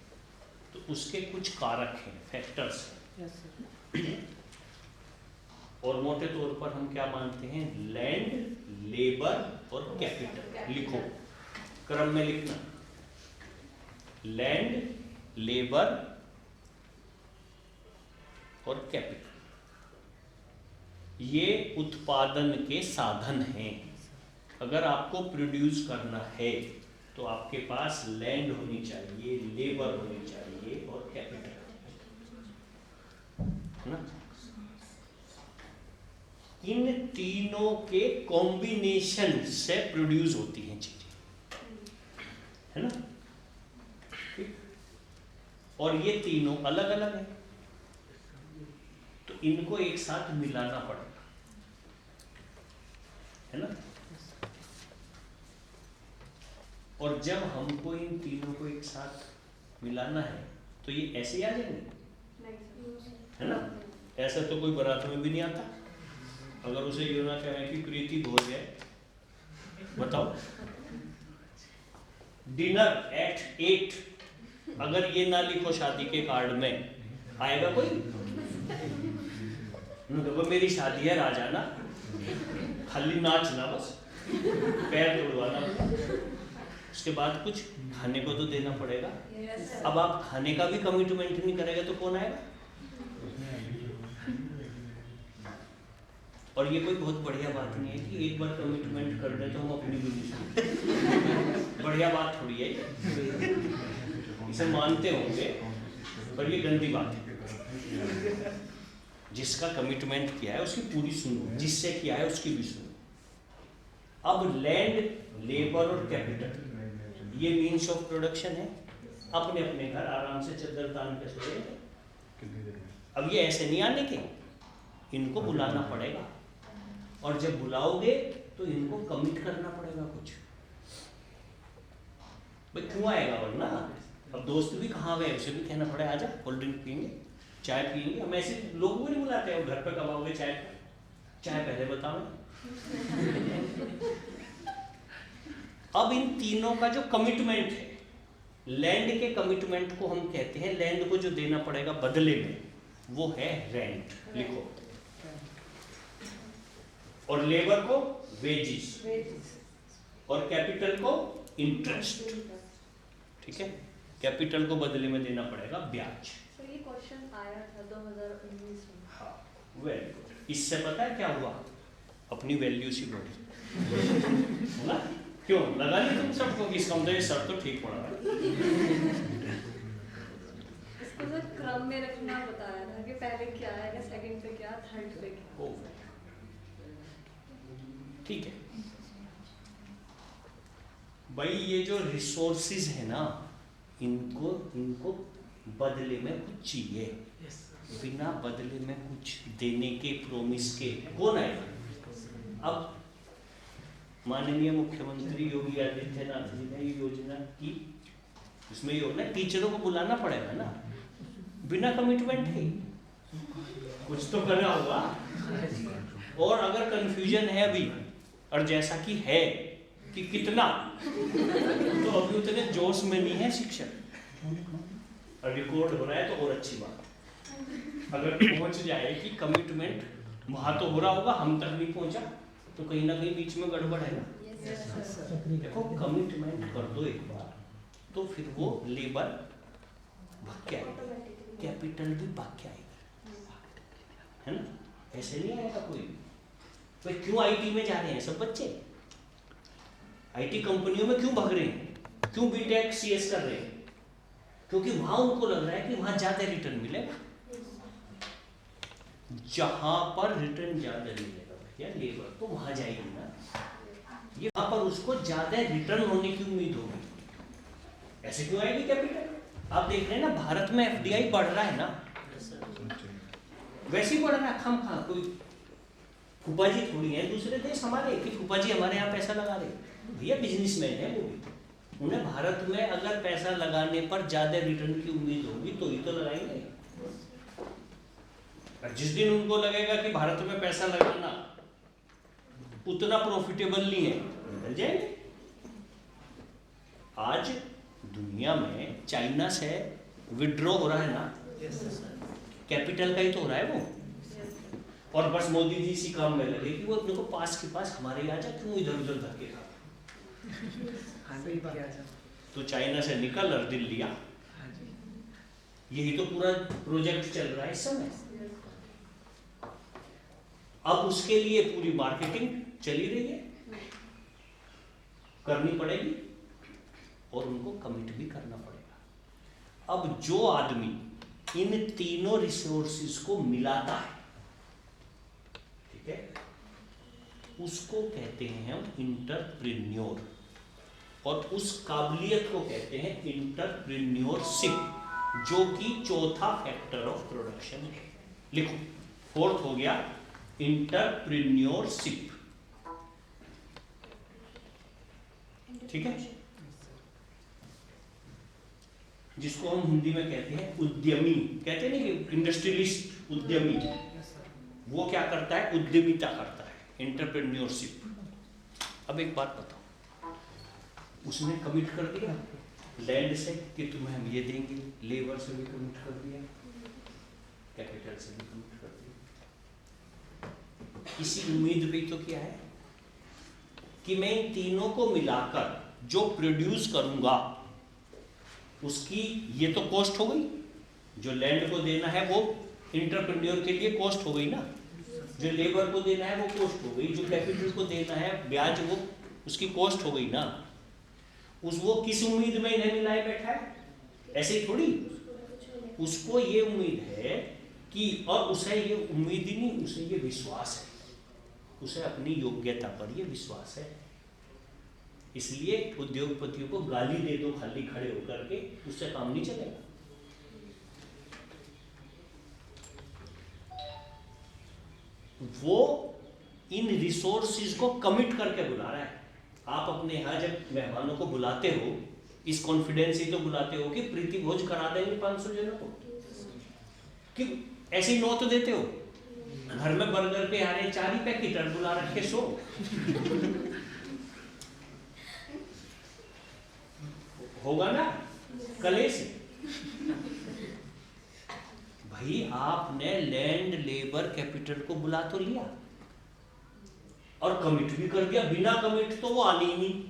S2: तो उसके कुछ कारक हैं, फैक्टर्स हैं। और मोटे तौर पर हम क्या मानते हैं? लैंड, लेबर और कैपिटल। लिखो, क्रम में लिखना, लैंड, लेबर और कैपिटल, ये उत्पादन के साधन हैं। अगर आपको प्रोड्यूस करना है तो आपके पास लैंड होनी चाहिए, लेबर होनी चाहिए और कैपिटल, है ना। इन तीनों के कॉम्बिनेशन से प्रोड्यूस होती हैं चीजें, है ना। और ये तीनों अलग अलग हैं, तो इनको एक साथ मिलाना पड़ेगा, है ना। और जब हमको इन तीनों को एक साथ मिलाना है तो ये ऐसे ही आ जाएंगे, है ना। ऐसा तो कोई बारात में भी नहीं आता। अगर उसे ये ना कहें कि प्रीति भोज है, बताओ, डिनर एट 8, अगर ये ना लिखो शादी के कार्ड में, आएगा कोई? देखो मेरी शादी है, राजाना, खाली नाचना, बस पैर तोड़वाना, उसके बाद कुछ खाने को तो देना पड़ेगा। अब आप खाने का भी कमिटमेंट नहीं करेगा तो कौन आएगा? और ये कोई बहुत बढ़िया बात नहीं है कि एक बार कमिटमेंट कर दे तो हम अपनी भी नहीं सुनते। बढ़िया बात थोड़ी है, इसे मानते होंगे पर ये गंदी बात है। जिसका कमिटमेंट किया है उसकी पूरी सुनो, जिससे किया है उसकी भी सुनो। अब लैंड, लेबर और कैपिटल ये मीन्स ऑफ प्रोडक्शन है। अपने अपने घर आराम से चद्दर तान के सोए। अब ये ऐसे नहीं आने के, इनको बुलाना पड़ेगा, और जब बुलाओगे तो इनको कमिट करना पड़ेगा कुछ। भाई क्यों आएगा वरना? अब दोस्त भी कहाँ गए, उसे भी कहना पड़ेगा आजा कोल्ड ड्रिंक पियेंगे, चाय पियेंगे। हम ऐसे लोग भी नहीं बुलाते हैं, घर पे कब आओगे चाय? चाय पहले बताओ। अब इन तीनों का जो कमिटमेंट है, लैंड के कमिटमेंट को हम कहते हैं, लैंड को जो देना पड़ेगा बदले में वो है रेंट, लिखो। और लेबर को वेजिस, और कैपिटल को इंटरेस्ट, ठीक है। कैपिटल को बदले में देना पड़ेगा ब्याज।
S4: तो ये क्वेश्चन आया था 2019 में।
S2: हाँ, वेरी गुड। इससे पता है क्या हुआ? अपनी वैल्यू सी बढ़ी ना। क्यों लगा नहीं तुम सबको कि इसका मतलब सर तो ठीक पड़ा है।
S4: इसको तो क्रम में रखना बताया था कि पहले क्या आएगा, सेकंड पे क्या, थर्ड पे क्या।
S2: ठीक है भाई, ये जो रिसोर्सेज है ना, इनको बदले में कुछ चाहिए। बिना बदले में कुछ देने के, प्रोमिस के कौन आएगा? अब माननीय मुख्यमंत्री योगी आदित्यनाथ जी ने ये योजना की, इसमें ये होना टीचरों को बुलाना पड़ेगा ना, बिना कमिटमेंट के कुछ तो करना होगा। और अगर कंफ्यूजन है अभी, और जैसा कि है कि कितना, तो अभी उतने जोश में नहीं है शिक्षक। और रिकॉर्ड हो रहा है तो और अच्छी बात, अगर पहुंच जाए कि कमिटमेंट वहां तो हो रहा होगा, हम तक नहीं पहुंचा, तो कहीं ना कहीं बीच में गड़बड़ है ना। देखो कमिटमेंट कर दो एक बार, तो फिर वो लेबर भाग के आएगा, कैपिटल भी भाग के आएगा, है ना? ऐसे नहीं आएगा कोई क्यों आईटी में जा रहे हैं सब बच्चे? आईटी कंपनियों में क्यों भाग रहे हैं? क्यों बीटेक सीएस कर रहे हैं? क्योंकि वहां उनको लग रहा है कि वहां ज्यादा रिटर्न मिलेगा। जहां पर रिटर्न ज्यादा मिलेगा भैया लेबर तो वहां जाएगी ना, ये वहां पर उसको ज्यादा रिटर्न होने की उम्मीद होगी। ऐसे क्यों आएगी कैपिटल? आप देख रहे हैं ना, भारत में एफडीआई बढ़ रहा है ना, वैसे ही बढ़ रहा है खम खा। कोई फूफा जी थोड़ी है दूसरे देश हमारे कि फूफा जी हमारे यहाँ पैसा लगा रहे, भैया बिजनेसमैन है वो भी। उन्हें भारत में अगर पैसा लगाने पर ज्यादा रिटर्न की उम्मीद होगी तो ही तो लगाएंगे। जिस दिन उनको लगेगा कि भारत में पैसा लगाना उतना प्रॉफिटेबल नहीं है, निकल जाएंगे। आज दुनिया में चाइना से विड्रॉ हो रहा है ना, कैपिटल का ही तो हो रहा है वो। और बस मोदी जी इसी काम में लगे कि वो अपने को पास के पास हमारे आ जा, क्यों इधर उधर धक्के खा। तो चाइना से निकल और दिल्ली आ, यही तो पूरा प्रोजेक्ट चल रहा है इस समय। अब उसके लिए पूरी मार्केटिंग चली रही है, करनी पड़ेगी और उनको कमिट भी करना पड़ेगा। अब जो आदमी इन तीनों रिसोर्सेज को मिलाता है, ठीक है, उसको कहते हैं हम इंटरप्रेन्योर, और उस काबिलियत को कहते हैं इंटरप्रेन्योरशिप, जो कि चौथा फैक्टर ऑफ प्रोडक्शन है। लिखो, फोर्थ हो गया इंटरप्रेन्योरशिप, ठीक है, जिसको हम हिंदी में कहते हैं उद्यमी। कहते नहीं कि इंडस्ट्रियलिस्ट उद्यमी, वो क्या करता है? उद्यमिता करता है, इंटरप्रेन्योरशिप। अब एक बात बताओ, उसने कमिट कर दिया लैंड से कि तुम्हें हम ये देंगे, लेबर से भी कमिट कर दिया, कैपिटल से भी कमिट कर दिया। इसी उम्मीद पे तो क्या है कि मैं इन तीनों को मिलाकर जो प्रोड्यूस करूंगा उसकी ये तो कॉस्ट हो गई, जो लैंड को देना है वो इंटरप्रेन्योर के लिए कॉस्ट हो गई ना, जो लेबर को देना है वो कॉस्ट हो गई, जो कैपिटल को देना है ब्याज वो उसकी कॉस्ट हो गई ना। वो किस उम्मीद में इन्हें मिलाए बैठा है? ऐसे ही थोड़ी, उसको ये उम्मीद है कि, और उसे ये उम्मीद ही नहीं, उसे ये विश्वास है, उसे अपनी योग्यता पर ये विश्वास है। इसलिए उद्योगपतियों को गाली दे दो खाली खड़े होकर के, उससे काम नहीं चलेगा। वो इन रिसोर्सेज को कमिट करके बुला रहा है। आप अपने यहाँ जब मेहमानों को बुलाते हो, इस कॉन्फिडेंस ही तो बुलाते हो कि प्रीति भोज करा देंगे 500 जनों को, कि ऐसे ही नो तो देते हो। घर में बर्गर पे आ रहे 4 ही पैकेट और बुला रखे 100। होगा ना कलेश। भाई आपने लैंड लेबर कैपिटल को बुला तो लिया और कमिट भी कर दिया, बिना कमिट तो वो आनी ही नहीं।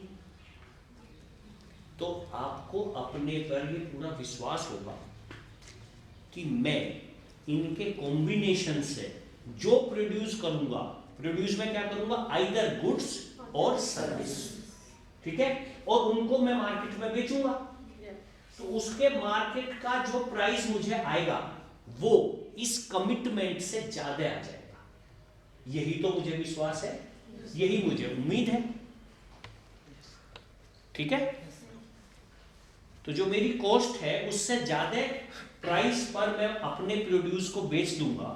S2: तो आपको अपने पर ये पूरा विश्वास होगा कि मैं इनके कॉम्बिनेशन से जो प्रोड्यूस करूंगा, प्रोड्यूस में क्या करूंगा? आइदर गुड्स और सर्विस, ठीक है, और उनको मैं मार्केट में बेचूंगा, तो उसके मार्केट का जो प्राइस मुझे आएगा वो इस कमिटमेंट से ज्यादा आ जाएगा। यही तो मुझे विश्वास है यही मुझे उम्मीद है। ठीक है, तो जो मेरी कॉस्ट है उससे ज्यादा प्राइस पर मैं अपने प्रोड्यूस को बेच दूंगा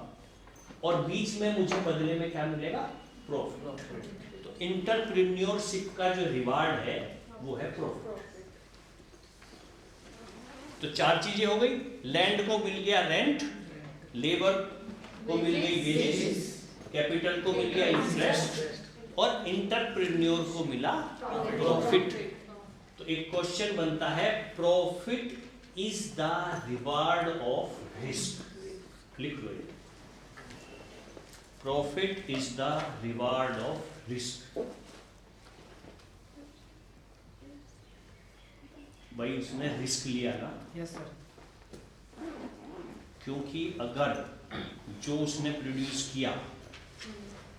S2: और बीच में मुझे बदले में क्या मिलेगा? प्रॉफिट। तो एंटरप्रेन्योरशिप का जो रिवार्ड है वो है प्रॉफिट। तो 4 चीजें हो गई, लैंड को मिल गया रेंट, लेबर को मिल गई वेजेस, कैपिटल को मिल गया इंटरेस्ट और एंटरप्रेन्योर को मिला प्रॉफिट। तो एक क्वेश्चन बनता है, profit is the reward of risk. लिख लो, profit is the reward of risk. भाई उसने रिस्क लिया ना।
S1: Yes sir.
S2: क्योंकि अगर जो उसने प्रोड्यूस किया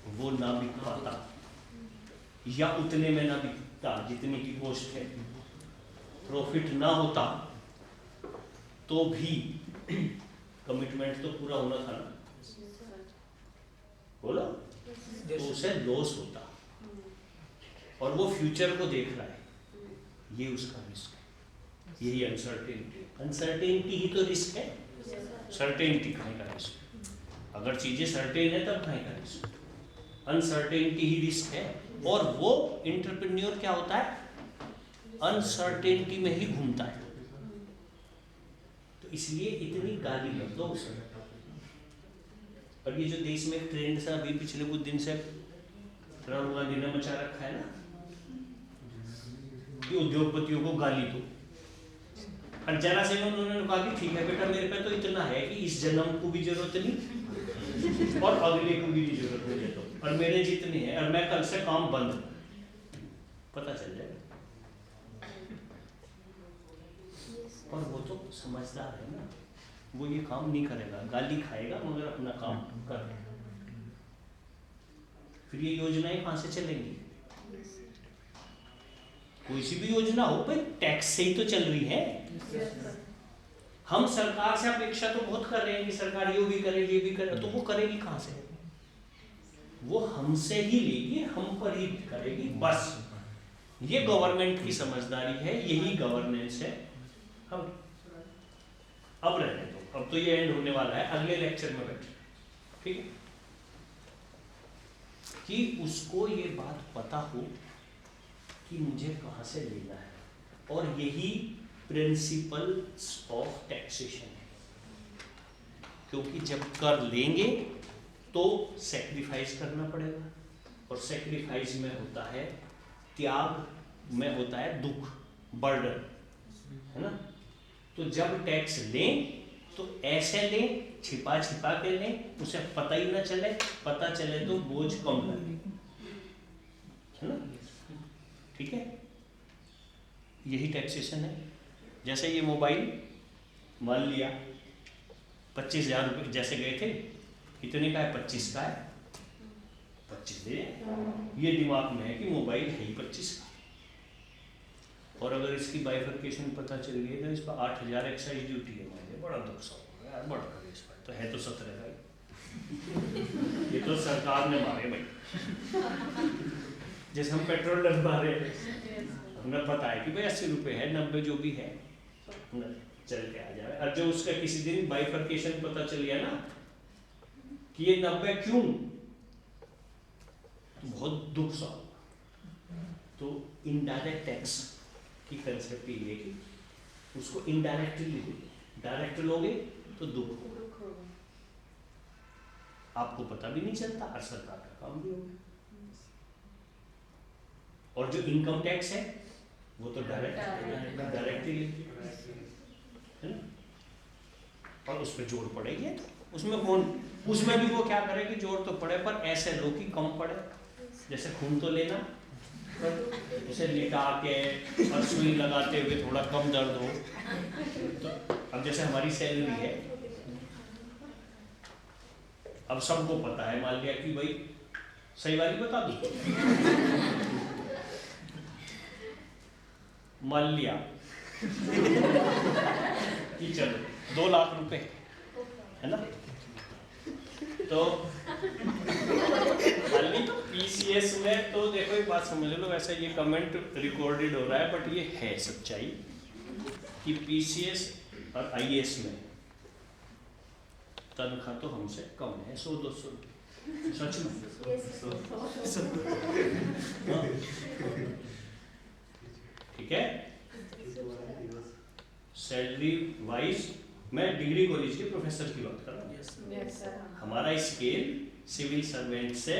S2: वो ना बिक पाता या उतने में ना बिकता जितने की कॉस्ट है, प्रॉफिट ना होता तो भी कमिटमेंट तो पूरा होना था ना, बोला, तो उसे लॉस होता और वो फ्यूचर को देख रहा है, ये उसका रिस्क है। यही अनसर्टेनिटी, अनसर्टेनिटी ही तो रिस्क है। सर्टेनिटी कहीं का रिस्क, अगर चीजें सर्टेन है तब कहीं का रिस्क, अनसर्टेनिटी ही रिस्क है। और वो एंटरप्रेन्योर क्या होता है? अनसर्टेनिटी में ही घूमता है। तो इसलिए इतनी गाली मत दो उसे। और ये जो देश में ट्रेंड सा अभी पिछले कुछ दिन से राहुल गांधी ने मचा रखा है ना कि उद्योगपतियों को गाली दो, और जरा से उन्होंने कहा कि ठीक है बेटा, मेरे पे तो इतना है कि इस जन्म को भी जरूरत नहीं और अगले को भी जरूरत नहीं है, तो और मेरे जितने हैं और मैं कल से काम बंद, पता चल जाएगा। और वो तो समझदार है ना, वो ये काम नहीं करेगा, गाली खाएगा मगर अपना काम करेगा। फिर ये योजनाएं कहां से चलेंगी? कोई सी भी योजना हो भाई, टैक्स से ही तो चल रही है। हम सरकार से अपेक्षा तो बहुत कर रहे हैं कि सरकार ये भी करे ये भी करे, तो वो करेगी कहां से? वो हमसे ही लेगी, हम पर ही करेगी, बस। ये गवर्नमेंट की समझदारी है, यही गवर्नेंस है। हम अब रहने दो, अब तो ये एंड होने वाला है, अगले लेक्चर में बैठे, ठीक है, कि उसको ये बात पता हो कि मुझे कहां से लेना है। और यही प्रिंसिपल्स ऑफ टैक्सेशन है, क्योंकि जब कर लेंगे तो सैक्रिफाइस करना पड़ेगा, और सैक्रिफाइस में होता है त्याग, में होता है दुख, बर्डन, है ना। तो जब टैक्स लें तो ऐसे लें, छिपा छिपा के लें, उसे पता ही ना चले, पता चले तो बोझ कम लगे, है ना। ठीक है, यही टैक्सेशन है। जैसे ये मोबाइल मान लिया 25,000 रुपये जैसे गए थे, कितने का है? 25 का है, 25 दे। ये दिमाग में है कि मोबाइल है ही 25 का, और अगर इसकी बाइफर्केशन पता चल गई तो इस पर 8,000 एक्साइज ड्यूटी है, मुझे बड़ा दुख सा होगा यार, बढ़ कर इस पर तो है तो 17 का ही। ये तो सरकार ने मारे भाई, जैसे हम पेट्रोल डलवा रहे हैं, हमें पता है कि भाई 80 रुपये है, 90 जो भी है चल के आ जाए। और जो उसका किसी दिन बाइफर्केशन पता चल गया ना कि ये 90 क्यों, तो बहुत दुख सा होगा। तो इनडायरेक्ट टैक्स की कंसेप्ट ये है कि उसको इनडायरेक्टली लोगे, डायरेक्ट लोगे तो दुख होगा, आपको पता भी नहीं चलता और सरकार का काम भी होगा। और जो इनकम टैक्स है वो तो डायरेक्टली है ना, और उस पर जोड़ पड़ेगी, तो उसमें कौन, उसमें भी वो क्या करेगी, जोड़ तो पड़े पर ऐसे लो कि कम पड़े। जैसे खून तो लेना, उसे लिटा के और सुई लगाते हुए थोड़ा कम दर्द हो। तो अब जैसे हमारी सैलरी है, अब सबको पता है, मान लिया कि भाई सही वाली बता दूं, मान लिया कि चलो 2 लाख रुपए है ना, तो मान ली पीसीएस में तो देखो एक बात समझ लो, वैसे ये कमेंट रिकॉर्डेड हो रहा है बट ये है सच्चाई कि पीसीएस और आईएएस में तनख्वाह तो हमसे कम है 100-200 सच में। हाँ। ठीक है, सैलरी वाइज मैं डिग्री कॉलेज के प्रोफेसर की बात कर रहा हूँ। हमारा स्केल सिविल सर्वेंट से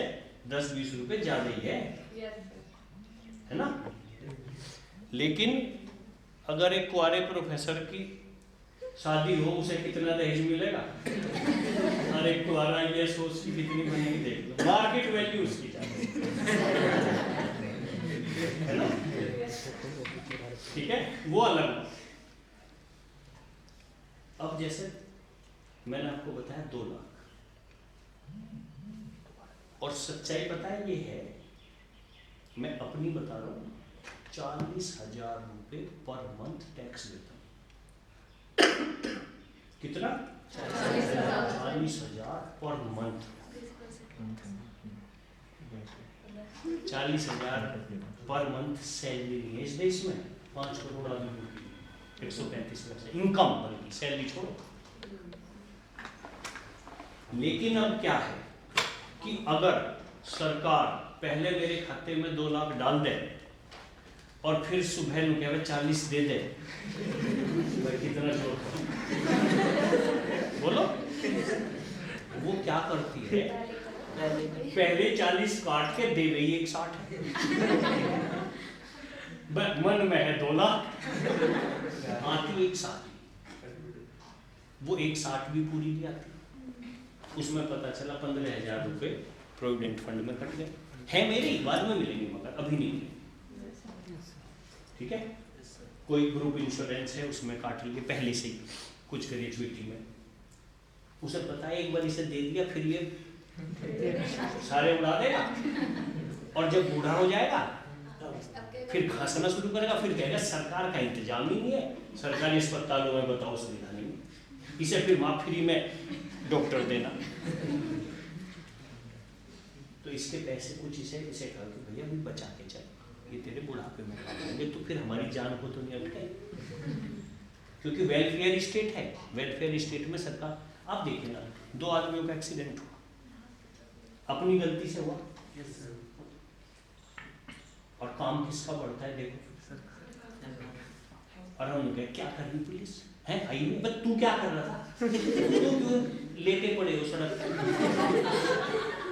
S2: 10-20 रुपए ज्यादा ही है ना। लेकिन अगर एक कुआरे प्रोफेसर की शादी हो उसे कितना दहेज मिलेगा और एक कुआरा ये सोच की कितनी बनेगी देख लो, मार्केट वैल्यू उसकी है ना। ठीक है, वो अलग। अब जैसे मैंने आपको बताया 2 लाख, और सच्चाई पता है ये है, मैं अपनी बता रहा हूँ, 40,000 रुपए पर मंथ टैक्स देता हूँ। कितना? 40,000 per month. 40,000 per month salary नहीं है इस देश में। 5 करोड़ आदमी की 135 में से इनकम, बल्कि सैलरी छोड़ो। लेकिन अब क्या है कि अगर सरकार पहले मेरे खाते में 2 लाख डाल दे और फिर सुबह नु कहे 40 दे दे, भाई कितना जोर बोलो। वो क्या करती है, पहले 40 काट के दे रही है 160 मन में है 2 लाख, आती 160, वो 160 भी पूरी नहीं आती। उसमें पता चला 15,000 रुपए प्रोविडेंट फंड में कट गए हैं मेरी, बाद में मिलेंगे मगर अभी नहीं मिले। ठीक है, कोई ग्रुप इंश्योरेंस है उसमें काट लिए पहले से ही कुछ ग्रेजुएटी में, उसे पता है एक बार इसे दे दिया फिर ये सारे उड़ा देगा, और जब बूढ़ा हो जाएगा फिर खांसना शुरू करेगा, फिर कहेगा सरकार का इंतजाम ही नहीं है, सरकारी अस्पतालों में बताओ सुविधा नहीं, इसे फिर वहां फ्री में डॉक्टर देना। तो इसके पैसे कुछ इसे कहा कि भैया भी बचा के चल, ये तेरे बुढ़ापे में काम आएंगे, तो फिर हमारी जान को तो नहीं अटके, क्योंकि वेलफेयर स्टेट है। वेलफेयर स्टेट में सरकार, आप देखिए ना, 2 आदमियों का एक्सीडेंट हुआ, अपनी गलती से हुआ, और काम किसका बढ़ता है देखो। और हम कहे क्या कर रही पुलिस है, आई नहीं, बस तू क्या कर रहा था, तू क्यों लेटे पड़े हो सड़क पर,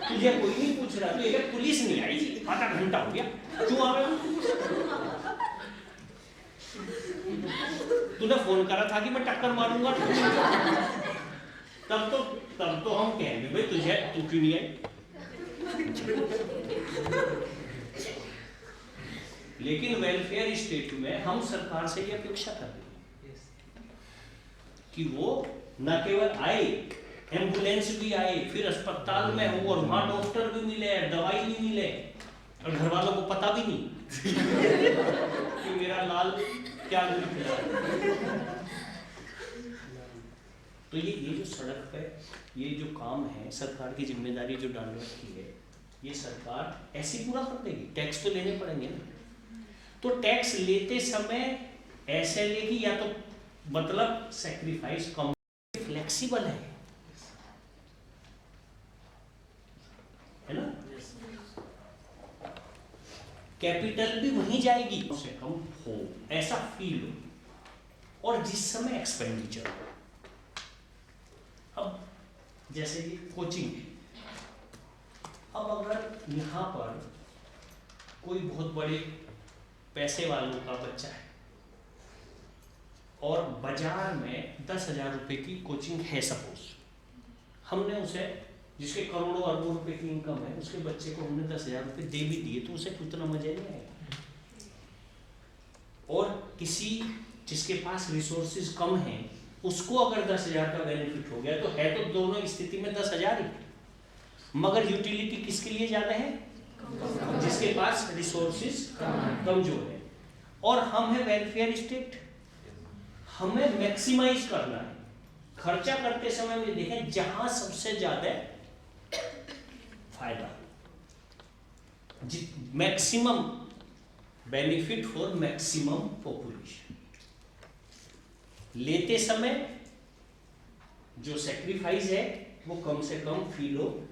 S2: तुझे कोई नहीं पूछ रहा, तो एक पुलिस नहीं आई, आधा घंटा हो गया, क्यों आ रहे हो, तूने फोन करा था कि मैं टक्कर मारूंगा, तब तो हम कहेंगे भाई तुझे, तू क्यों नहीं आई। लेकिन वेलफेयर स्टेट में हम सरकार से ये अपेक्षा करते हैं कि वो न केवल आए, एम्बुलेंस भी आए, फिर अस्पताल में हो और वहां डॉक्टर भी मिले, दवाई भी मिले, और घर वालों को पता भी नहीं कि मेरा लाल क्या खिला। तो ये जो सड़क पे ये जो काम है, सरकार की जिम्मेदारी जो डाल रखी है, ये सरकार ऐसे पूरा कर देगी। टैक्स तो लेने पड़ेंगे ना, तो टैक्स लेते समय ऐसे लेगी, या तो मतलब सैक्रिफाइस कम, फ्लेक्सिबल है ना, कैपिटल भी वहीं जाएगी, उससे कम हो, ऐसा फील हो, और जिस समय एक्सपेंडिचर हो। अब जैसे कि कोचिंग है, अब अगर यहाँ पर कोई बहुत बड़े पैसे वालों का बच्चा है और बाजार में 10,000 रुपए की कोचिंग है, सपोज हमने उसे, जिसके करोड़ों अरबों रुपए की इनकम है, उसके बच्चे को हमने 10,000 रुपए दे भी दिए, तो उसे उतना मजा नहीं आएगा। और किसी जिसके पास रिसोर्सेज कम हैं, उसको अगर 10,000 का बेनिफिट हो गया, तो है तो दोनों स्थिति में 10,000 ही, मगर यूटिलिटी किसके लिए ज्यादा है, जिसके पास रिसोर्सेज कमजोर है। और हम है वेलफेयर स्टेट, हमें मैक्सिमाइज करना है। खर्चा करते समय में देखें जहां सबसे ज्यादा फायदा, maximum benefit for maximum population. लेते समय जो सेक्रीफाइस है वो कम से कम फील हो,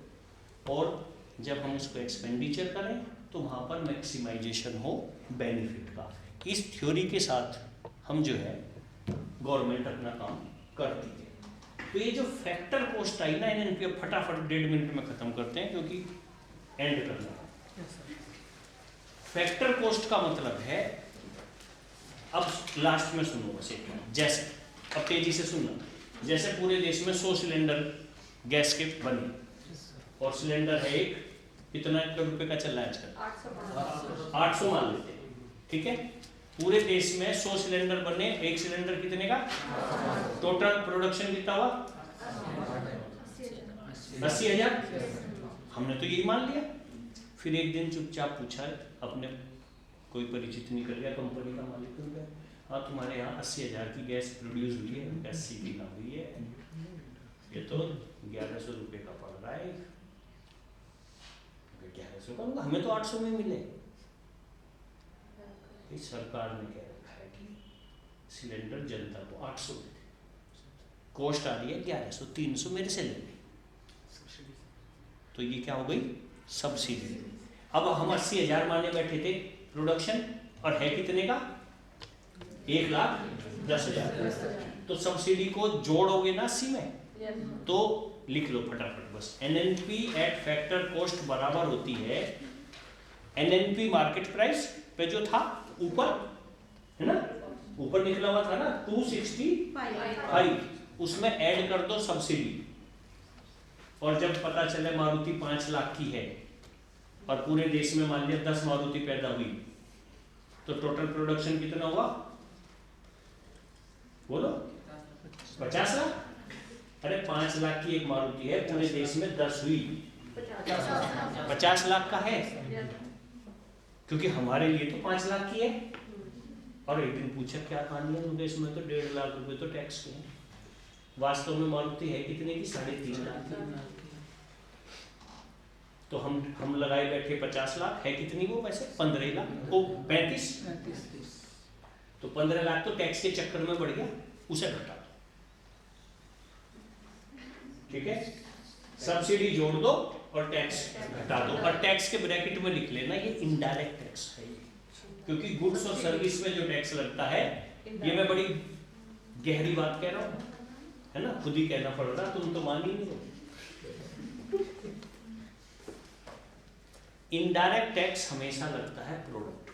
S2: और जब हम उसको एक्सपेंडिचर करें तो वहां पर मैक्सिमाइजेशन हो बेनिफिट का। इस थ्योरी के साथ हम जो है गवर्नमेंट अपना काम करती है। तो ये जो फैक्टर कॉस्ट आई ना एनएनपी, फटाफट 1.5 मिनट में खत्म करते हैं क्योंकि एंड करना है। फैक्टर कॉस्ट का मतलब है, अब लास्ट में सुनो बस एक बार, जैसे अब तेजी से सुनना, जैसे पूरे देश में 100 सिलेंडर गैस के बने और सिलेंडर है एक, कितना रुपए का चल रहा है आजकल? 800 मान लेते हैं, ठीक है। पूरे देश में 100 सिलेंडर बने, एक सिलेंडर कितने का? टोटल प्रोडक्शन कितना हुआ? 80,000। हमने तो यही मान लिया। फिर एक दिन चुपचाप पूछा, अपने कोई परिचित निकल गया, कंपनी का मालिक हो गया, हाँ तुम्हारे यहाँ 80,000 की गैस प्रोड्यूस हुई है, 80 की ना हुई है, ये तो 1100 रुपये का पड़ रहा है। 1100 का, हमें तो 800 में मिले। इस सरकार ने कह रखा है कि सिलेंडर जनता को 800 में दे, कॉस्ट आ रही है 1100, 300 मेरे से ले ली, तो ये क्या हो गई? सब्सिडी। अब हम 80,000 माने बैठे थे प्रोडक्शन, और है कितने का? 1,10,000। तो सब्सिडी को जोड़ोगे ना 80 में, तो लिख लो फटाफट बस, एनएनपी एट फैक्टर कॉस्ट बराबर होती है एनएनपी मार्केट प्राइस पे जो था ऊपर, है ना, ऊपर निकला हुआ था ना 265, उसमें ऐड कर दो सब्सिडी। और जब पता चले मारुति 5 लाख की है और पूरे देश में मान लिया 10 मारुति पैदा हुई, तो टोटल प्रोडक्शन कितना हुआ? बोलो 50 लाख। अरे 5 लाख की एक मारुति है, पूरे देश में 10 हुई, 50 लाख का है, क्योंकि हमारे लिए तो 5 लाख की है। और एक दिन पूछा क्या कहानी है मुझे, इसमें तो 1.5 लाख रुपए तो टैक्स के हैं। वास्तव में मारुति है कितने की? 3.5 लाख की। तो हम लगाए बैठे 50 लाख, है कितनी वो पैसे? 15 लाख, वो 35, तो 15 लाख तो टैक्स के चक्कर में बढ़ गया, उसे घटा दो, ठीक है। सब्सिडी जोड़ दो और टैक्स घटा दो, और टैक्स के ब्रैकेट में लिख लेना ये इनडायरेक्ट टैक्स है, क्योंकि गुड्स और सर्विस में जो टैक्स लगता है, ये मैं बड़ी गहरी बात कह रहा हूं, है ना, खुद ही कहना पड़ रहा, तुम तो मान ही नहीं हो। इनडायरेक्ट टैक्स हमेशा लगता है प्रोडक्ट,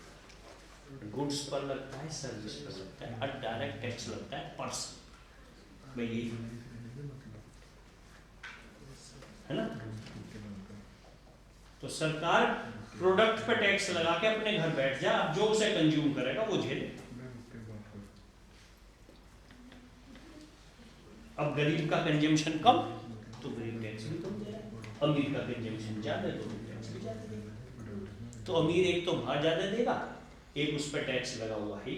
S2: गुड्स पर लगता है, सर्विस पर लगता है, और डायरेक्ट टैक्स लगता है पर्सन में, यही है ना। तो सरकार प्रोडक्ट पे टैक्स लगा के अपने घर बैठ जा, अब जो उसे कंज्यूम करेगा वो झेले। अब गरीब का कंजम्पशन कम, तो गरीब टैक्स भी कम दे रहा है, अमीर का कंजम्पशन ज्यादा, तो टैक्स भी ज्यादा देगा। तो अमीर एक तो वहां ज्यादा देगा, एक उस पर टैक्स लगा हुआ है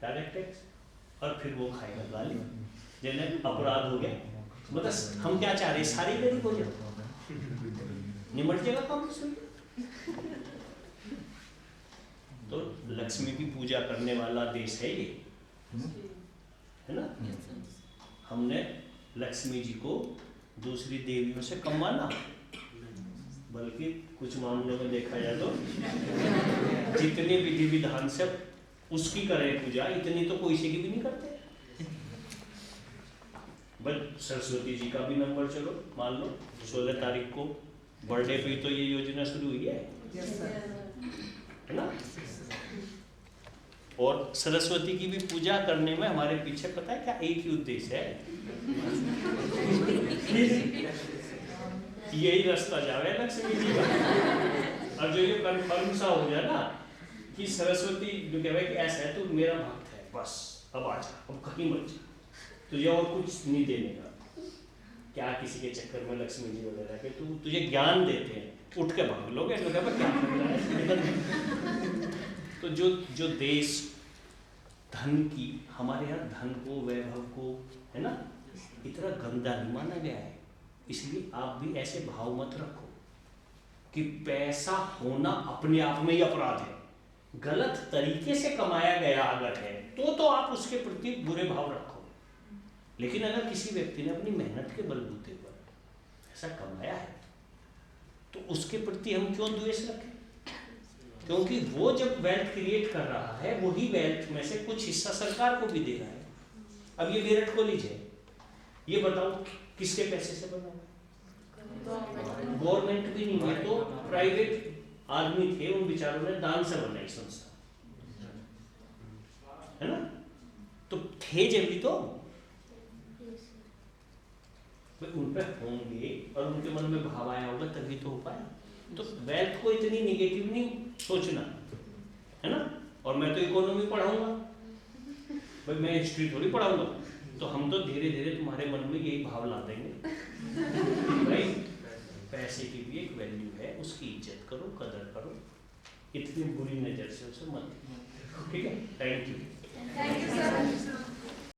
S2: डायरेक्ट टैक्स, और फिर वो खाएगा गाली, जिन्हें अपराध हो गया। मतलब हम क्या चाह रहे हैं, सारे गरीब हो जाए, निमट जाएगा काम से। तो लक्ष्मी की पूजा करने वाला देश है ये, है ना। हमने लक्ष्मी जी को दूसरी देवियों से कम माना, बल्कि कुछ मामलों में देखा जाए तो जितने विधि विधान से उसकी करें पूजा, इतनी तो कोई से की भी नहीं करते। बस सरस्वती जी का भी नंबर चलो मान लो, 16 तारीख को बर्थडे पे तो ये योजना शुरू हुई है ना। और सरस्वती की भी पूजा करने में हमारे पीछे पता है क्या, एक ही उद्देश्य है, यही रास्ता जावे लक्ष्मी जी का। और जो ये कंफर्म सा हो जाए ना कि सरस्वती जो कहे कि ऐसा है, तो मेरा भक्त है, बस अब आ जा, अब कहीं मत जा, तुझे और कुछ नहीं देने का। क्या किसी के चक्कर में लक्ष्मी जी वगैरह के तुझे ज्ञान देते हैं, उठ के भाग लोगे, तो क्या करना है। तो जो देश धन की, हमारे यहाँ धन को, वैभव को, है ना, इतना गंदा नहीं माना गया है, इसलिए आप भी ऐसे भाव मत रखो। कि पैसा होना अपने आप में ही अपराध है। गलत तरीके से कमाया गया अगर है तो आप उसके प्रति बुरे भाव रखो, लेकिन अगर किसी व्यक्ति ने अपनी मेहनत के बलबूते पर ऐसा कमाया है तो उसके प्रति हम क्यों द्वेष रखें? क्योंकि वो जब वेल्थ क्रिएट कर रहा है वही वेल्थ में से कुछ हिस्सा सरकार को भी दे रहा है। अब ये विराट कोहली है, ये बताओ किसके पैसे से बना? गवर्नमेंट भी नहीं है, तो प्राइवेट आदमी थे, उन बेचारों ने दान से बनाई संस्था, है ना? तो थे जब भी तो उन पे होंगे और उनके मन में भाव आया होगा तभी तो हो पाया। तो वेल्थ को इतनी निगेटिव नहीं सोचना, है ना? और मैं तो इकोनॉमी पढ़ाऊंगा भाई, मैं हिस्ट्री थोड़ी पढ़ाऊंगा। तो हम तो धीरे धीरे तुम्हारे मन में यही भाव ला देंगे भाई पैसे की भी एक वैल्यू है, उसकी इज्जत करो, कदर करो, इतनी बुरी नजर से उसे मत। ठीक है, thank you.
S4: Thank you sir.